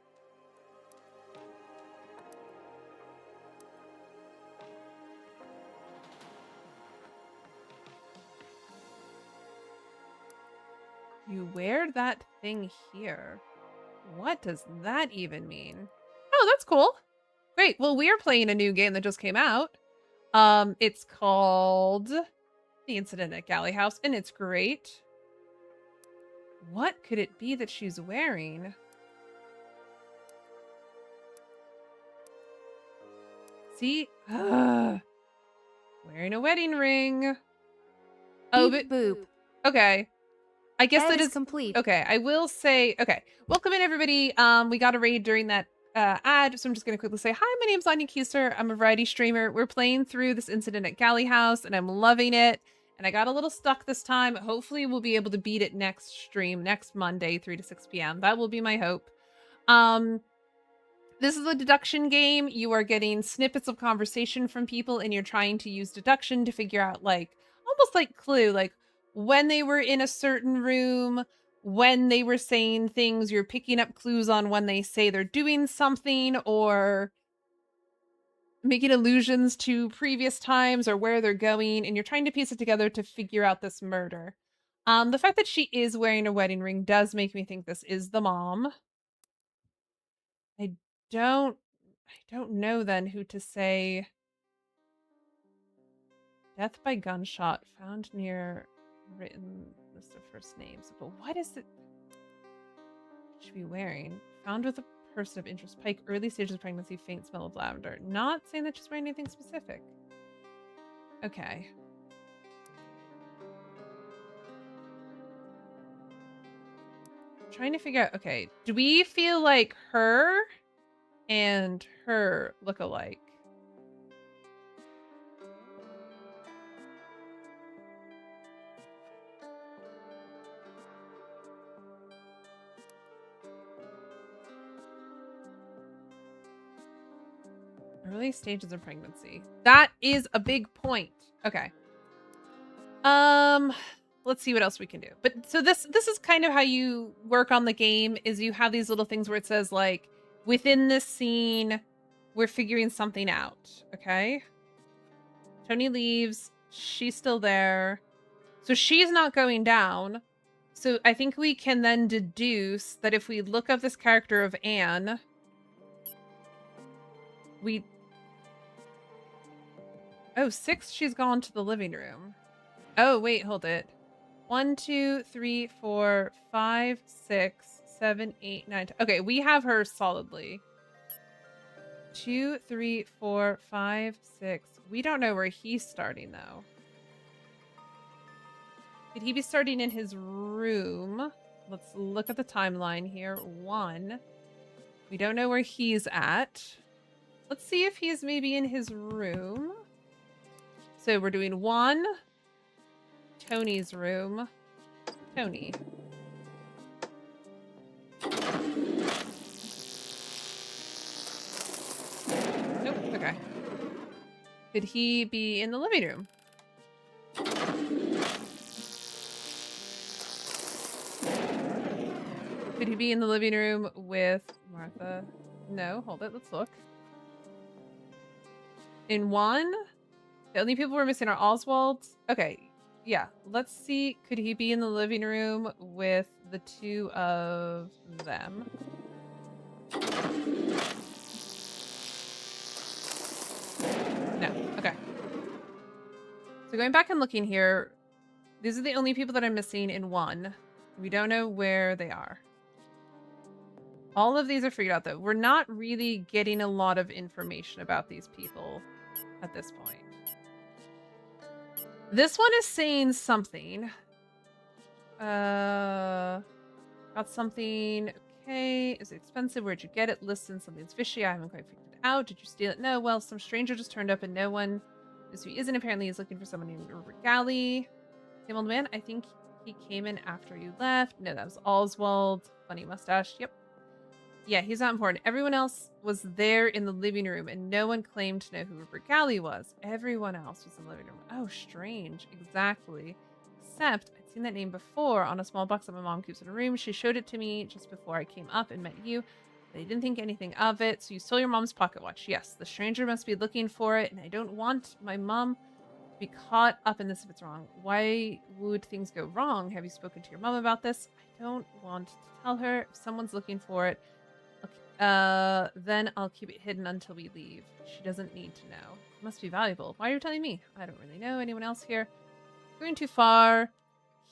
You wear that thing here. What does that even mean? Oh, that's cool. Great. Well, we are playing a new game that just came out. It's called The Incident at Galley House, and it's great. What could it be that she's wearing? See? Wearing a wedding ring. Oh, but Boop. okay. I guess Ad that is is complete. Okay, I will say, okay. Welcome in, everybody. We got a raid during that ad, so I'm just going to quickly say, hi, my name's Anya Keiser. I'm a variety streamer. We're playing through This Incident at Galley House, and I'm loving it. And I got a little stuck this time. Hopefully, we'll be able to beat it next stream, next Monday, 3 to 6 p.m. That will be my hope. This is a deduction game. You are getting snippets of conversation from people, and you're trying to use deduction to figure out, like, almost like Clue, like, when they were in a certain room, when they were saying things, you're picking up clues on when they say they're doing something or making allusions to previous times or where they're going, and you're trying to piece it together to figure out this murder. The fact that she is wearing a wedding ring does make me think this is the mom. I don't know then who to say. Death by gunshot found near written list of first names. But what is it she should be wearing? Found with a person of interest. Pike, early stages of pregnancy, faint smell of lavender. Not saying that she's wearing anything specific. Okay. Trying to figure out, okay, do we feel like her and her look alike? Early stages of pregnancy. That is a big point. Okay. Let's see what else we can do. But so this is kind of how you work on the game, is you have these little things where it says, like, within this scene, we're figuring something out. Okay. Tony leaves. She's still there. So she's not going down. So I think we can then deduce that if we look up this character of Anne, Oh, 6, she's gone to the living room. Oh, wait, hold it. 1, 2, 3, 4, 5, 6, 7, 8, 9, 10. Okay, we have her solidly. 2, 3, 4, 5, 6. We don't know where he's starting though. Could he be starting in his room? Let's look at the timeline here. 1. We don't know where he's at. Let's see if he's maybe in his room. So we're doing 1. Tony's room. Tony. Nope. Okay. Could he be in the living room? Could he be in the living room with Martha? No, hold it. Let's look. In 1, the only people we're missing are Oswald. Okay, yeah. Let's see. Could he be in the living room with the 2 of them? No. Okay. So going back and looking here, these are the only people that I'm missing in 1. We don't know where they are. All of these are figured out, though. We're not really getting a lot of information about these people at this point. This one is saying something. Got something. Okay. Is it expensive? Where'd you get it? Listen, something's fishy. I haven't quite figured it out. Did you steal it? No. Well, some stranger just turned up and no one knows who he isn't. Apparently, he's looking for someone named Galley. Same old man. I think he came in after you left. No, that was Oswald. Funny mustache. Yep. Yeah, he's not important. Everyone else was there in the living room, and no one claimed to know who Rupert Galley was. Everyone else was in the living room. Oh, strange. Exactly. Except, I'd seen that name before on a small box that my mom keeps in her room. She showed it to me just before I came up and met you. But I didn't think anything of it, so you stole your mom's pocket watch. Yes, the stranger must be looking for it, and I don't want my mom to be caught up in this if it's wrong. Why would things go wrong? Have you spoken to your mom about this? I don't want to tell her. If someone's looking for it, then I'll keep it hidden until we leave. She doesn't need to know. It must be valuable. Why are you telling me? I don't really know anyone else here. Going too far.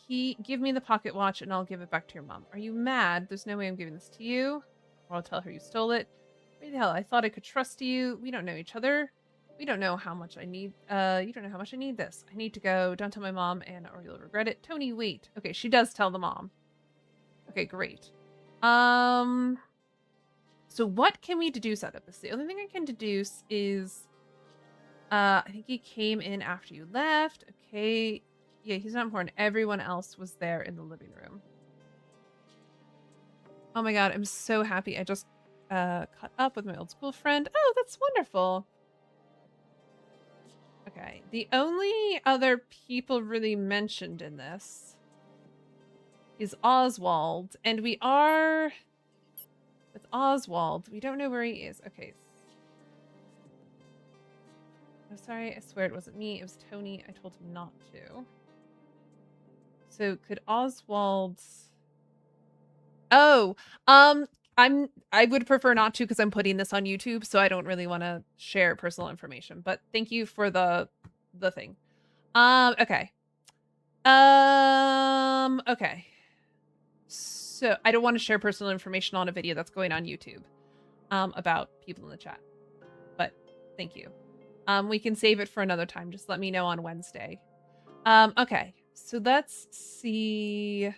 Give me the pocket watch and I'll give it back to your mom. Are you mad? There's no way I'm giving this to you. Or I'll tell her you stole it. What the hell? I thought I could trust you. We don't know each other. We don't know how much I need. You don't know how much I need this. I need to go. Don't tell my mom or you'll regret it. Tony, wait. Okay, she does tell the mom. Okay, great. So what can we deduce out of this? The only thing I can deduce is, I think he came in after you left. Okay. Yeah, he's not important. Everyone else was there in the living room. Oh my god, I'm so happy. I just caught up with my old school friend. Oh, that's wonderful. Okay. The only other people really mentioned in this is Oswald. And we are... with Oswald. We don't know where he is. Okay. I'm sorry. I swear it wasn't me. It was Tony. I told him not to. So could Oswald... Oh, I would prefer not to because I'm putting this on YouTube, so I don't really want to share personal information. But thank you for the thing. Okay. Okay. So I don't want to share personal information on a video that's going on YouTube about people in the chat. But thank you. We can save it for another time. Just let me know on Wednesday. Okay. So let's see.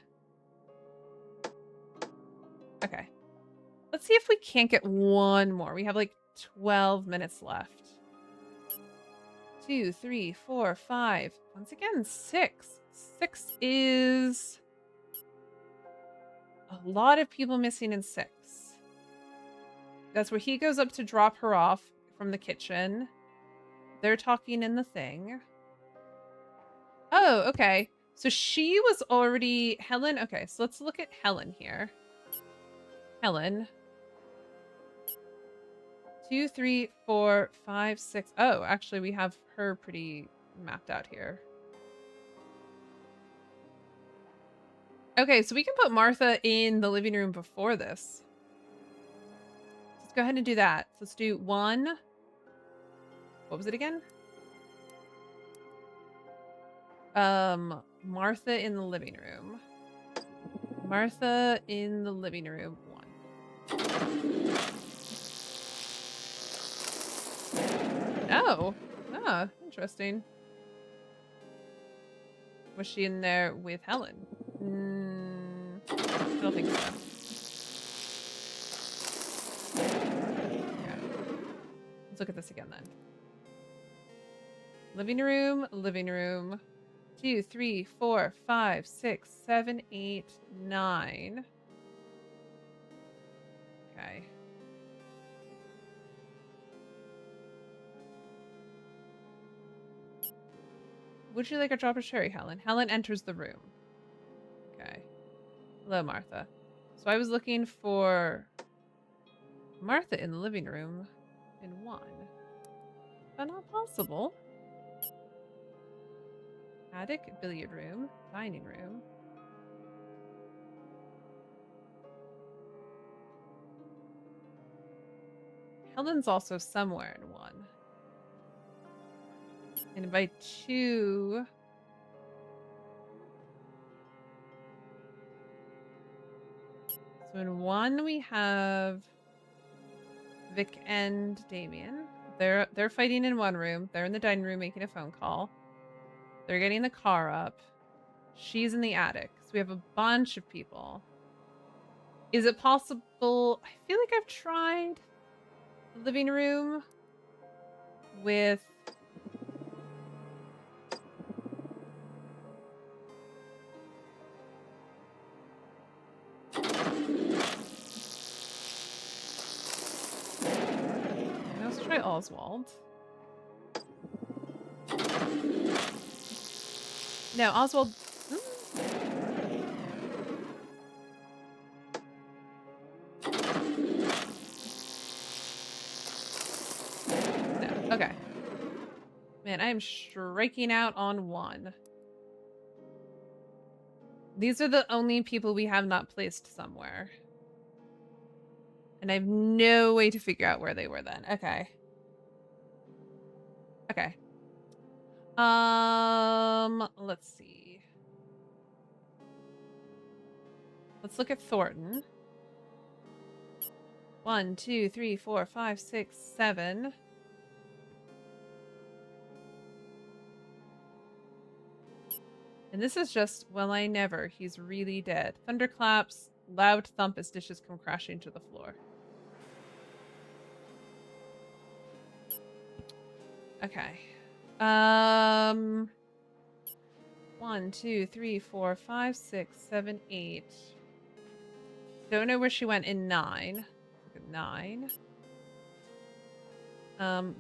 Okay. Let's see if we can't get one more. We have like 12 minutes left. 2, 3, 4, 5. Once again, 6. 6 is a lot of people missing in 6. That's where he goes up to drop her off from the kitchen. They're talking in the thing. Oh, okay. So she was already... Helen? Okay, so let's look at Helen here. Helen. 2, 3, 4, 5, 6. Oh, actually, we have her pretty mapped out here. Okay, so we can put Martha in the living room before this. Let's go ahead and do that. Let's do 1. What was it again? Martha in the living room. Martha in the living room, 1. Oh. Ah, interesting. Was she in there with Helen? I don't think so. Okay. Let's look at this again then. Living room, living room. 2, 3, 4, 5, 6, 7, 8, 9. Okay. Would you like a drop of sherry, Helen? Helen enters the room. Okay. Hello, Martha. So I was looking for Martha in the living room in 1. But not possible. Attic, billiard room, dining room. Helen's also somewhere in 1. And by 2... So in 1 we have Vic and Damien. They're fighting in 1 room. They're in the dining room making a phone call. They're getting the car up. She's in the attic. So we have a bunch of people. Is it possible? I feel like I've tried the living room with... Let's try Oswald. No, Oswald... No, okay. Man, I am striking out on 1. These are the only people we have not placed somewhere. And I have no way to figure out where they were then. Okay. Okay. Let's see. Let's look at Thornton. 1, 2, 3, 4, 5, 6, 7. And this is just, well, I never. He's really dead. Thunderclaps, loud thump as dishes come crashing to the floor. Okay. 1, 2, 3, 4, 5, 6, 7, 8. Don't know where she went in 9. Look at 9.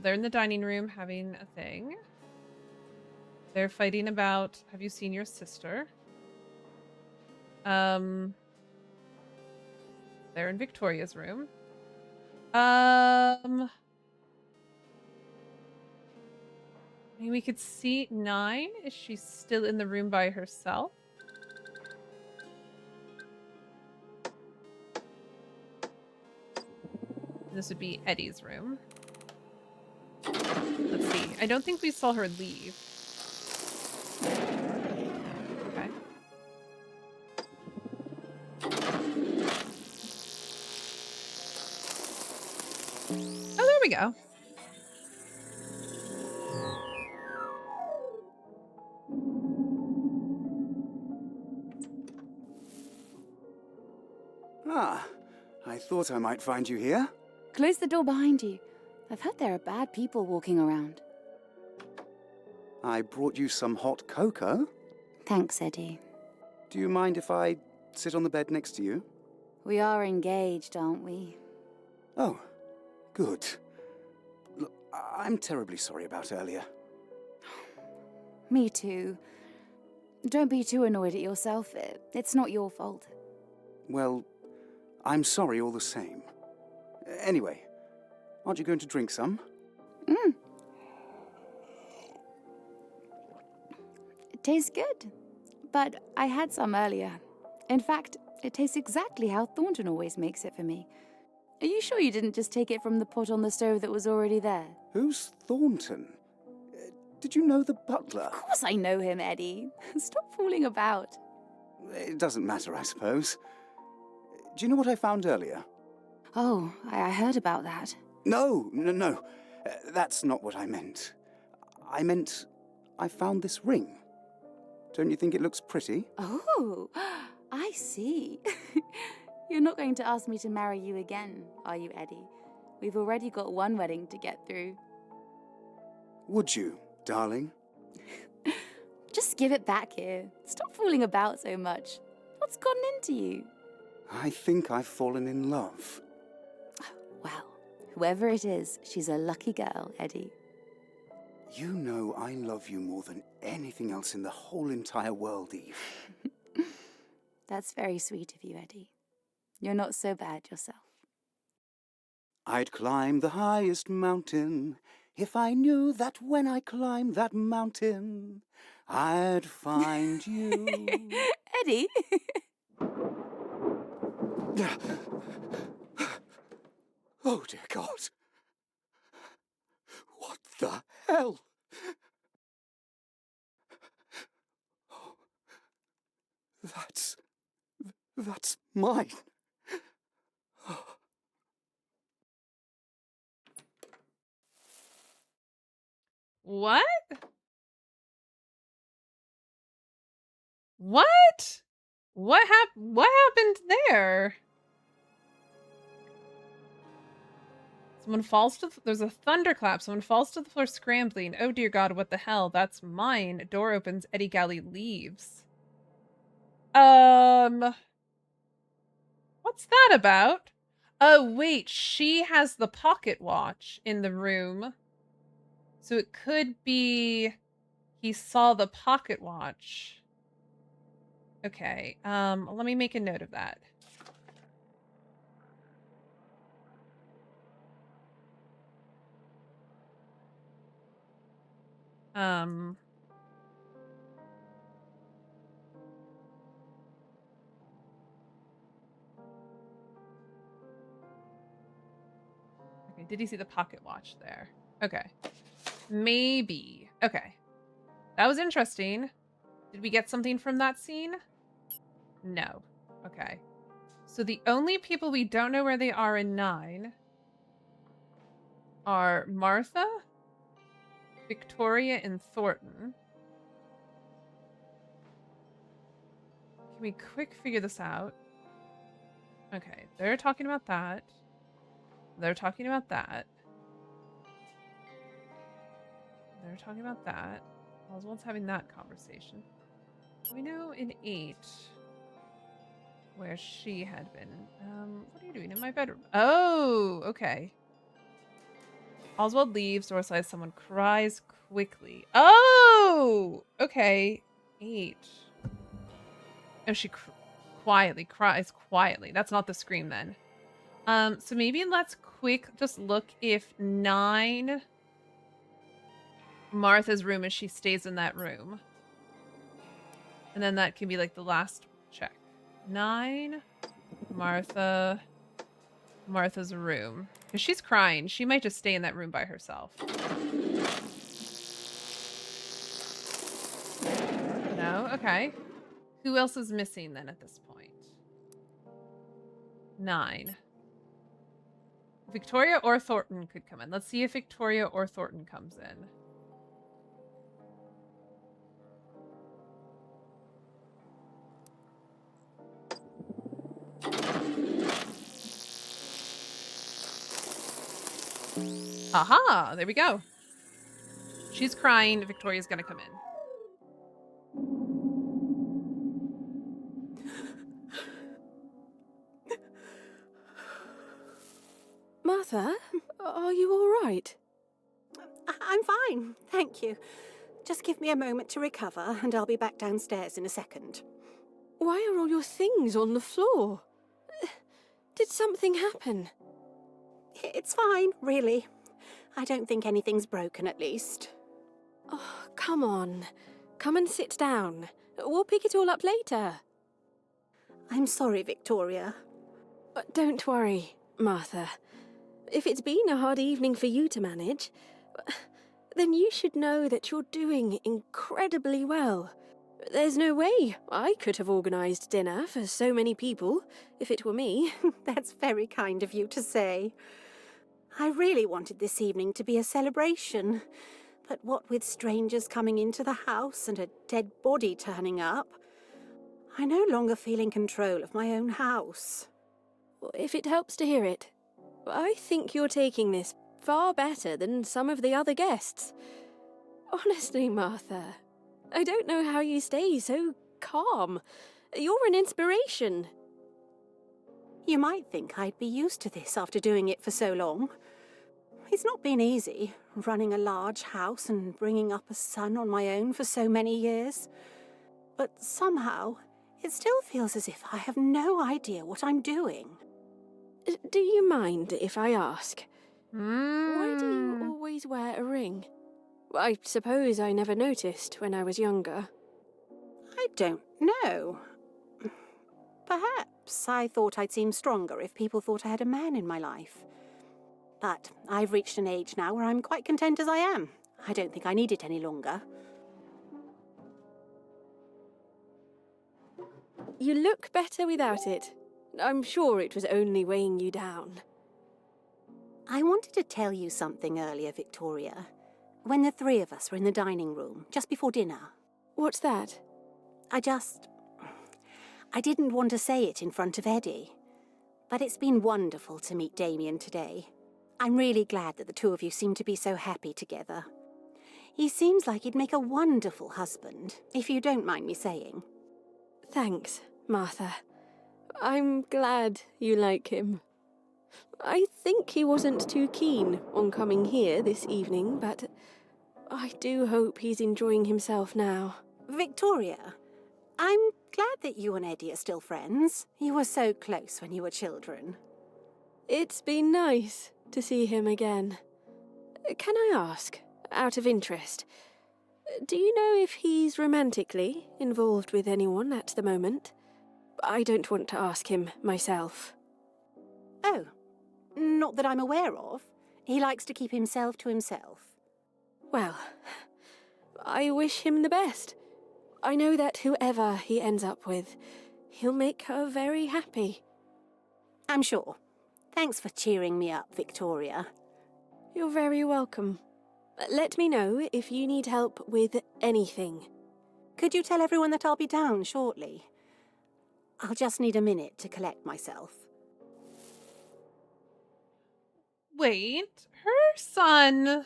They're in the dining room having a thing. They're fighting about, have you seen your sister? They're in Victoria's room. I mean, we could see 9. Is she still in the room by herself? This would be Eddie's room. Let's see. I don't think we saw her leave. Okay. Oh, there we go. Ah, I thought I might find you here. Close the door behind you. I've heard there are bad people walking around. I brought you some hot cocoa. Thanks, Eddie. Do you mind if I sit on the bed next to you? We are engaged, aren't we? Oh, good. Look, I'm terribly sorry about earlier. Me too. Don't be too annoyed at yourself. It's not your fault. Well, I'm sorry all the same. Anyway, aren't you going to drink some? It tastes good, but I had some earlier. In fact, it tastes exactly how Thornton always makes it for me. Are you sure you didn't just take it from the pot on the stove that was already there? Who's Thornton? Did you know the butler? Of course I know him, Eddie. Stop fooling about. It doesn't matter, I suppose. Do you know what I found earlier? Oh, I heard about that. No. That's not what I meant. I meant I found this ring. Don't you think it looks pretty? Oh, I see. You're not going to ask me to marry you again, are you, Eddie? We've already got one wedding to get through. Would you, darling? Just give it back here. Stop fooling about so much. What's gotten into you? I think I've fallen in love. Well, whoever it is, she's a lucky girl, Eddie. You know I love you more than anything else in the whole entire world, Eve. That's very sweet of you, Eddie. You're not so bad yourself. I'd climb the highest mountain if I knew that when I climbed that mountain, I'd find you. Eddie? Oh, dear God. What the hell? Oh, that's mine. What? What? What happened there? Someone falls to there's a thunderclap. Someone falls to the floor scrambling. Oh dear God, what the hell? That's mine. Door opens. Eddie Galley leaves. What's that about? Oh wait, she has the pocket watch in the room. So it could be he saw the pocket watch. Okay, let me make a note of that. Okay, did he see the pocket watch there? Okay. Maybe. Okay. That was interesting. Did we get something from that scene? No. Okay. So the only people we don't know where they are in 9 are Martha, Victoria, and Thornton. Can we quick figure this out? Okay, they're talking about that. They're talking about that. They're talking about that. Oswald's having that conversation. We know in 8 where she had been. What are you doing in my bedroom? Oh, okay. Oswald leaves. Door slides. Someone cries quickly. Oh, okay. 8. Oh, she quietly cries quietly. That's not the scream then. So maybe let's just look if 9 Martha's room as she stays in that room. And then that can be like the last check. 9 Martha's room. Because she's crying. She might just stay in that room by herself. No? Okay. Who else is missing then at this point? 9. Victoria or Thornton could come in. Let's see if Victoria or Thornton comes in. Aha! There we go. She's crying. Victoria's gonna come in. Martha, are you all right? I'm fine, thank you. Just give me a moment to recover, and I'll be back downstairs in a second. Why are all your things on the floor? Did something happen? It's fine, really. I don't think anything's broken, at least. Oh, come on. Come and sit down. We'll pick it all up later. I'm sorry, Victoria. Don't worry, Martha. If it's been a hard evening for you to manage, then you should know that you're doing incredibly well. There's no way I could have organised dinner for so many people if it were me. That's very kind of you to say. I really wanted this evening to be a celebration, but what with strangers coming into the house and a dead body turning up, I no longer feel in control of my own house. If it helps to hear it, I think you're taking this far better than some of the other guests. Honestly, Martha, I don't know how you stay so calm. You're an inspiration. You might think I'd be used to this after doing it for so long. It's not been easy, running a large house and bringing up a son on my own for so many years. But somehow, it still feels as if I have no idea what I'm doing. Do you mind if I ask? Why do you always wear a ring? I suppose I never noticed when I was younger. I don't know. Perhaps I thought I'd seem stronger if people thought I had a man in my life. But I've reached an age now where I'm quite content as I am. I don't think I need it any longer. You look better without it. I'm sure it was only weighing you down. I wanted to tell you something earlier, Victoria. When the three of us were in the dining room, just before dinner. What's that? I didn't want to say it in front of Eddie. But it's been wonderful to meet Damien today. I'm really glad that the two of you seem to be so happy together. He seems like he'd make a wonderful husband, if you don't mind me saying. Thanks, Martha. I'm glad you like him. I think he wasn't too keen on coming here this evening, but I do hope he's enjoying himself now. Victoria, I'm glad that you and Eddie are still friends. You were so close when you were children. It's been nice to see him again. Can I ask, out of interest, do you know if he's romantically involved with anyone at the moment? I don't want to ask him myself. Oh, not that I'm aware of. He likes to keep himself to himself. Well, I wish him the best. I know that whoever he ends up with, he'll make her very happy. I'm sure. Thanks for cheering me up, Victoria. You're very welcome. Let me know if you need help with anything. Could you tell everyone that I'll be down shortly? I'll just need a minute to collect myself. Wait, her son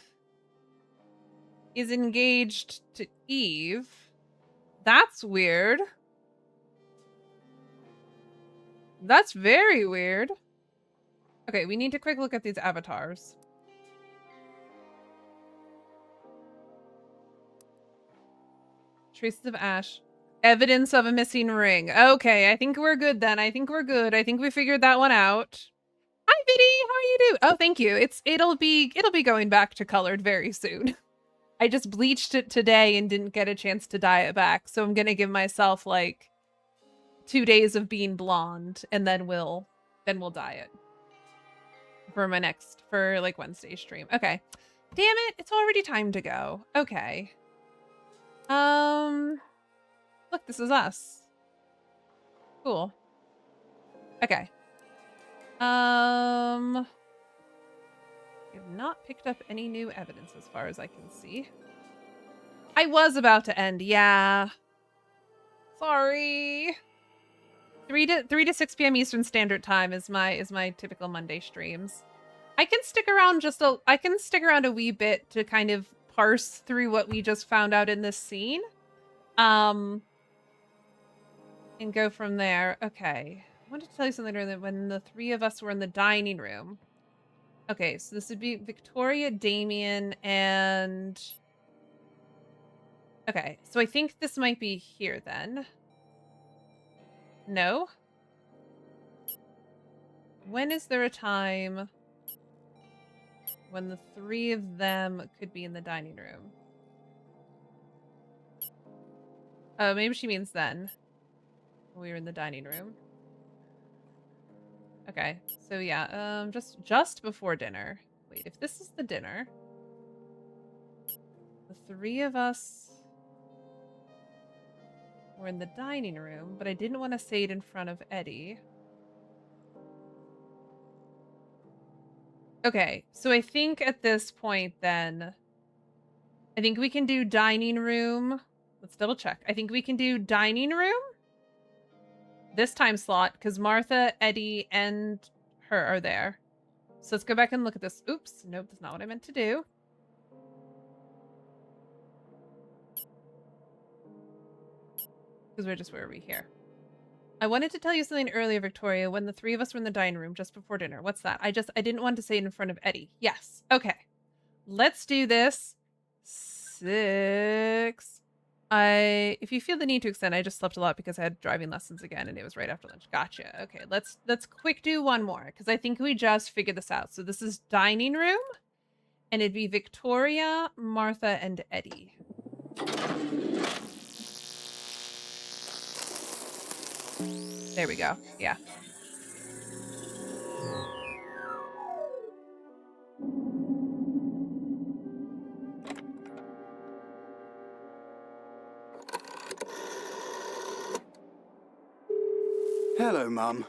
is engaged to Eve. That's weird. That's very weird. Okay, we need to quick look at these avatars. Traces of ash. Evidence of a missing ring. Okay, I think we're good then. I think we're good. I think we figured that one out. Hi, Biddy. How are you doing? Oh, thank you. It'll be going back to colored very soon. I just bleached it today and didn't get a chance to dye it back, so I'm gonna give myself like 2 days of being blonde, and then we'll dye it for like Wednesday stream. Okay. Damn it! It's already time to go. Okay. Look, this is us. Cool. Okay. We have not picked up any new evidence as far as I can see. I was about to end, yeah. Sorry. 3 to 6 p.m. Eastern Standard Time is my typical Monday streams. I can stick around a wee bit to kind of parse through what we just found out in this scene. And go from there. Okay. I wanted to tell you something earlier. When the three of us were in the dining room. Okay, so this would be Victoria, Damien, and... Okay, so I think this might be here then. No? When is there a time when the three of them could be in the dining room? Oh, maybe she means then. We were in the dining room. Okay, so yeah, just before dinner. Wait, if this is the dinner... the three of us were in the dining room, but I didn't want to say it in front of Eddie. Okay, so I think at this point then, I think we can do dining room. Let's double check. I think we can do dining room this time slot because Martha, Eddie, and her are there. So let's go back and look at this. Oops, nope, that's not what I meant to do. Because where are we here? I wanted to tell you something earlier, Victoria, when the three of us were in the dining room just before dinner. What's that? I didn't want to say it in front of Eddie. Yes. Okay. Let's do this. 6. If you feel the need to extend, I just slept a lot because I had driving lessons again and it was right after lunch. Gotcha. Okay, let's quick do one more because I think we just figured this out. So this is dining room and it'd be Victoria, Martha, and Eddie. There we go. Yeah. Hello, Mum.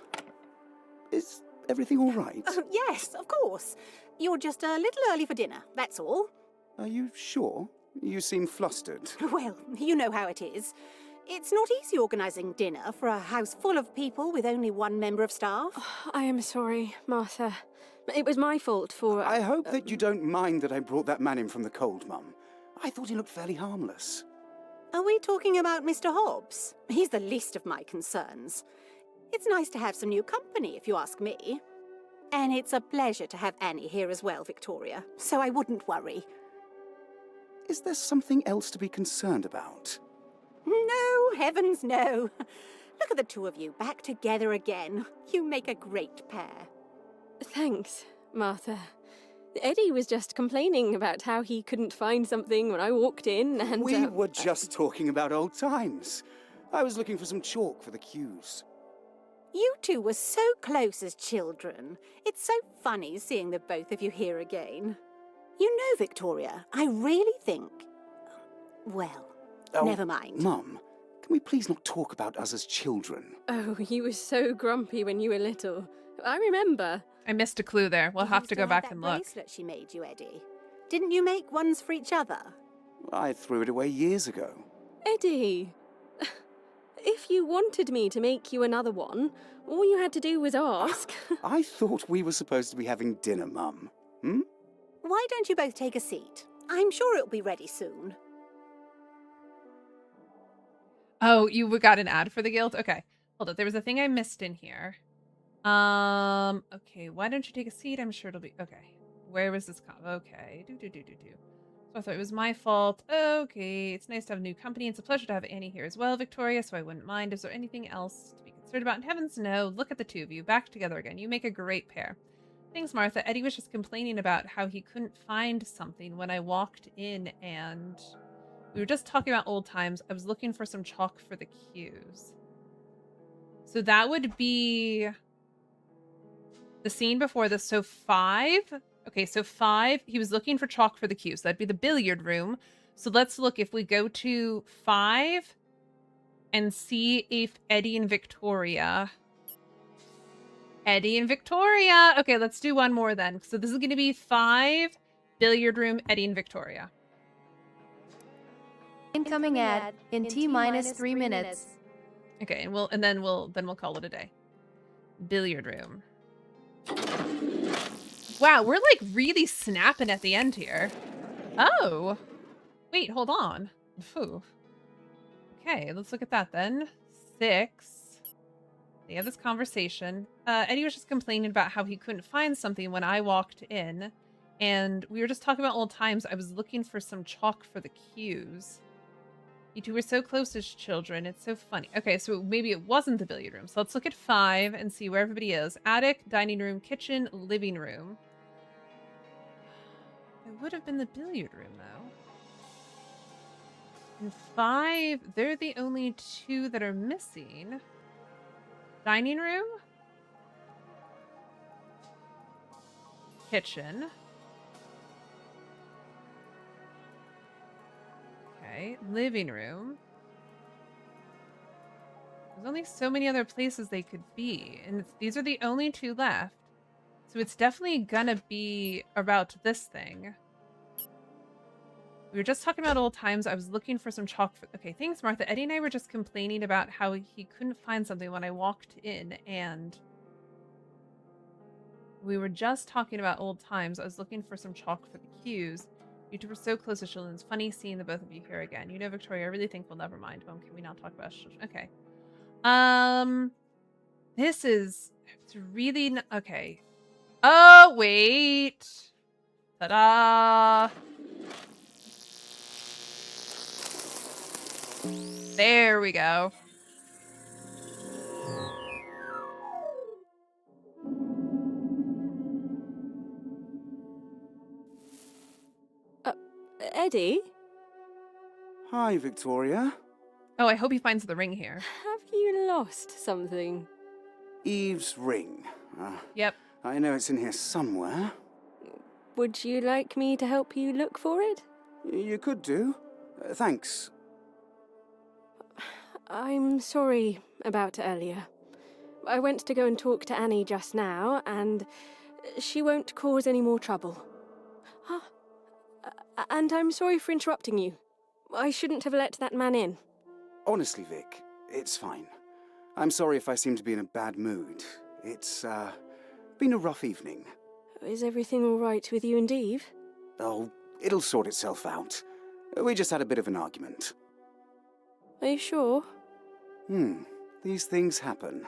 Is everything all right? Oh, yes, of course. You're just a little early for dinner, that's all. Are you sure? You seem flustered. Well, you know how it is. It's not easy organising dinner for a house full of people with only one member of staff. Oh, I am sorry, Martha. It was my fault for... I hope that you don't mind that I brought that man in from the cold, Mum. I thought he looked fairly harmless. Are we talking about Mr. Hobbs? He's the least of my concerns. It's nice to have some new company, if you ask me. And it's a pleasure to have Annie here as well, Victoria, so I wouldn't worry. Is there something else to be concerned about? No, heavens no. Look at the two of you back together again. You make a great pair. Thanks, Martha. Eddie was just complaining about how he couldn't find something when I walked in and... We were just talking about old times. I was looking for some chalk for the cues. You two were so close as children. It's so funny seeing the both of you here again. You know, Victoria, I really think... Well, never mind. Mum, can we please not talk about us as children? Oh, you were so grumpy when you were little. I remember. I missed a clue there. We'll have to go back and look. That bracelet she made you, Eddie. Didn't you make ones for each other? I threw it away years ago. Eddie, if you wanted me to make you another one, all you had to do was ask. I thought we were supposed to be having dinner, Mum. Hmm? Why don't you both take a seat? I'm sure it'll be ready soon. Oh, you got an ad for the guild? Okay. Hold on. There was a thing I missed in here. Okay. Why don't you take a seat? I'm sure it'll be... Okay. Where was this? Okay. So I thought it was my fault. Okay. It's nice to have a new company. It's a pleasure to have Annie here as well, Victoria, so I wouldn't mind. Is there anything else to be concerned about? In heavens, no. Look at the two of you. Back together again. You make a great pair. Thanks, Martha. Eddie was just complaining about how he couldn't find something when I walked in and... We were just talking about old times. I was looking for some chalk for the cues. So that would be the scene before this. So 5. Okay, so 5. He was looking for chalk for the cues. So that'd be the billiard room. So let's look if we go to 5 and see if Eddie and Victoria... Okay, let's do one more then. So this is going to be 5, billiard room, Eddie and Victoria. Incoming ad in T-3 minutes. Okay, and then we'll call it a day. Billiard room. Wow, we're like really snapping at the end here. Oh. Wait, hold on. Phew. Okay, let's look at that then. 6. They have this conversation. Eddie was just complaining about how he couldn't find something when I walked in. And we were just talking about old times. I was looking for some chalk for the cues. You two were so close as children. It's so funny. Okay, so maybe it wasn't the billiard room. So let's look at 5 and see where everybody is. Attic, dining room, kitchen, living room. It would have been the billiard room, though. And 5, they're the only 2 that are missing. Dining room. Kitchen. Okay, living room. There's only so many other places they could be, and these are the only 2 left. So it's definitely gonna be about this thing. We were just talking about old times. I was looking for some chalk for... Okay, thanks, Martha. Eddie and I were just complaining about how he couldn't find something when I walked in, and we were just talking about old times. I was looking for some chalk for the cues. You two were so close to children. It's funny seeing the both of you here again. You know, Victoria, I really think we'll never mind. Mom, can we not talk about... Okay. This is... It's really... Okay. Oh, wait. Ta-da! There we go. Eddie? Hi, Victoria. Oh, I hope he finds the ring here. Have you lost something? Eve's ring. Yep. I know it's in here somewhere. Would you like me to help you look for it? You could do. Thanks. I'm sorry about earlier. I went to go and talk to Annie just now, and she won't cause any more trouble. And I'm sorry for interrupting you. I shouldn't have let that man in. Honestly, Vic, it's fine. I'm sorry if I seem to be in a bad mood. It's, been a rough evening. Is everything all right with you and Eve? Oh, it'll sort itself out. We just had a bit of an argument. Are you sure? These things happen.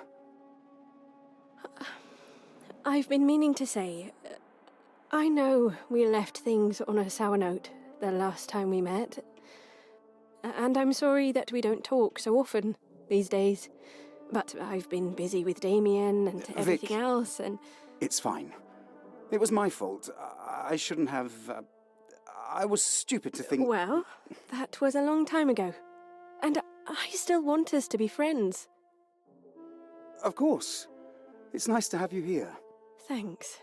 I've been meaning to say, I know we left things on a sour note the last time we met. And I'm sorry that we don't talk so often these days. But I've been busy with Damien and everything Vic, else, and... It's fine. It was my fault. I shouldn't have... I was stupid to think... Well, that was a long time ago. And I still want us to be friends. Of course. It's nice to have you here. Thanks.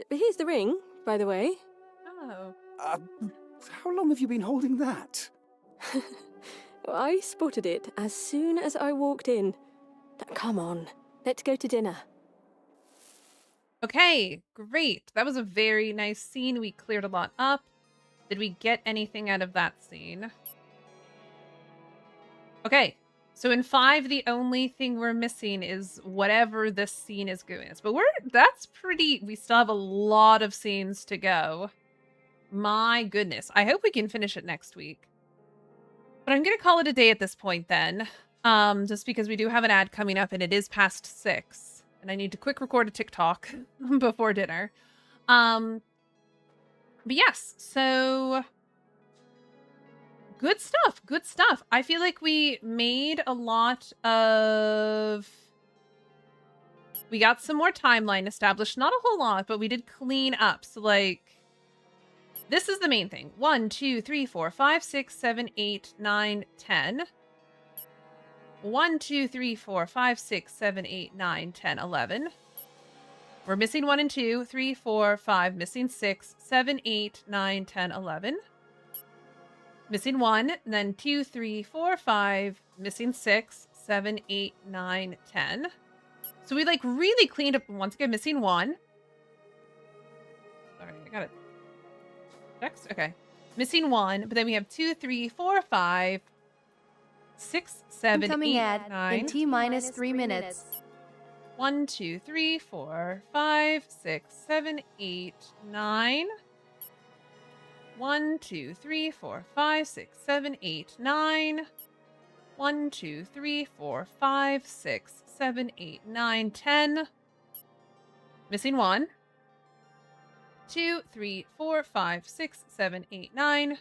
Here's the ring, by the way. Oh. How long have you been holding that? I spotted it as soon as I walked in. Come on, let's go to dinner. Okay, great. That was a very nice scene. We cleared a lot up. Did we get anything out of that scene? Okay, so in 5, the only thing we're missing is whatever this scene is giving us. But that's pretty... We still have a lot of scenes to go. My goodness. I hope we can finish it next week. But I'm going to call it a day at this point then. Just because we do have an ad coming up and it is past 6. And I need to quick record a TikTok before dinner. But yes, so... Good stuff. Good stuff. I feel like we made a lot of... We got some more timeline established. Not a whole lot, but we did clean up. So, like... This is the main thing. 1, 2, 3, 4, 5, 6, 7, 8, 9, 10. 1, 2, 3, 4, 5, 6, 7, 8, 9, 10, 11. We're missing 1 and 2, 3, 4, 5, missing 6, 7, 8, 9, 10, 11. Missing 1, then 2, 3, 4, 5, missing 6, 7, 8, 9, 10. So we like really cleaned up once again, missing 1. Sorry, I got it. Next, okay. Missing 1, but then we have 2, 3, 4, 5, 6, 7, Incoming 8, ad 9. in T minus 3 minutes. 1, 2, 3, 4, 5, 6, 7, 8, 9. 1, 2, 3, 4, 5, 6, 7, 8, 9. 1, 2, 3, 4, 5, 6, 7, 8, 9, 10. Missing 1. 2, 3, 4, 5, 6, 7, 8, 9.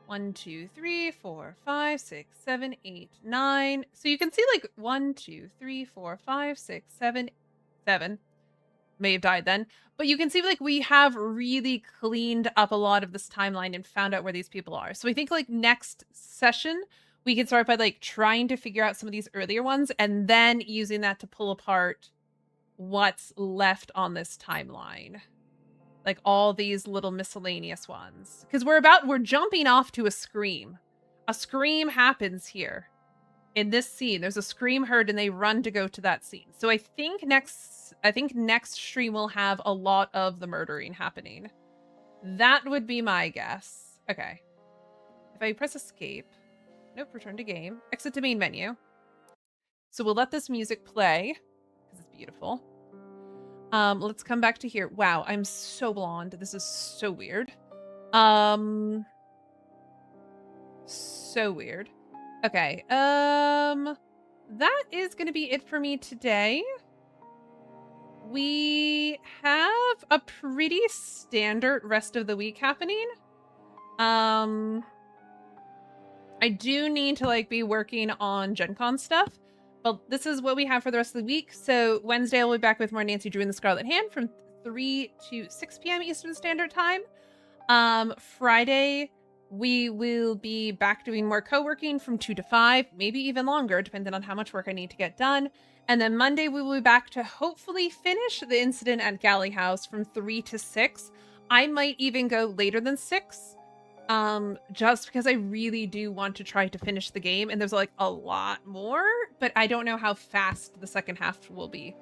1, 2, 3, 4, 5, 6, 7, 8, 9. So you can see like 1, 2, 3, 4, 5, 6, 7, 7. May have died then. But you can see like we have really cleaned up a lot of this timeline and found out where these people are. So I think like next session, we can start by like trying to figure out some of these earlier ones and then using that to pull apart what's left on this timeline. like all these little miscellaneous ones. Because we're jumping off to a scream. A scream happens here. In this scene, there's a scream heard and they run to go to that scene. So I think next stream will have a lot of the murdering happening. That would be my guess. Okay. If I press escape, nope, return to game, exit to main menu. So we'll let this music play because it's beautiful. Let's come back to here. Wow, I'm so blonde. This is so weird. So weird. Okay. That is going to be it for me today. We have a pretty standard rest of the week happening. I do need to like be working on Gen Con stuff, but this is what we have for the rest of the week. So Wednesday I'll be back with more Nancy Drew and the Scarlet Hand from 3 to 6 p.m. Eastern Standard Time. Friday we will be back doing more co-working from 2 to 5, maybe even longer, depending on how much work I need to get done. And then Monday we will be back to hopefully finish the incident at Galley House from 3 to 6. I might even go later than 6. Just because I really do want to try to finish the game, and there's like a lot more, but I don't know how fast the second half will be.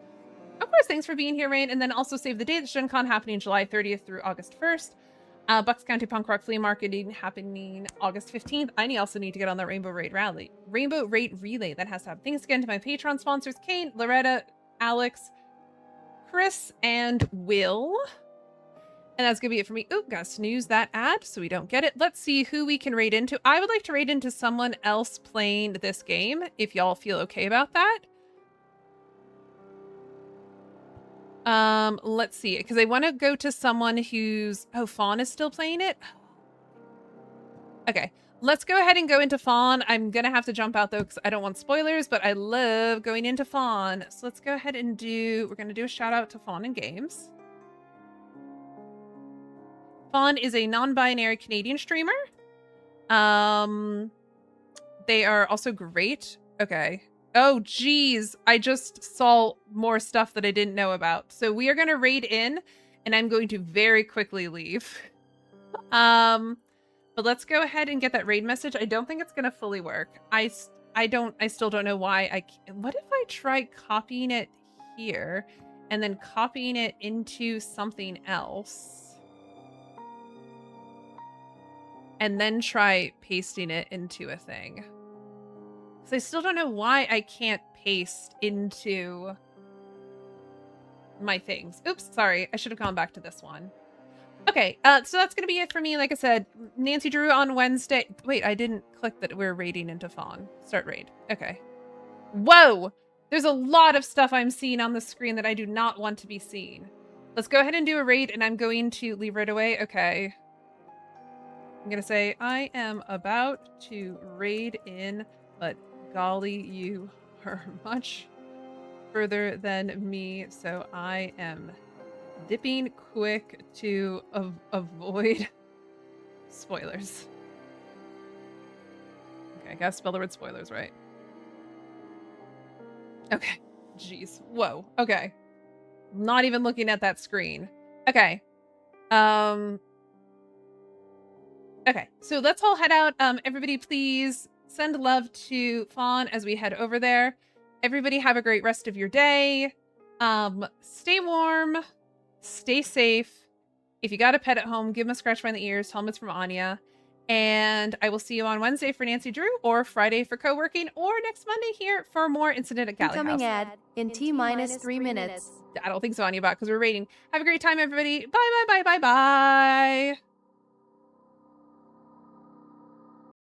Of course, thanks for being here, Rain, and then also save the date. Gen Con happening July 30th through August 1st. Bucks County Punk Rock Flea Marketing happening August 15th. I also need to get on that Rainbow Rate Relay. That has to happen. Thanks again to my Patreon sponsors, Kane, Loretta, Alex, Chris, and Will. And that's going to be it for me. Oop, gotta snooze that ad so we don't get it. Let's see who we can raid into. I would like to raid into someone else playing this game, if y'all feel okay about that. Let's see, because I want to go to someone who's... Oh, Fawn is still playing it? Okay, let's go ahead and go into Fawn. I'm going to have to jump out, though, because I don't want spoilers, but I love going into Fawn. So let's go ahead and we're going to do a shout out to Fawn and Games. Fawn is a non-binary Canadian streamer. They are also great. Okay. Oh, geez. I just saw more stuff that I didn't know about. So we are going to raid in, and I'm going to very quickly leave. But let's go ahead and get that raid message. I don't think it's going to fully work. I still don't know why. What if I try copying it here and then copying it into something else? And then try pasting it into a thing. So I still don't know why I can't paste into my things. Oops, sorry. I should have gone back to this one. Okay, so that's going to be it for me. Like I said, Nancy Drew on Wednesday. Wait, I didn't click that we're raiding into Fawn. Start raid. Okay. Whoa! There's a lot of stuff I'm seeing on the screen that I do not want to be seen. Let's go ahead and do a raid, and I'm going to leave right away. Okay. I'm going to say, I am about to raid in, but golly, you are much further than me, so I am dipping quick to avoid spoilers. Okay, I gotta spell the word spoilers right. Okay, jeez. Whoa, okay. Not even looking at that screen. Okay. Okay, so let's all head out. Everybody, please send love to Fawn as we head over there. Everybody have a great rest of your day. Stay warm. Stay safe. If you got a pet at home, give them a scratch behind the ears. Tell them it's from Anya. And I will see you on Wednesday for Nancy Drew, or Friday for co-working, or next Monday here for more Incident at Galley House. Incoming ad in T-minus 3 minutes. I don't think so, Anya, because we're rating. Have a great time, everybody. Bye, bye, bye, bye, bye.